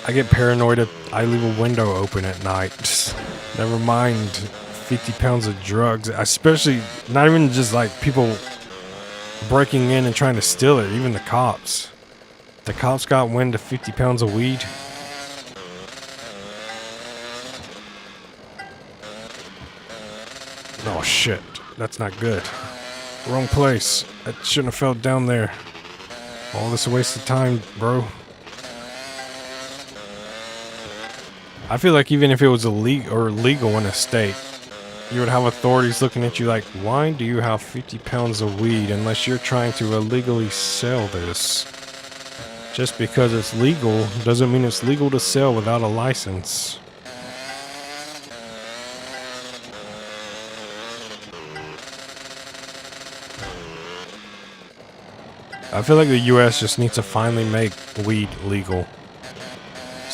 I get paranoid if I leave a window open at night. Never mind 50 pounds of drugs. Especially, not even just like people breaking in and trying to steal it. Even the cops. The cops got wind of 50 pounds of weed. Oh shit. That's not good. Wrong place. I shouldn't have fell down there. All this waste of time, bro. I feel like even if it was legal in a state, you would have authorities looking at you like, why do you have 50 pounds of weed unless you're trying to illegally sell this? Just because it's legal doesn't mean it's legal to sell without a license. I feel like the US just needs to finally make weed legal.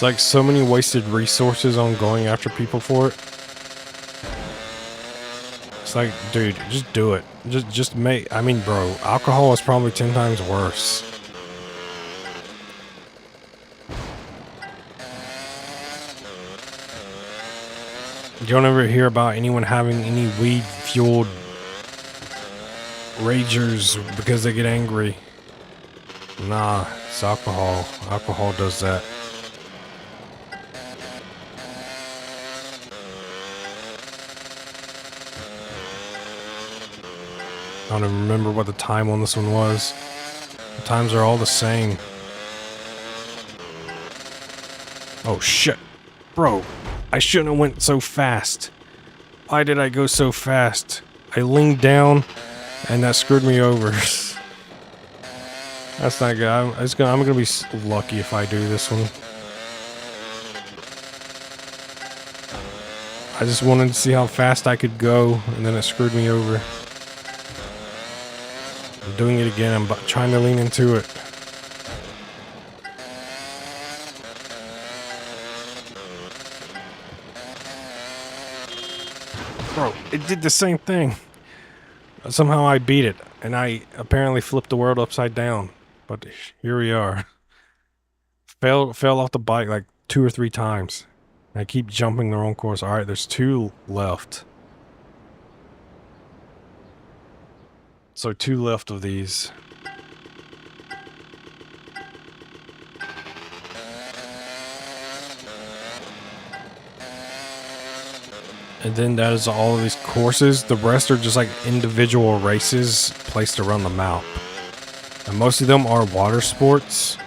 It's like so many wasted resources on going after people for it. It's like, dude, just do it. Just make, I mean, bro, alcohol is probably 10 times worse. You don't ever hear about anyone having any weed-fueled ragers because they get angry. Nah, it's alcohol. Alcohol does that. I don't even remember what the time on this one was. The times are all the same. Oh shit. Bro, I shouldn't have went so fast. Why did I go so fast? I leaned down and that screwed me over. That's not good. I'm gonna be lucky if I do this one. I just wanted to see how fast I could go, and then it screwed me over. I'm doing it again. I'm trying to lean into it. Bro, it did the same thing. Somehow I beat it, and I apparently flipped the world upside down. But here we are. Fell off the bike like 2 or 3 times. I keep jumping the wrong course. Alright, there's 2 left. So 2 left of these. And then that is all of these courses. The rest are just like individual races placed around the map. And most of them are water sports.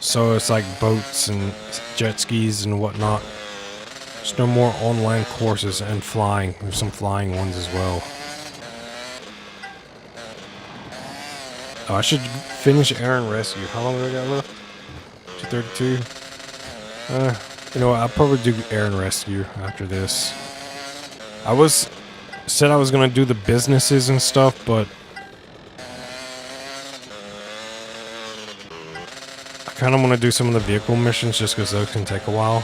So it's like boats and jet skis and whatnot. There's no more on-land courses and flying. There's some flying ones as well. Oh, I should finish Air and Rescue. How long do I got left? 232. You know what? I'll probably do Air and Rescue after this. I said I was gonna do the businesses and stuff, but I kind of want to do some of the vehicle missions just because those can take a while.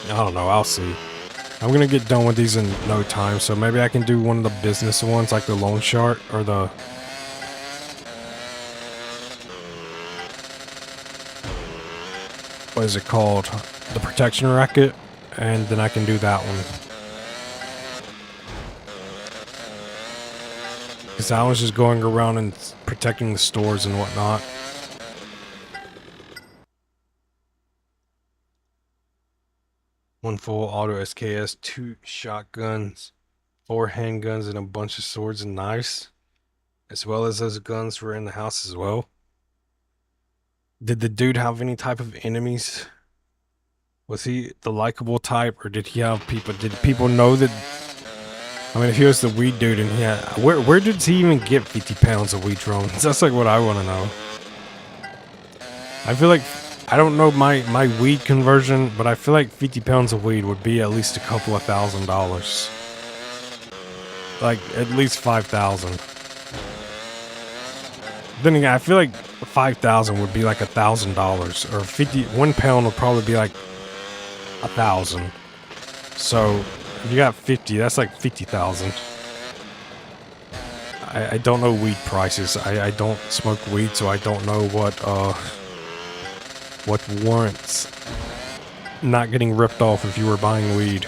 I don't know. I'll see. I'm gonna get done with these in no time, so maybe I can do one of the business ones, like the loan shark or the. What is it called? The protection racket, and then I can do that one. Because I was just going around and protecting the stores and whatnot. One full auto SKS, 2 shotguns, 4 handguns, and a bunch of swords and knives. As well as those guns were in the house as well. Did the dude have any type of enemies? Was he the likable type, or did he have people? Did people know that? I mean, if he was the weed dude, and where did he even get 50 pounds of weed from? That's like what I want to know. I feel like I don't know my weed conversion, but I feel like 50 pounds of weed would be at least a couple of $1,000s. Like at least 5,000. Then again, I feel like 5,000 would be like $1,000, or 1 pound would probably be like 1,000. So if you got 50, that's like 50,000. I don't know weed prices. I don't smoke weed, so I don't know what warrants not getting ripped off if you were buying weed.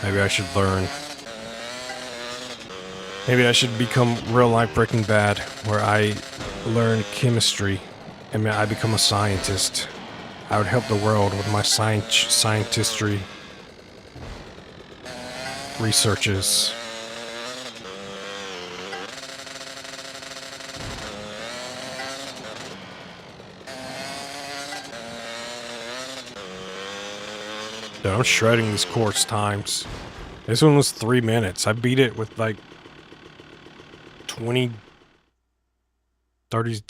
Maybe I should learn. Maybe I should become real life Breaking Bad, where I learn chemistry and I become a scientist. I would help the world with my scientistry researches. Dude, I'm shredding these course times. This one was 3 minutes. I beat it with like 20, 30,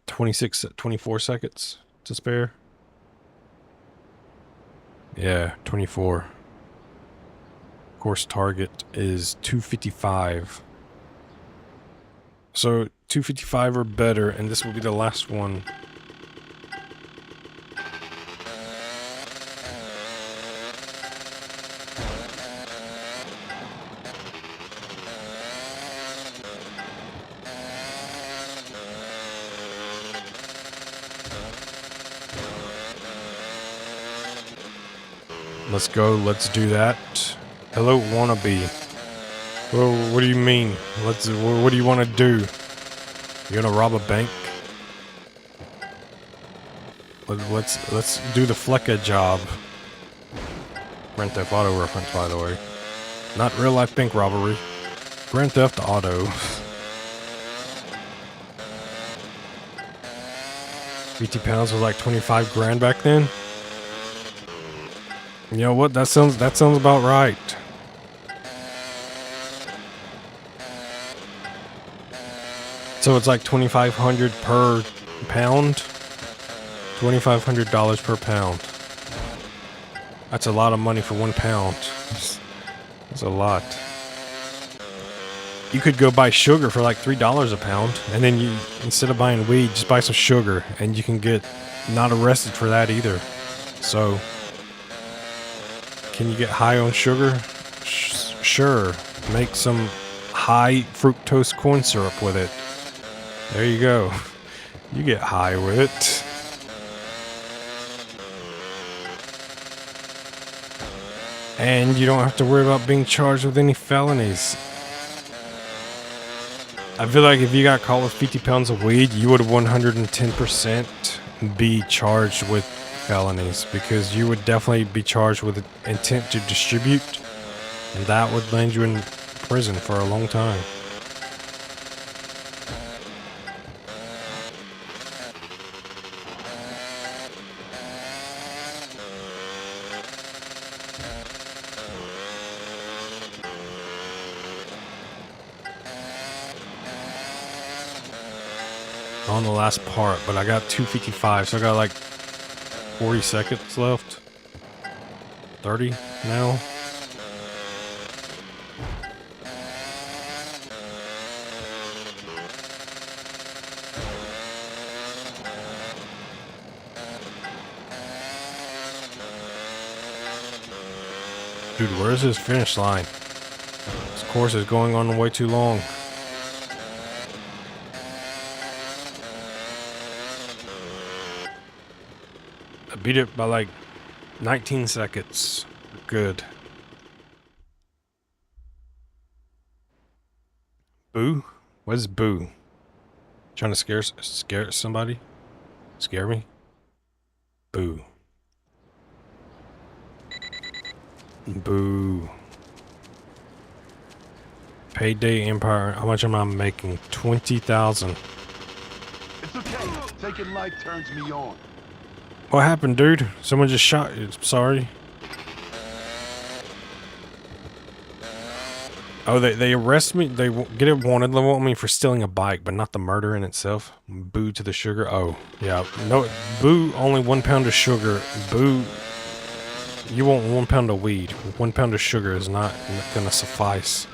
26, 24 seconds to spare. Yeah, 24. course, target is 255. So 255 or better, and this will be the last one. Let's go. Let's do that. Hello, wannabe. Well, what do you mean? What do you want to do? You gonna rob a bank? Let's do the Flecka job. Grand Theft Auto reference, by the way. Not real life bank robbery. Grand Theft Auto. 50 pounds was like 25 grand back then. You know what? That sounds about right. So it's like $2,500 per pound. $2,500 per pound. That's a lot of money for 1 pound. That's a lot. You could go buy sugar for like $3 a pound, and then you, instead of buying weed, just buy some sugar, and you can get not arrested for that either. So, can you get high on sugar? Sure. Make some high fructose corn syrup with it. There you go. You get high with it. And you don't have to worry about being charged with any felonies. I feel like if you got caught with 50 pounds of weed, you would 110% be charged with felonies, because you would definitely be charged with intent to distribute, and that would land you in prison for a long time. On the last part, but I got 255, so I got like 40 seconds left. 30 now. Dude, where's his finish line? This course is going on way too long. I beat it by like 19 seconds. Good. Boo? What is boo? Trying to scare somebody? Scare me? Boo. Boo. Payday Empire. How much am I making? 20,000. It's okay. Taking life turns me on. What happened, dude? Someone just shot you. Sorry. Oh, they arrest me. They get it wanted. They want me for stealing a bike, but not the murder in itself. Boo to the sugar. Oh, yeah. No, boo. Only 1 pound of sugar. Boo. You want 1 pound of weed. 1 pound of sugar is not gonna suffice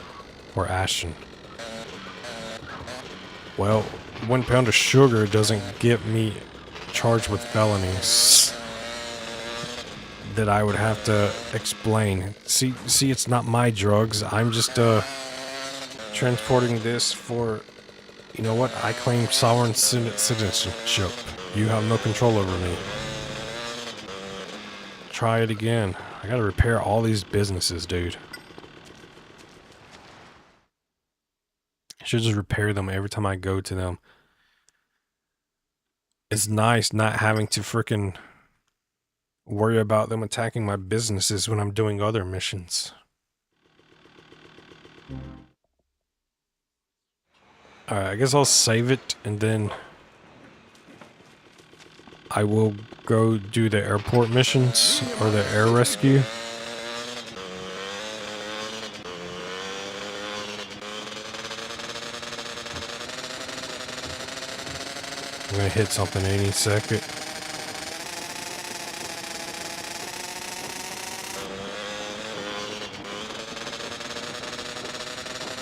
for Ashton. Well, 1 pound of sugar doesn't get me charged with felonies that I would have to explain. See, it's not my drugs. I'm just transporting this for, you know what? I claim sovereign citizenship. You have no control over me. Try it again. I gotta repair all these businesses, dude. I should just repair them every time I go to them. It's nice not having to frickin' worry about them attacking my businesses when I'm doing other missions. Alright, I guess I'll save it, and then I will go do the airport missions, or the air rescue. I'm gonna hit something any second.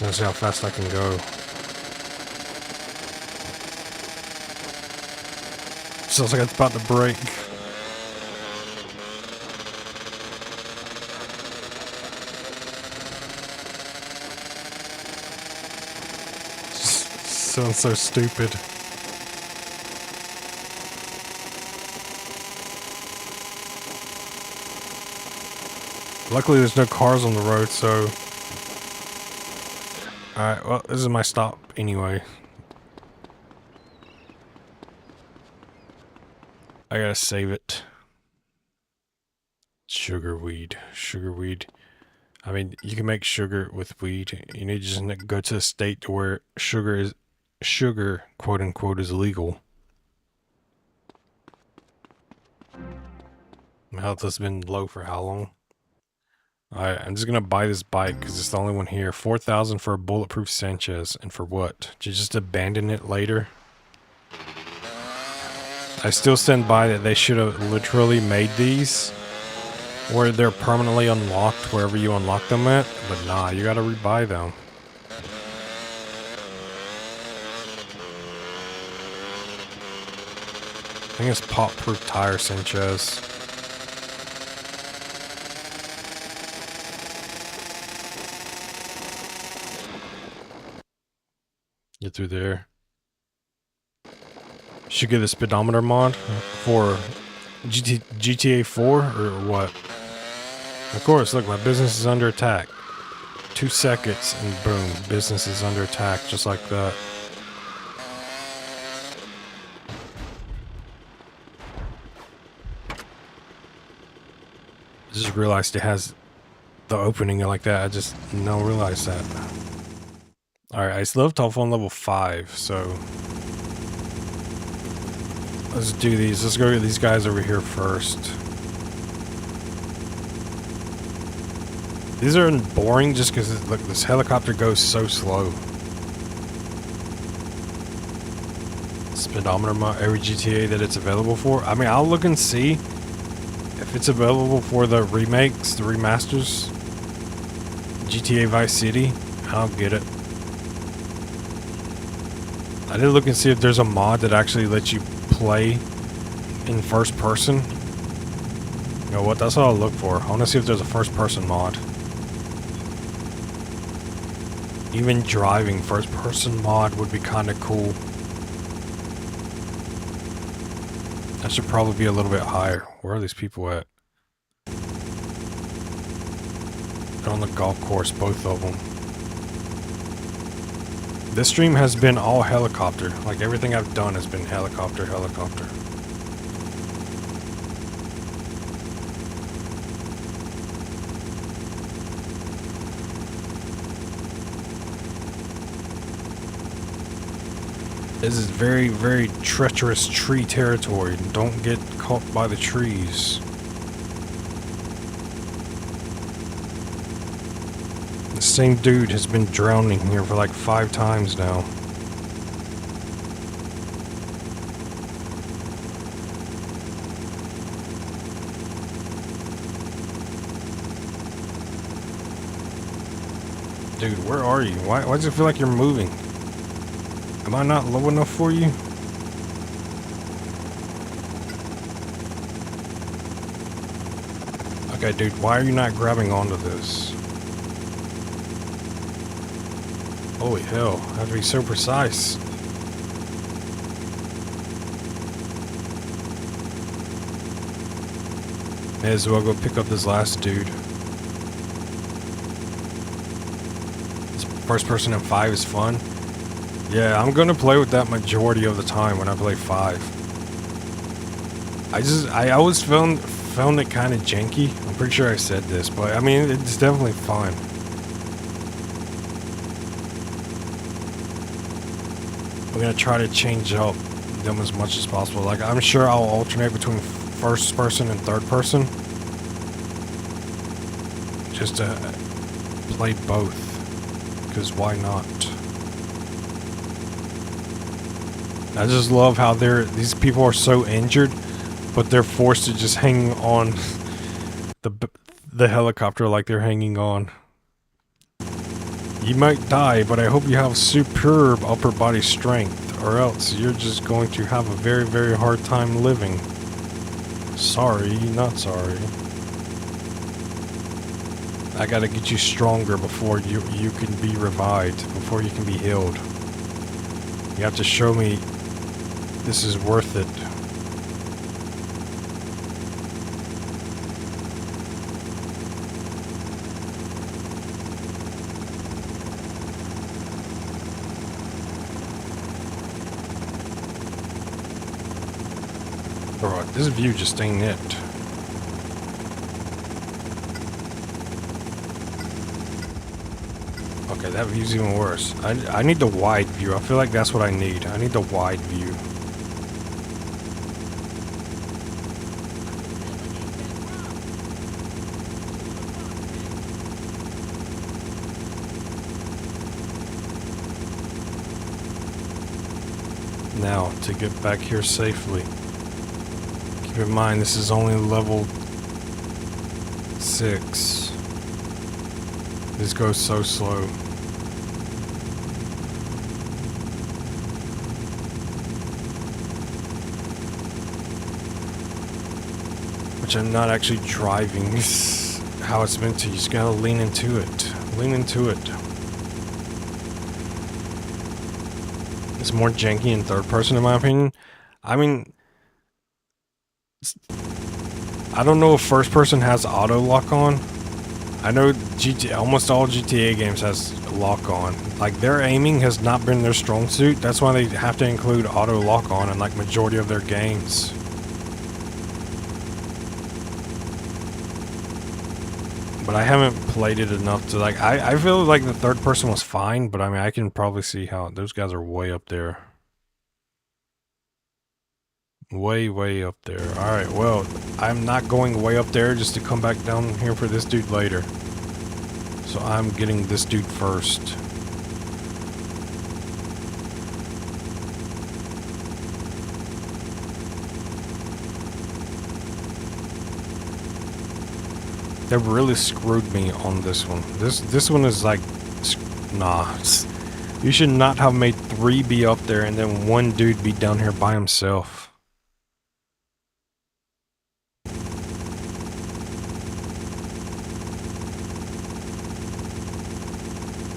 Let's see how fast I can go. Sounds like it's about to break. Sounds so stupid. Luckily there's no cars on the road, so... Alright, well, this is my stop anyway. I gotta save it. Sugar weed. Sugar weed. I mean, you can make sugar with weed. You need to just go to a state to where sugar, quote unquote, is legal. My health has been low for how long? Alright, I'm just gonna buy this bike because it's the only one here. 4,000 for a bulletproof Sanchez. And for what? To just abandon it later? I still stand by that they should have literally made these where they're permanently unlocked wherever you unlock them at. But nah, you gotta rebuy them. I think it's pop-proof tire Sanchez. Get through there. Should get the speedometer mod for GTA 4 or what? Of course, look, my business is under attack. 2 seconds and boom, business is under attack just like that. I just realized it has the opening like that. I just don't realize that. Alright, I still have telephone level 5, so let's do these. Let's go get these guys over here first. These are boring just because, look, this helicopter goes so slow. Speedometer mod, every GTA that it's available for. I mean, I'll look and see if it's available for the remakes, the remasters. GTA Vice City, I'll get it. I did look and see if there's a mod that actually lets you play in first person. You know what? That's what I'll look for. I want to see if there's a first person mod. Even driving first person mod would be kind of cool. That should probably be a little bit higher. Where are these people at? They're on the golf course, both of them. This stream has been all helicopter. Like, everything I've done has been helicopter, helicopter. This is very, very treacherous tree territory. Don't get caught by the trees. The same dude has been drowning here for like 5 times now. Dude, where are you? Why does it feel like you're moving? Am I not low enough for you? Okay, dude, why are you not grabbing onto this? Holy hell, I have to be so precise. May as well go pick up this last dude. This first person in 5 is fun. Yeah, I'm gonna play with that majority of the time when I play 5. I always found it kind of janky. I'm pretty sure I said this, but I mean, it's definitely fun. We're gonna try to change up them as much as possible. Like, I'm sure I'll alternate between first person and third person. Just to play both. Because why not? I just love how these people are so injured, but they're forced to just hang on the helicopter like they're hanging on. You might die, but I hope you have superb upper body strength, or else you're just going to have a very, very hard time living. Sorry, not sorry. I gotta get you stronger before you can be revived, before you can be healed. You have to show me this is worth it. Bro, this view just ain't it. Okay, that view's even worse. I need the wide view. I feel like that's what I need. I need the wide view. Now, to get back here safely. Keep in mind, this is only level 6. This goes so slow. Which I'm not actually driving. This is how it's meant to. You just gotta lean into it. Lean into it. It's more janky in third person in my opinion. I mean, I don't know if first person has auto lock on. I know almost all GTA games has lock on. Like, their aiming has not been their strong suit. That's why they have to include auto lock on in like majority of their games. But I haven't played it enough to like, I feel like the third person was fine, but I mean, I can probably see how those guys are way up there. Way, way up there. Alright, well, I'm not going way up there just to come back down here for this dude later. So I'm getting this dude first. They really screwed me on this one. This one is like, nah. You should not have made 3 be up there and then 1 dude be down here by himself.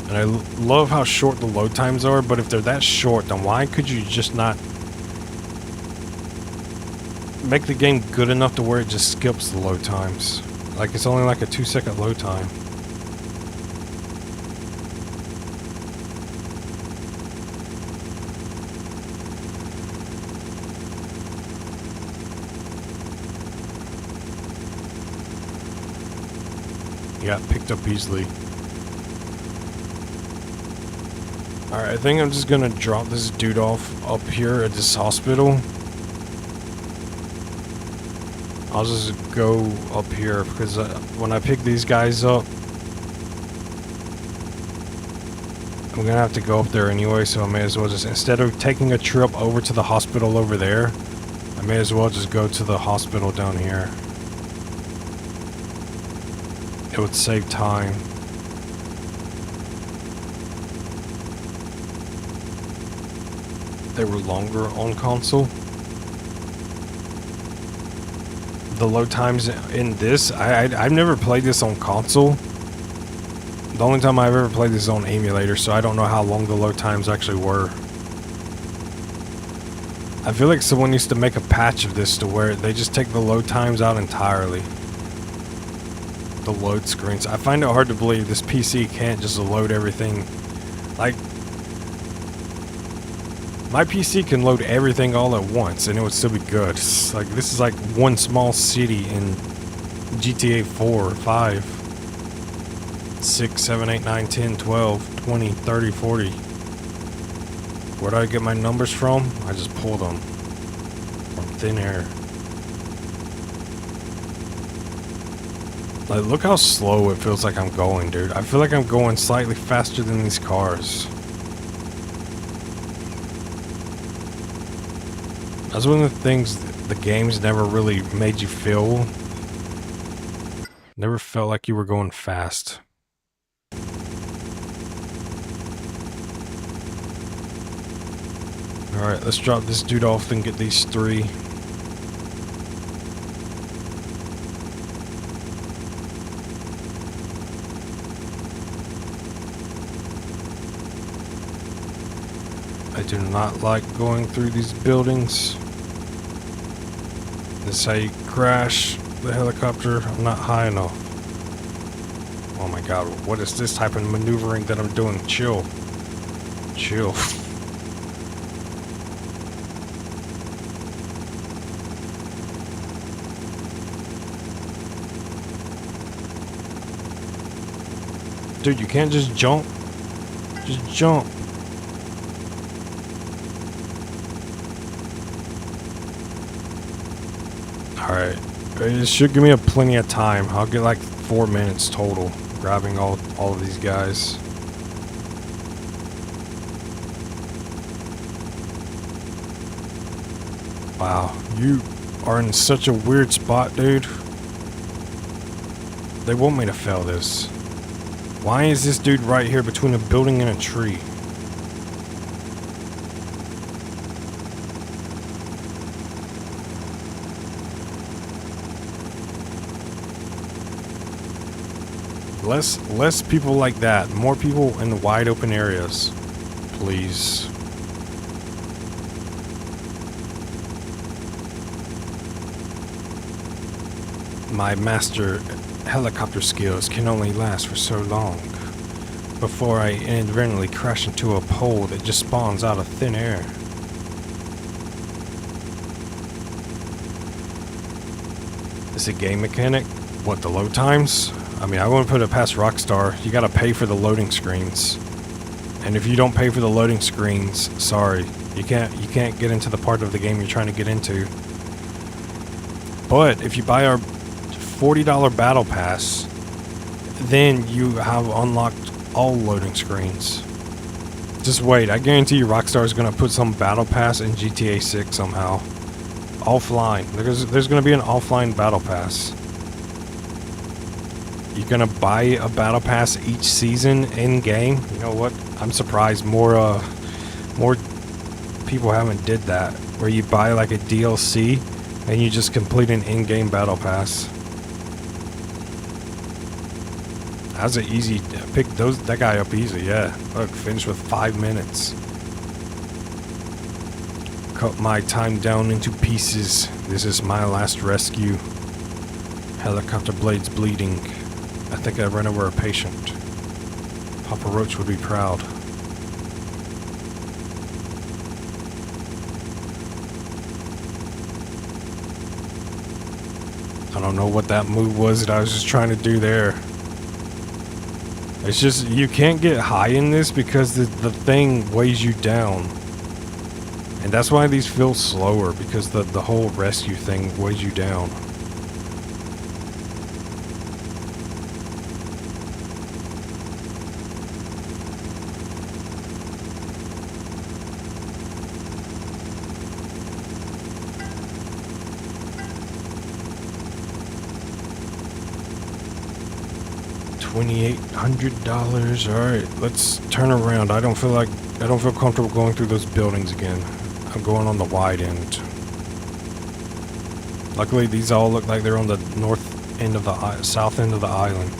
And I love how short the load times are, but if they're that short, then why could you just not make the game good enough to where it just skips the load times? Like, it's only like a 2-second load time. Yeah, picked up easily. Alright, I think I'm just gonna drop this dude off up here at this hospital. I'll just go up here because when I pick these guys up, I'm gonna have to go up there anyway, so I may as well just, instead of taking a trip over to the hospital over there, I may as well just go to the hospital down here. It would save time. They were longer on console. The load times in this, I've never played this on console. The only time I've ever played this is on emulator, so I don't know how long the load times actually were. I feel like someone needs to make a patch of this to where they just take the load times out entirely. The load screens. I find it hard to believe this PC can't just load everything. Like, my PC can load everything all at once and it would still be good. It's like, this is like one small city in GTA 4, 5, 6, 7, 8, 9, 10, 12, 20, 30, 40. Where do I get my numbers from? I just pull them from thin air. Like, look how slow it feels like I'm going, dude. I feel like I'm going slightly faster than these cars. That's one of the things the games never really made you feel. Never felt like you were going fast. Alright, let's drop this dude off and get these 3. I do not like going through these buildings. This is how you crash the helicopter. I'm not high enough. Oh my god, what is this type of maneuvering that I'm doing? Chill. Chill. Dude, you can't just jump. Just jump. Alright. It should give me a plenty of time. I'll get like 4 minutes total grabbing all of these guys. Wow, you are in such a weird spot, dude. They want me to fail this. Why is this dude right here between a building and a tree? Less people like that. More people in the wide open areas. Please. My master helicopter skills can only last for so long before I inadvertently crash into a pole that just spawns out of thin air. Is it game mechanic? What, the load times? I mean, I wouldn't put it past Rockstar. You gotta pay for the loading screens. And if you don't pay for the loading screens, sorry. You can't get into the part of the game you're trying to get into. But if you buy our $40 battle pass, then you have unlocked all loading screens. Just wait, I guarantee you Rockstar is gonna put some battle pass in GTA 6 somehow. Offline. There's gonna be an offline battle pass. You're gonna buy a battle pass each season in game. You know what? I'm surprised more people haven't did that. Where you buy like a DLC and you just complete an in-game battle pass. That's an easy pick. That guy up easy. Yeah. Look, finished with 5 minutes. Cut my time down into pieces. This is my last rescue. Helicopter blades bleeding. I think I ran over a patient. Papa Roach would be proud. I don't know what that move was that I was just trying to do there. It's just, you can't get high in this because the thing weighs you down. And that's why these feel slower, because the whole rescue thing weighs you down. $2,800. Alright, let's turn around. I don't feel comfortable going through those buildings again. I'm going on the wide end. Luckily, these all look like they're on the north end of the south end of the island.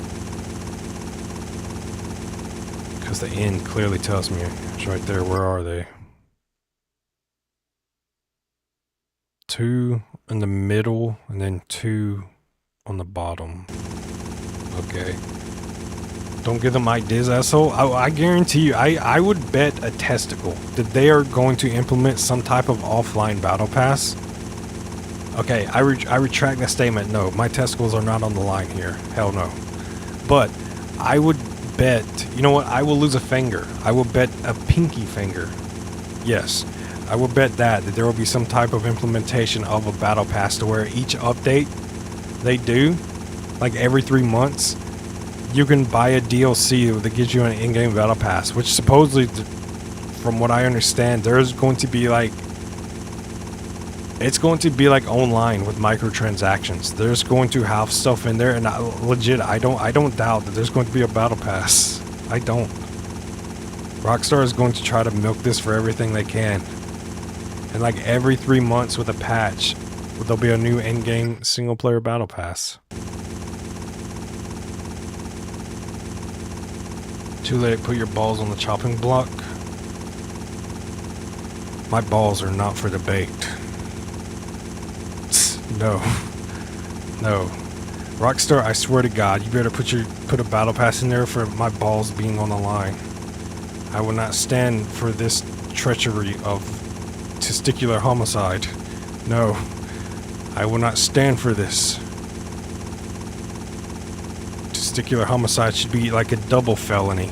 Because the end clearly tells me it's right there. Where are they? 2 in the middle, and then 2 on the bottom. Okay. Don't give them ideas, asshole. I guarantee you, I would bet a testicle that they are going to implement some type of offline battle pass. Okay, I retract that statement. No, my testicles are not on the line here. Hell no. But I would bet, you know what? I will lose a finger. I will bet a pinky finger. Yes, I will bet that there will be some type of implementation of a battle pass to where each update they do, like every 3 months, you can buy a DLC that gives you an in-game battle pass, which supposedly, from what I understand, there's going to be like, it's going to be like online with microtransactions. There's going to have stuff in there, and legit, I don't doubt that there's going to be a battle pass. I don't. Rockstar is going to try to milk this for everything they can. And like every 3 months with a patch, there'll be a new in-game single-player battle pass. Too late, put your balls on the chopping block. My balls are not for debate. No. No. Rockstar, I swear to God, you better put a battle pass in there for my balls being on the line. I will not stand for this treachery of testicular homicide. No. I will not stand for this. Testicular homicide should be like a double felony.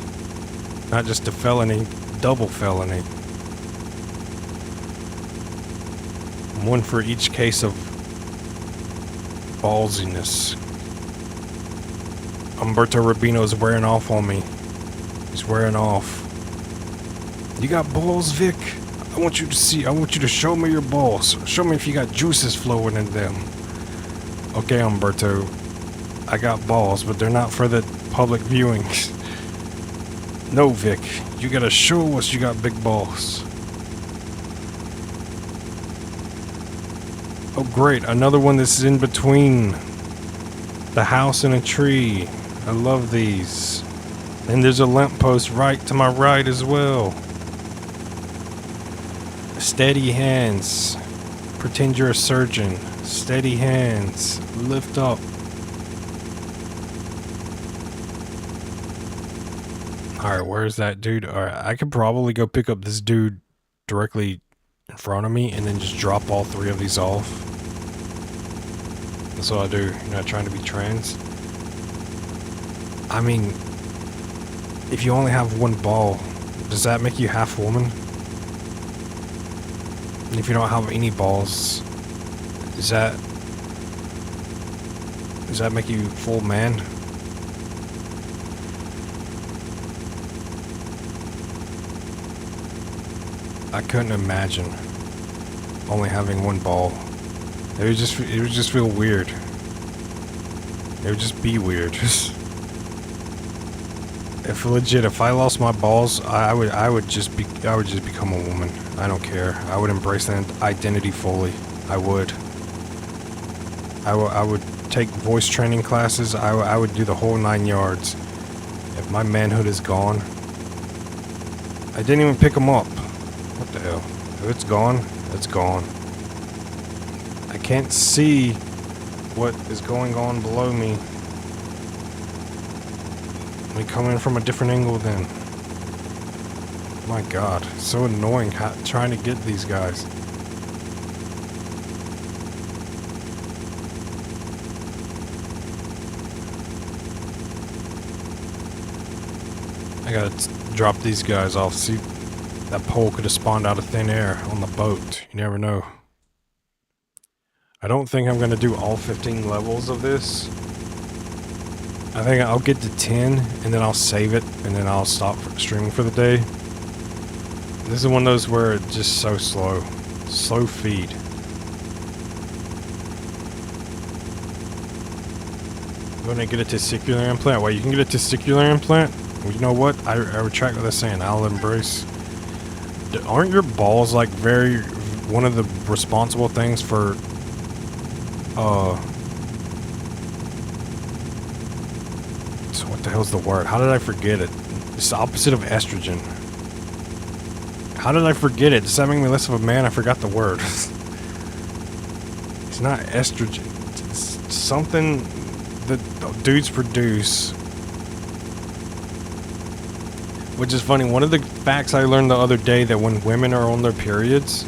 Not just a felony, double felony. One for each case of ballsiness. Umberto Rubino's wearing off on me. He's wearing off. You got balls, Vic? I want you to show me your balls. Show me if you got juices flowing in them. Okay, Umberto. I got balls, but they're not for the public viewings. No, Vic. You gotta show us you got big balls. Oh, great. Another one that's in between the house and a tree. I love these. And there's a lamppost right to my right as well. Steady hands. Pretend you're a surgeon. Steady hands. Lift up. Alright, where's that dude? Alright, I could probably go pick up this dude directly in front of me and then just drop all 3 of these off. That's what I do. You're not trying to be trans. I mean, if you only have one ball, does that make you half woman? And if you don't have any balls, does that make you full man? I couldn't imagine only having one ball. It would just feel weird. It would just be weird. If I lost my balls, I would just become a woman. I don't care. I would embrace that identity fully. I would. I would take voice training classes. I would do the whole 9 yards. If my manhood is gone, I didn't even pick them up. What the hell? If it's gone, it's gone. I can't see what is going on below me. Let me come in from a different angle then. My God, it's so annoying trying to get these guys. I gotta drop these guys off. See, that pole could have spawned out of thin air on the boat. You never know. I don't think I'm gonna do all 15 levels of this. I think I'll get to 10 and then I'll save it and then I'll stop streaming for the day. This is one of those where it's just so slow. Slow feed. I'm gonna get a testicular implant. Well, you can get a testicular implant? Well, you know what? I retract what I'm saying. I'll embrace. Aren't your balls like one of the responsible things for so what the hell's the word? How did I forget it? It's the opposite of estrogen. How did I forget it? Does that make me less of a man? I forgot the word. It's not estrogen. It's something that dudes produce. Which is funny. One of the facts I learned the other day that when women are on their periods,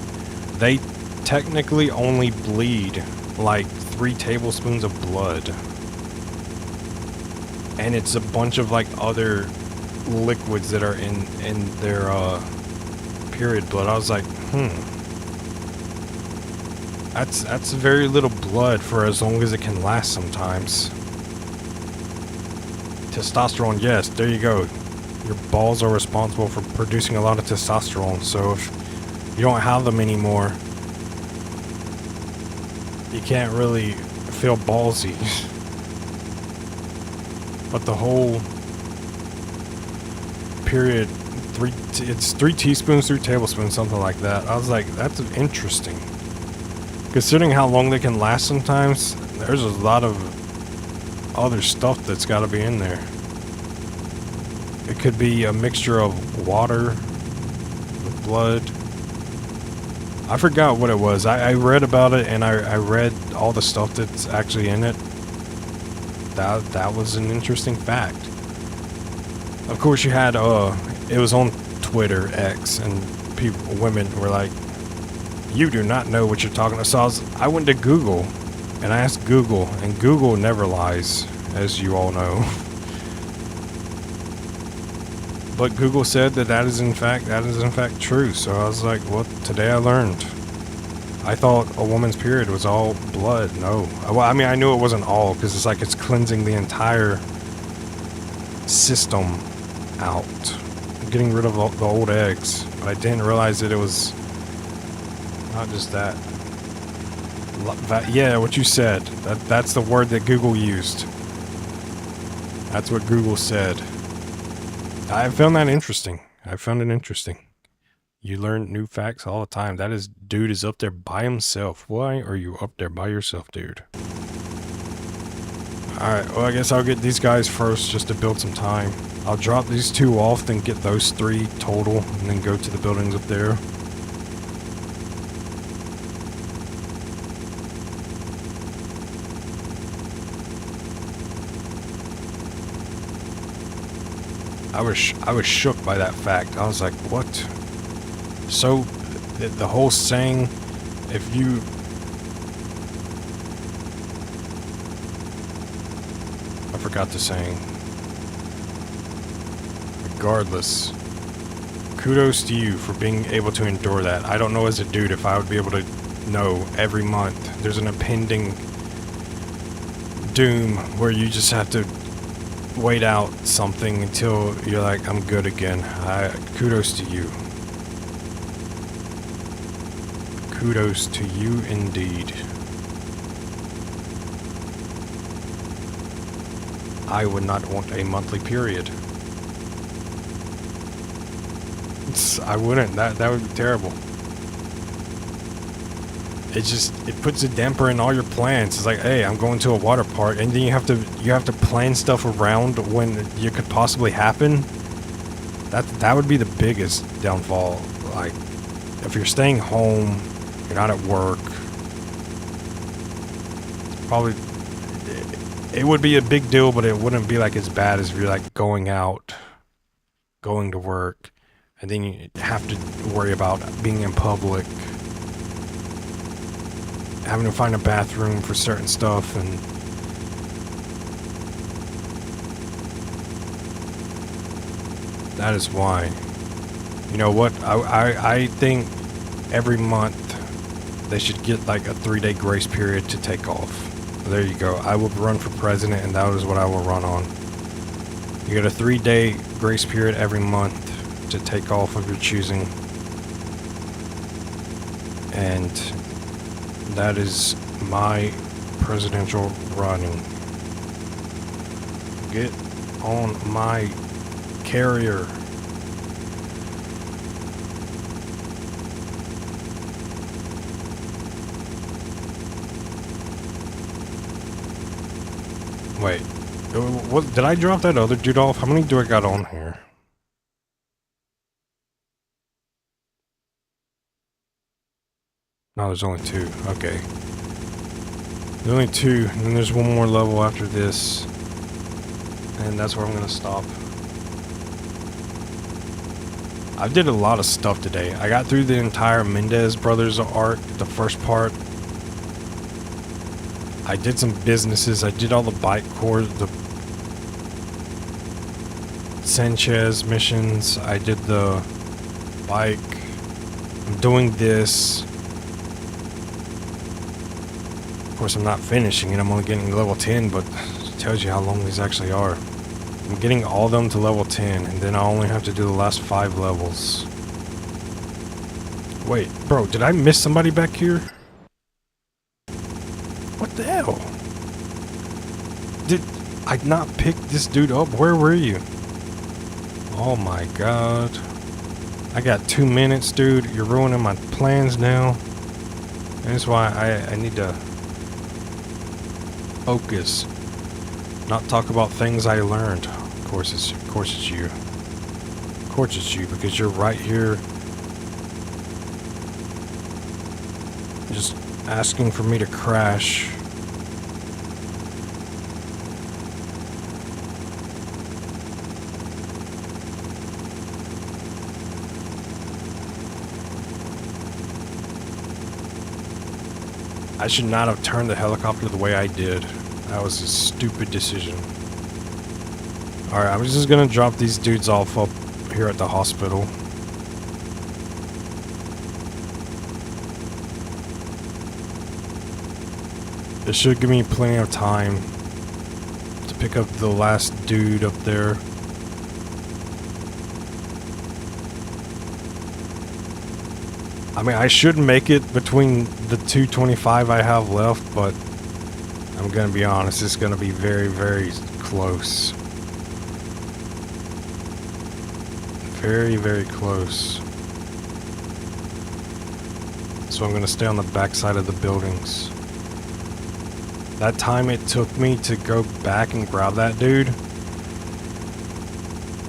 they technically only bleed like 3 tablespoons of blood. And it's a bunch of like other liquids that are in their period blood. I was like, that's very little blood for as long as it can last sometimes. Testosterone, yes, there you go. Your balls are responsible for producing a lot of testosterone, so if you don't have them anymore, you can't really feel ballsy. But the whole period, 3 it's 3 teaspoons, 3 tablespoons, something like that. I was like, that's interesting. Considering how long they can last sometimes, there's a lot of other stuff that's got to be in there. It could be a mixture of water with blood. I forgot what it was. I read about it, and I read all the stuff that's actually in it. That was an interesting fact. Of course, you had it was on Twitter, X, and women were like, "You do not know what you're talking about." So I went to Google, and I asked Google, and Google never lies, as you all know. But Google said that is in fact true. So I was like, "Well, today I learned." I thought a woman's period was all blood. No, well, I mean, I knew it wasn't all, because it's like it's cleansing the entire system out, getting rid of the old eggs. But I didn't realize that it was not just that. Yeah, what you said. That's the word that Google used. That's what Google said. I found that interesting. I found it interesting. You learn new facts all the time. That dude is up there by himself. Why are you up there by yourself, dude? Alright, well, I guess I'll get these guys first just to build some time. I'll drop these 2 off, then get those 3 total, and then go to the buildings up there. I was shook by that fact. I was like, what? So, the whole saying, if you... I forgot the saying. Regardless, kudos to you for being able to endure that. I don't know as a dude if I would be able to know every month there's an impending doom where you just have to wait out something until you're like, I'm good again. Kudos to you. Kudos to you indeed. I would not want a monthly period. I wouldn't. That would be terrible. It puts a damper in all your plans. It's like, hey, I'm going to a water park, and then you have to plan stuff around when it could possibly happen. That would be the biggest downfall. Like, if you're staying home, you're not at work, probably it would be a big deal, but it wouldn't be like as bad as if you're like going out, going to work, and then you have to worry about being in public, having to find a bathroom for certain stuff, and that is why. You know what? I think every month they should get like a 3-day grace period to take off. There you go. I will run for president, and that is what I will run on. You get a 3-day grace period every month to take off of your choosing. And that is my presidential running. Get on my carrier. Wait, what, did I drop that other dude off? How many do I got on here? No, there's only 2. Okay. There's only 2, and then there's one more level after this. And that's where I'm gonna stop. I did a lot of stuff today. I got through the entire Mendez Brothers arc, the first part. I did some businesses. I did all the bike course, the Sanchez missions. I did the bike. I'm doing this. Of course, I'm not finishing it. I'm only getting level 10, but it tells you how long these actually are. I'm getting all of them to level 10, and then I only have to do the last 5 levels. Wait, bro, did I miss somebody back here? What the hell? Did I not pick this dude up? Where were you? Oh my god. I got 2 minutes, dude. You're ruining my plans now. And that's why I need to focus. Not talk about things I learned. Of course it's you. Of course it's you, because you're right here. Just asking for me to crash. I should not have turned the helicopter the way I did. That was a stupid decision. Alright, I'm just gonna drop these dudes off up here at the hospital. It should give me plenty of time to pick up the last dude up there. I mean, I should make it between the 225 I have left, but I'm gonna be honest, it's gonna be very, very close. Very, very close. So I'm gonna stay on the back side of the buildings. That time it took me to go back and grab that dude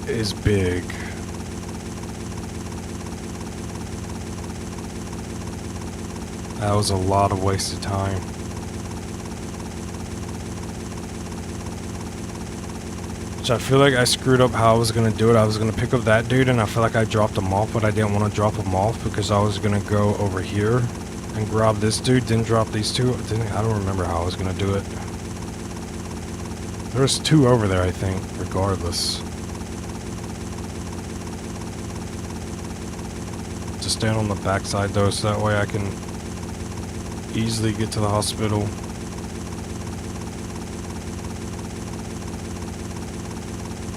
is big. That was a lot of wasted time. Which I feel like I screwed up how I was going to do it. I was going to pick up that dude and I feel like I dropped him off, but I didn't want to drop him off because I was going to go over here and grab this dude, then drop these two. I don't remember how I was going to do it. There's two over there, I think, regardless. Just stand on the backside though, so that way I can easily get to the hospital.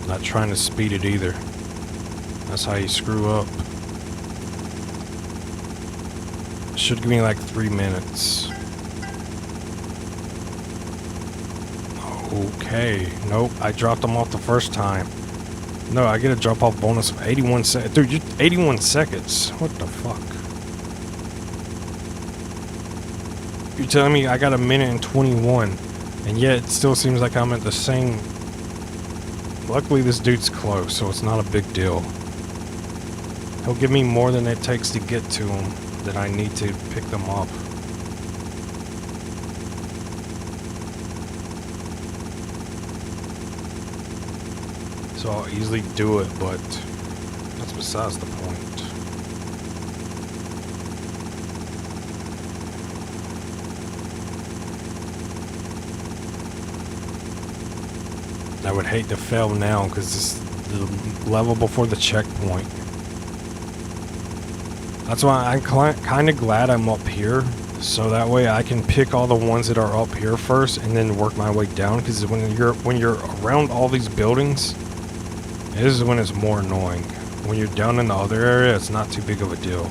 Not trying to speed it either. That's how you screw up. Should give me like 3 minutes. Okay. Nope. I dropped them off the first time. No, I get a drop off bonus of 81 seconds. Dude, you 81 seconds. What the fuck? You're telling me I got 1:21, and yet it still seems like I'm at the same. Luckily, this dude's close, so it's not a big deal. He'll give me more than it takes to get to him, that I need to pick them up. So I'll easily do it, but that's besides the point. I would hate to fail now because this is the level before the checkpoint. That's why I'm kind of glad I'm up here, so that way I can pick all the ones that are up here first and then work my way down. Because when you're around all these buildings, this is when it's more annoying. When you're down in the other area, it's not too big of a deal.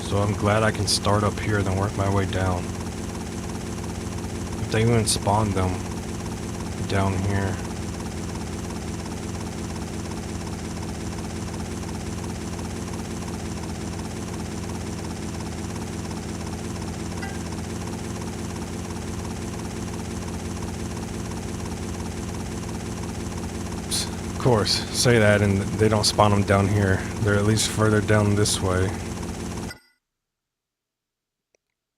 So I'm glad I can start up here and then work my way down. If they even spawn them down here. Of course, say that and they don't spawn them down here. They're at least further down this way.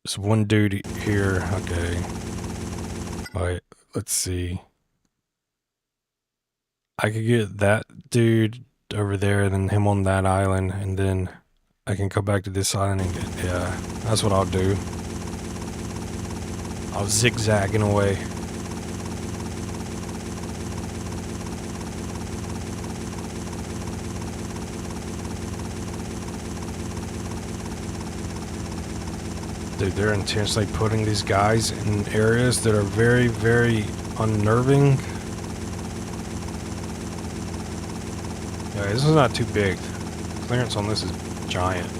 There's one dude here. Okay. Alright, let's see. I could get that dude over there, and then him on that island, and then I can come back to this island and get, yeah, that's what I'll do. I'll zigzag in a way. Dude, they're intentionally putting these guys in areas that are very, very unnerving. Yeah, this is not too big. Clearance on this is giant.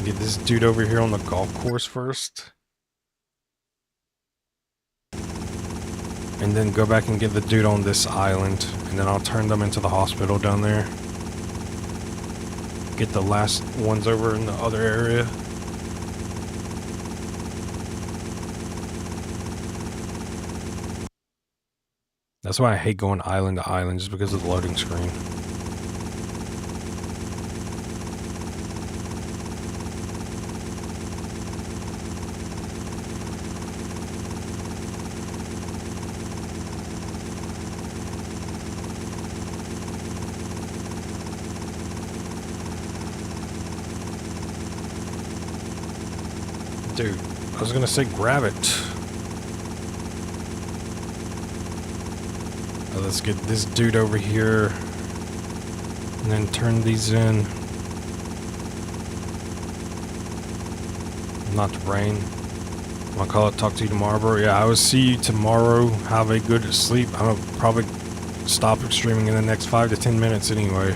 Get this dude over here on the golf course first. and then go back and get the dude on this island, and then I'll turn them into the hospital down there. Get the last ones over in the other area. That's why I hate going island to island, just because of the loading screen. Dude, I was gonna say grab it. Let's get this dude over here and then turn these in. Not to rain. I'm gonna call it, talk to you tomorrow, bro. Yeah, I will see you tomorrow. Have a good sleep. I'm gonna probably stop streaming in the next 5 to 10 minutes anyway.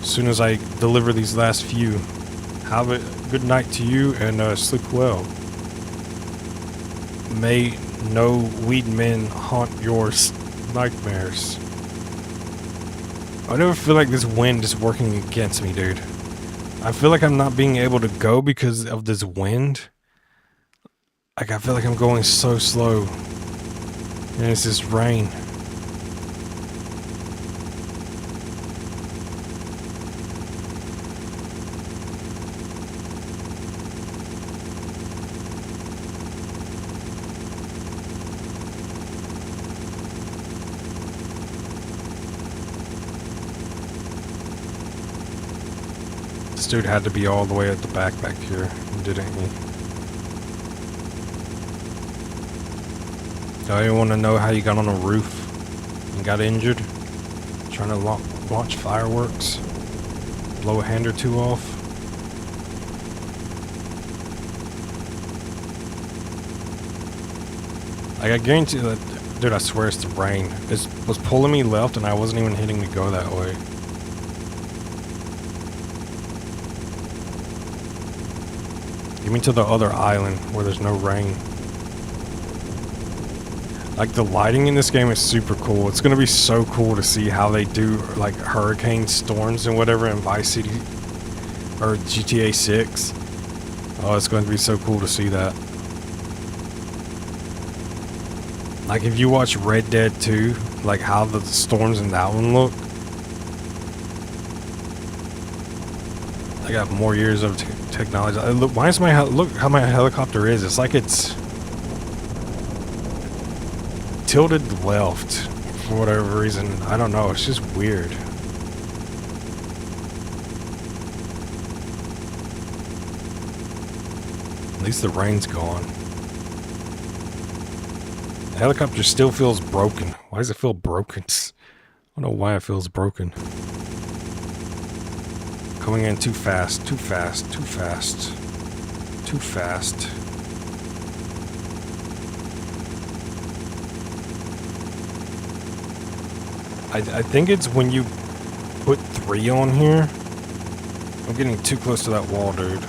As soon as I deliver these last few. Have a good night to you and sleep well. May no weed men haunt your nightmares. I never feel like this wind is working against me, dude. I feel like I'm not being able to go because of this wind. Like, I feel like I'm going so slow. And it's this rain. This dude had to be all the way at the back here, didn't he? I even want to know how you got on a roof and got injured. Trying to launch fireworks. Blow a hand or two off. Like, I guarantee that, dude, I swear it's the rain. It was pulling me left and I wasn't even hitting me go that way. Get me to the other island where there's no rain. Like, the lighting in this game is super cool. It's gonna be so cool to see how they do, like, hurricane storms and whatever in Vice City or GTA 6. Oh, it's going to be so cool to see that. Like, if you watch Red Dead 2, like how the storms in that one look. I got more years of technology. Look, why is look how my helicopter is. It's like it's tilted left for whatever reason. I don't know. It's just weird. At least the rain's gone. The helicopter still feels broken. Why does it feel broken? I don't know why it feels broken. Coming in too fast, too fast, too fast, too fast. I think it's when you put 3 on here. I'm getting too close to that wall, dude.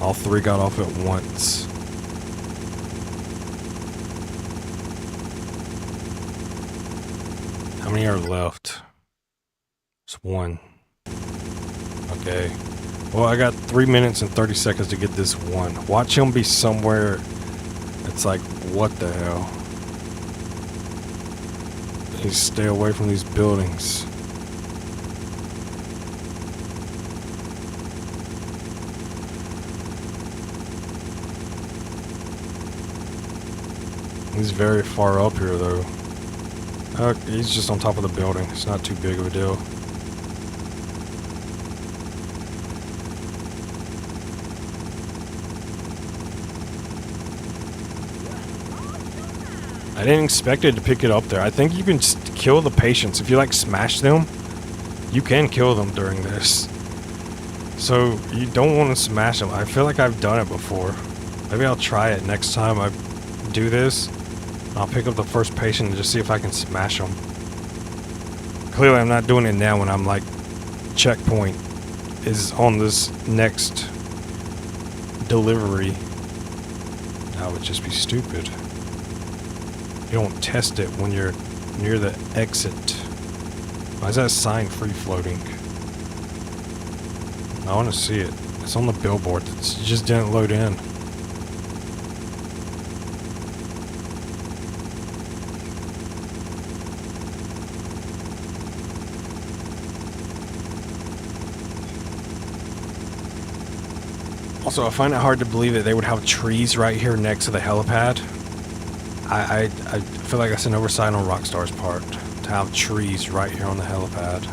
All 3 got off at once. How many are left? It's 1. Okay. Well, I got 3 minutes and 30 seconds to get this one. Watch him be somewhere. It's like, what the hell? Please stay away from these buildings. He's very far up here, though. He's just on top of the building. It's not too big of a deal. I didn't expect it to pick it up there. I think you can kill the patients. If you, like, smash them, you can kill them during this. So, you don't want to smash them. I feel like I've done it before. Maybe I'll try it next time I do this. I'll pick up the first patient and just see if I can smash them. Clearly, I'm not doing it now when I'm like, checkpoint is on this next delivery. That would just be stupid. You don't test it when you're near the exit. Why is that sign free floating? I want to see it. It's on the billboard. It just didn't load in. Also, I find it hard to believe that they would have trees right here next to the helipad. I feel like that's an oversight on Rockstar's part to have trees right here on the helipad.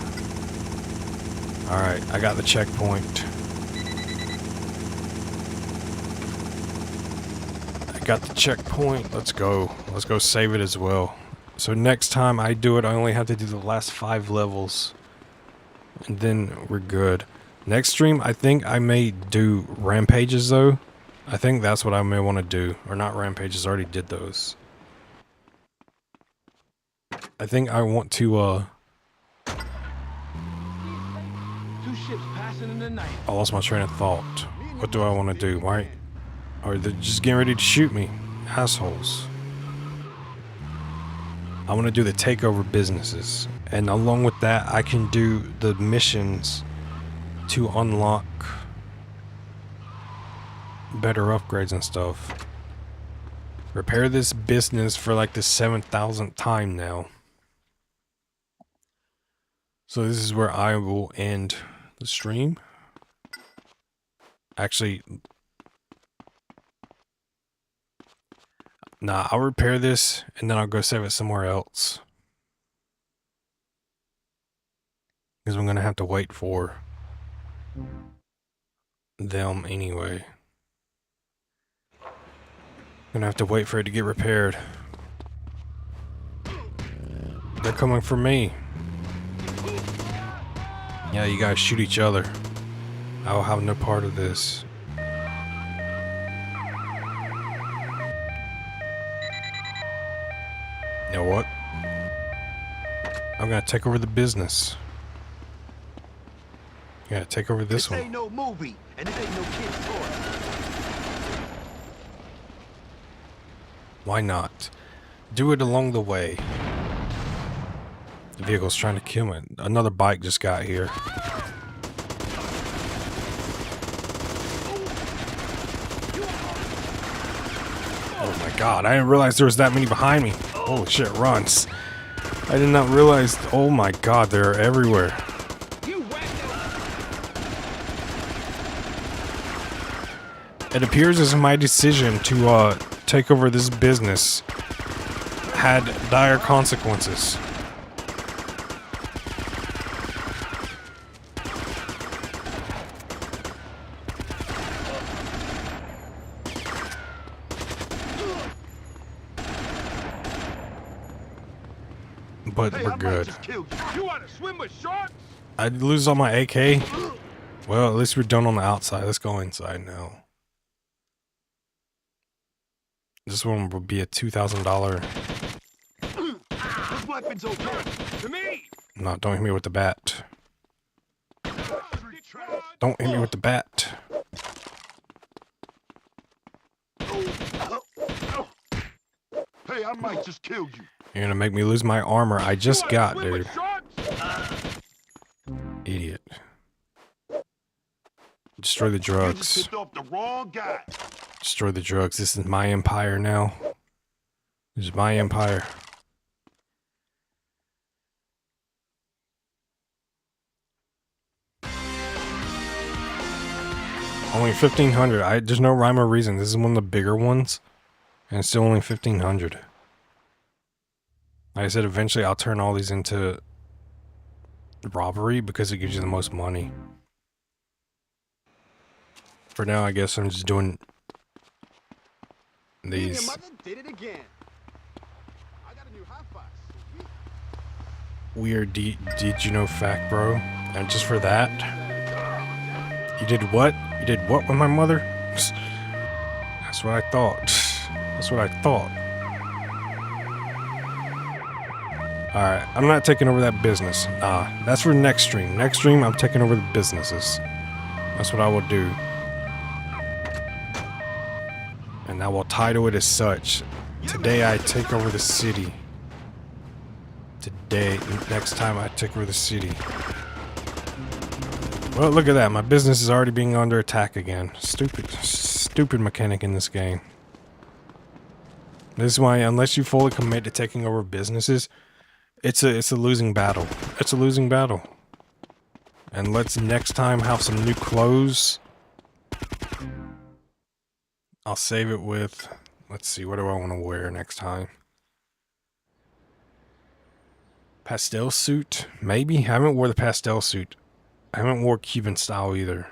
Alright, I got the checkpoint. I got the checkpoint. Let's go. Let's go save it as well. So next time I do it, I only have to do the last 5 levels. And then we're good. Next stream, I think I may do rampages though. I think that's what I may want to do. Or not rampages, I already did those. I think I want to, Two ships passing in the night. I lost my train of thought. What do I want to do? Why? Are they just getting ready to shoot me? Assholes. I want to do the takeover businesses. And along with that, I can do the missions to unlock better upgrades and stuff. Repair this business for like the 7,000th time now. So this is where I will end the stream. Actually, nah, I'll repair this and then I'll go save it somewhere else. Because I'm gonna have to wait for them anyway. Gonna have to wait for it to get repaired. They're coming for me. Yeah, you guys shoot each other. I will have no part of this. You know what? I'm gonna take over the business. Yeah, take over this one. Ain't no movie, and it ain't no kid's toy. Why not? Do it along the way. The vehicle's trying to kill me. Another bike just got here. Oh my god, I didn't realize there was that many behind me. Holy shit, runs. I did not realize. Oh my god, they're everywhere. It appears as my decision to take over this business had dire consequences. But we're good. You want to swim with sharks? I'd lose all my AK. Well, at least we're done on the outside. Let's go inside now. This one will be a $2,000. This weapon's okay. To me! No, don't hit me with the bat. Don't hit me with the bat. Hey, I might just kill you. You're gonna make me lose my armor I just got, dude. Idiot. Destroy the You just drugs. tipped off the wrong guy. Destroy the drugs. This is my empire now. This is my empire. Only 1,500. There's no rhyme or reason. This is one of the bigger ones, and it's still only 1,500. Like I said, eventually I'll turn all these into robbery because it gives you the most money. For now, I guess I'm just doing these. Did it again. I got a new hi-fi. Weird did you know fact, bro? And just for that, you did what? You did what with my mother? That's what I thought. That's what I thought. Alright, I'm not taking over that business. That's for next stream. Next stream, I'm taking over the businesses. That's what I will do. And I will title it as such. Today I take over the city. Today, next time I take over the city. Well, look at that. My business is already being under attack again. Stupid mechanic in this game. This is why, unless you fully commit to taking over businesses, it's a losing battle. It's a losing battle. And let's next time have some new clothes. I'll save it with, let's see, what do I want to wear next time? Pastel suit? Maybe? I haven't wore the pastel suit. I haven't wore Cuban style either.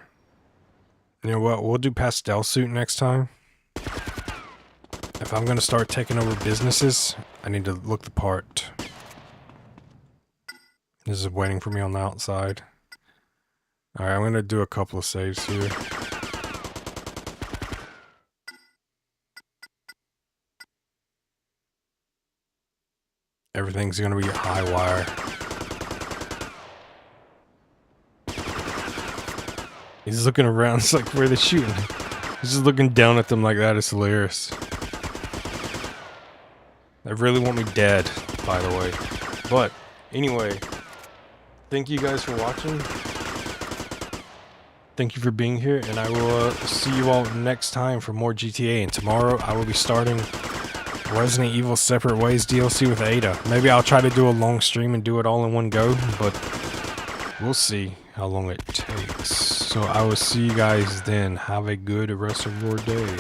You know what? We'll do pastel suit next time. If I'm going to start taking over businesses, I need to look the part. This is waiting for me on the outside. Alright, I'm going to do a couple of saves here. Everything's going to be high wire. He's looking around, it's like, where they're shooting. He's just looking down at them like that, it's hilarious. They really want me dead, by the way. But, anyway, thank you guys for watching. Thank you for being here, and I will see you all next time for more GTA. And tomorrow, I will be starting Resident Evil Separate Ways DLC with Ada. Maybe I'll try to do a long stream and do it all in one go, but we'll see how long it takes. So I will see you guys then. Have a good rest of your day.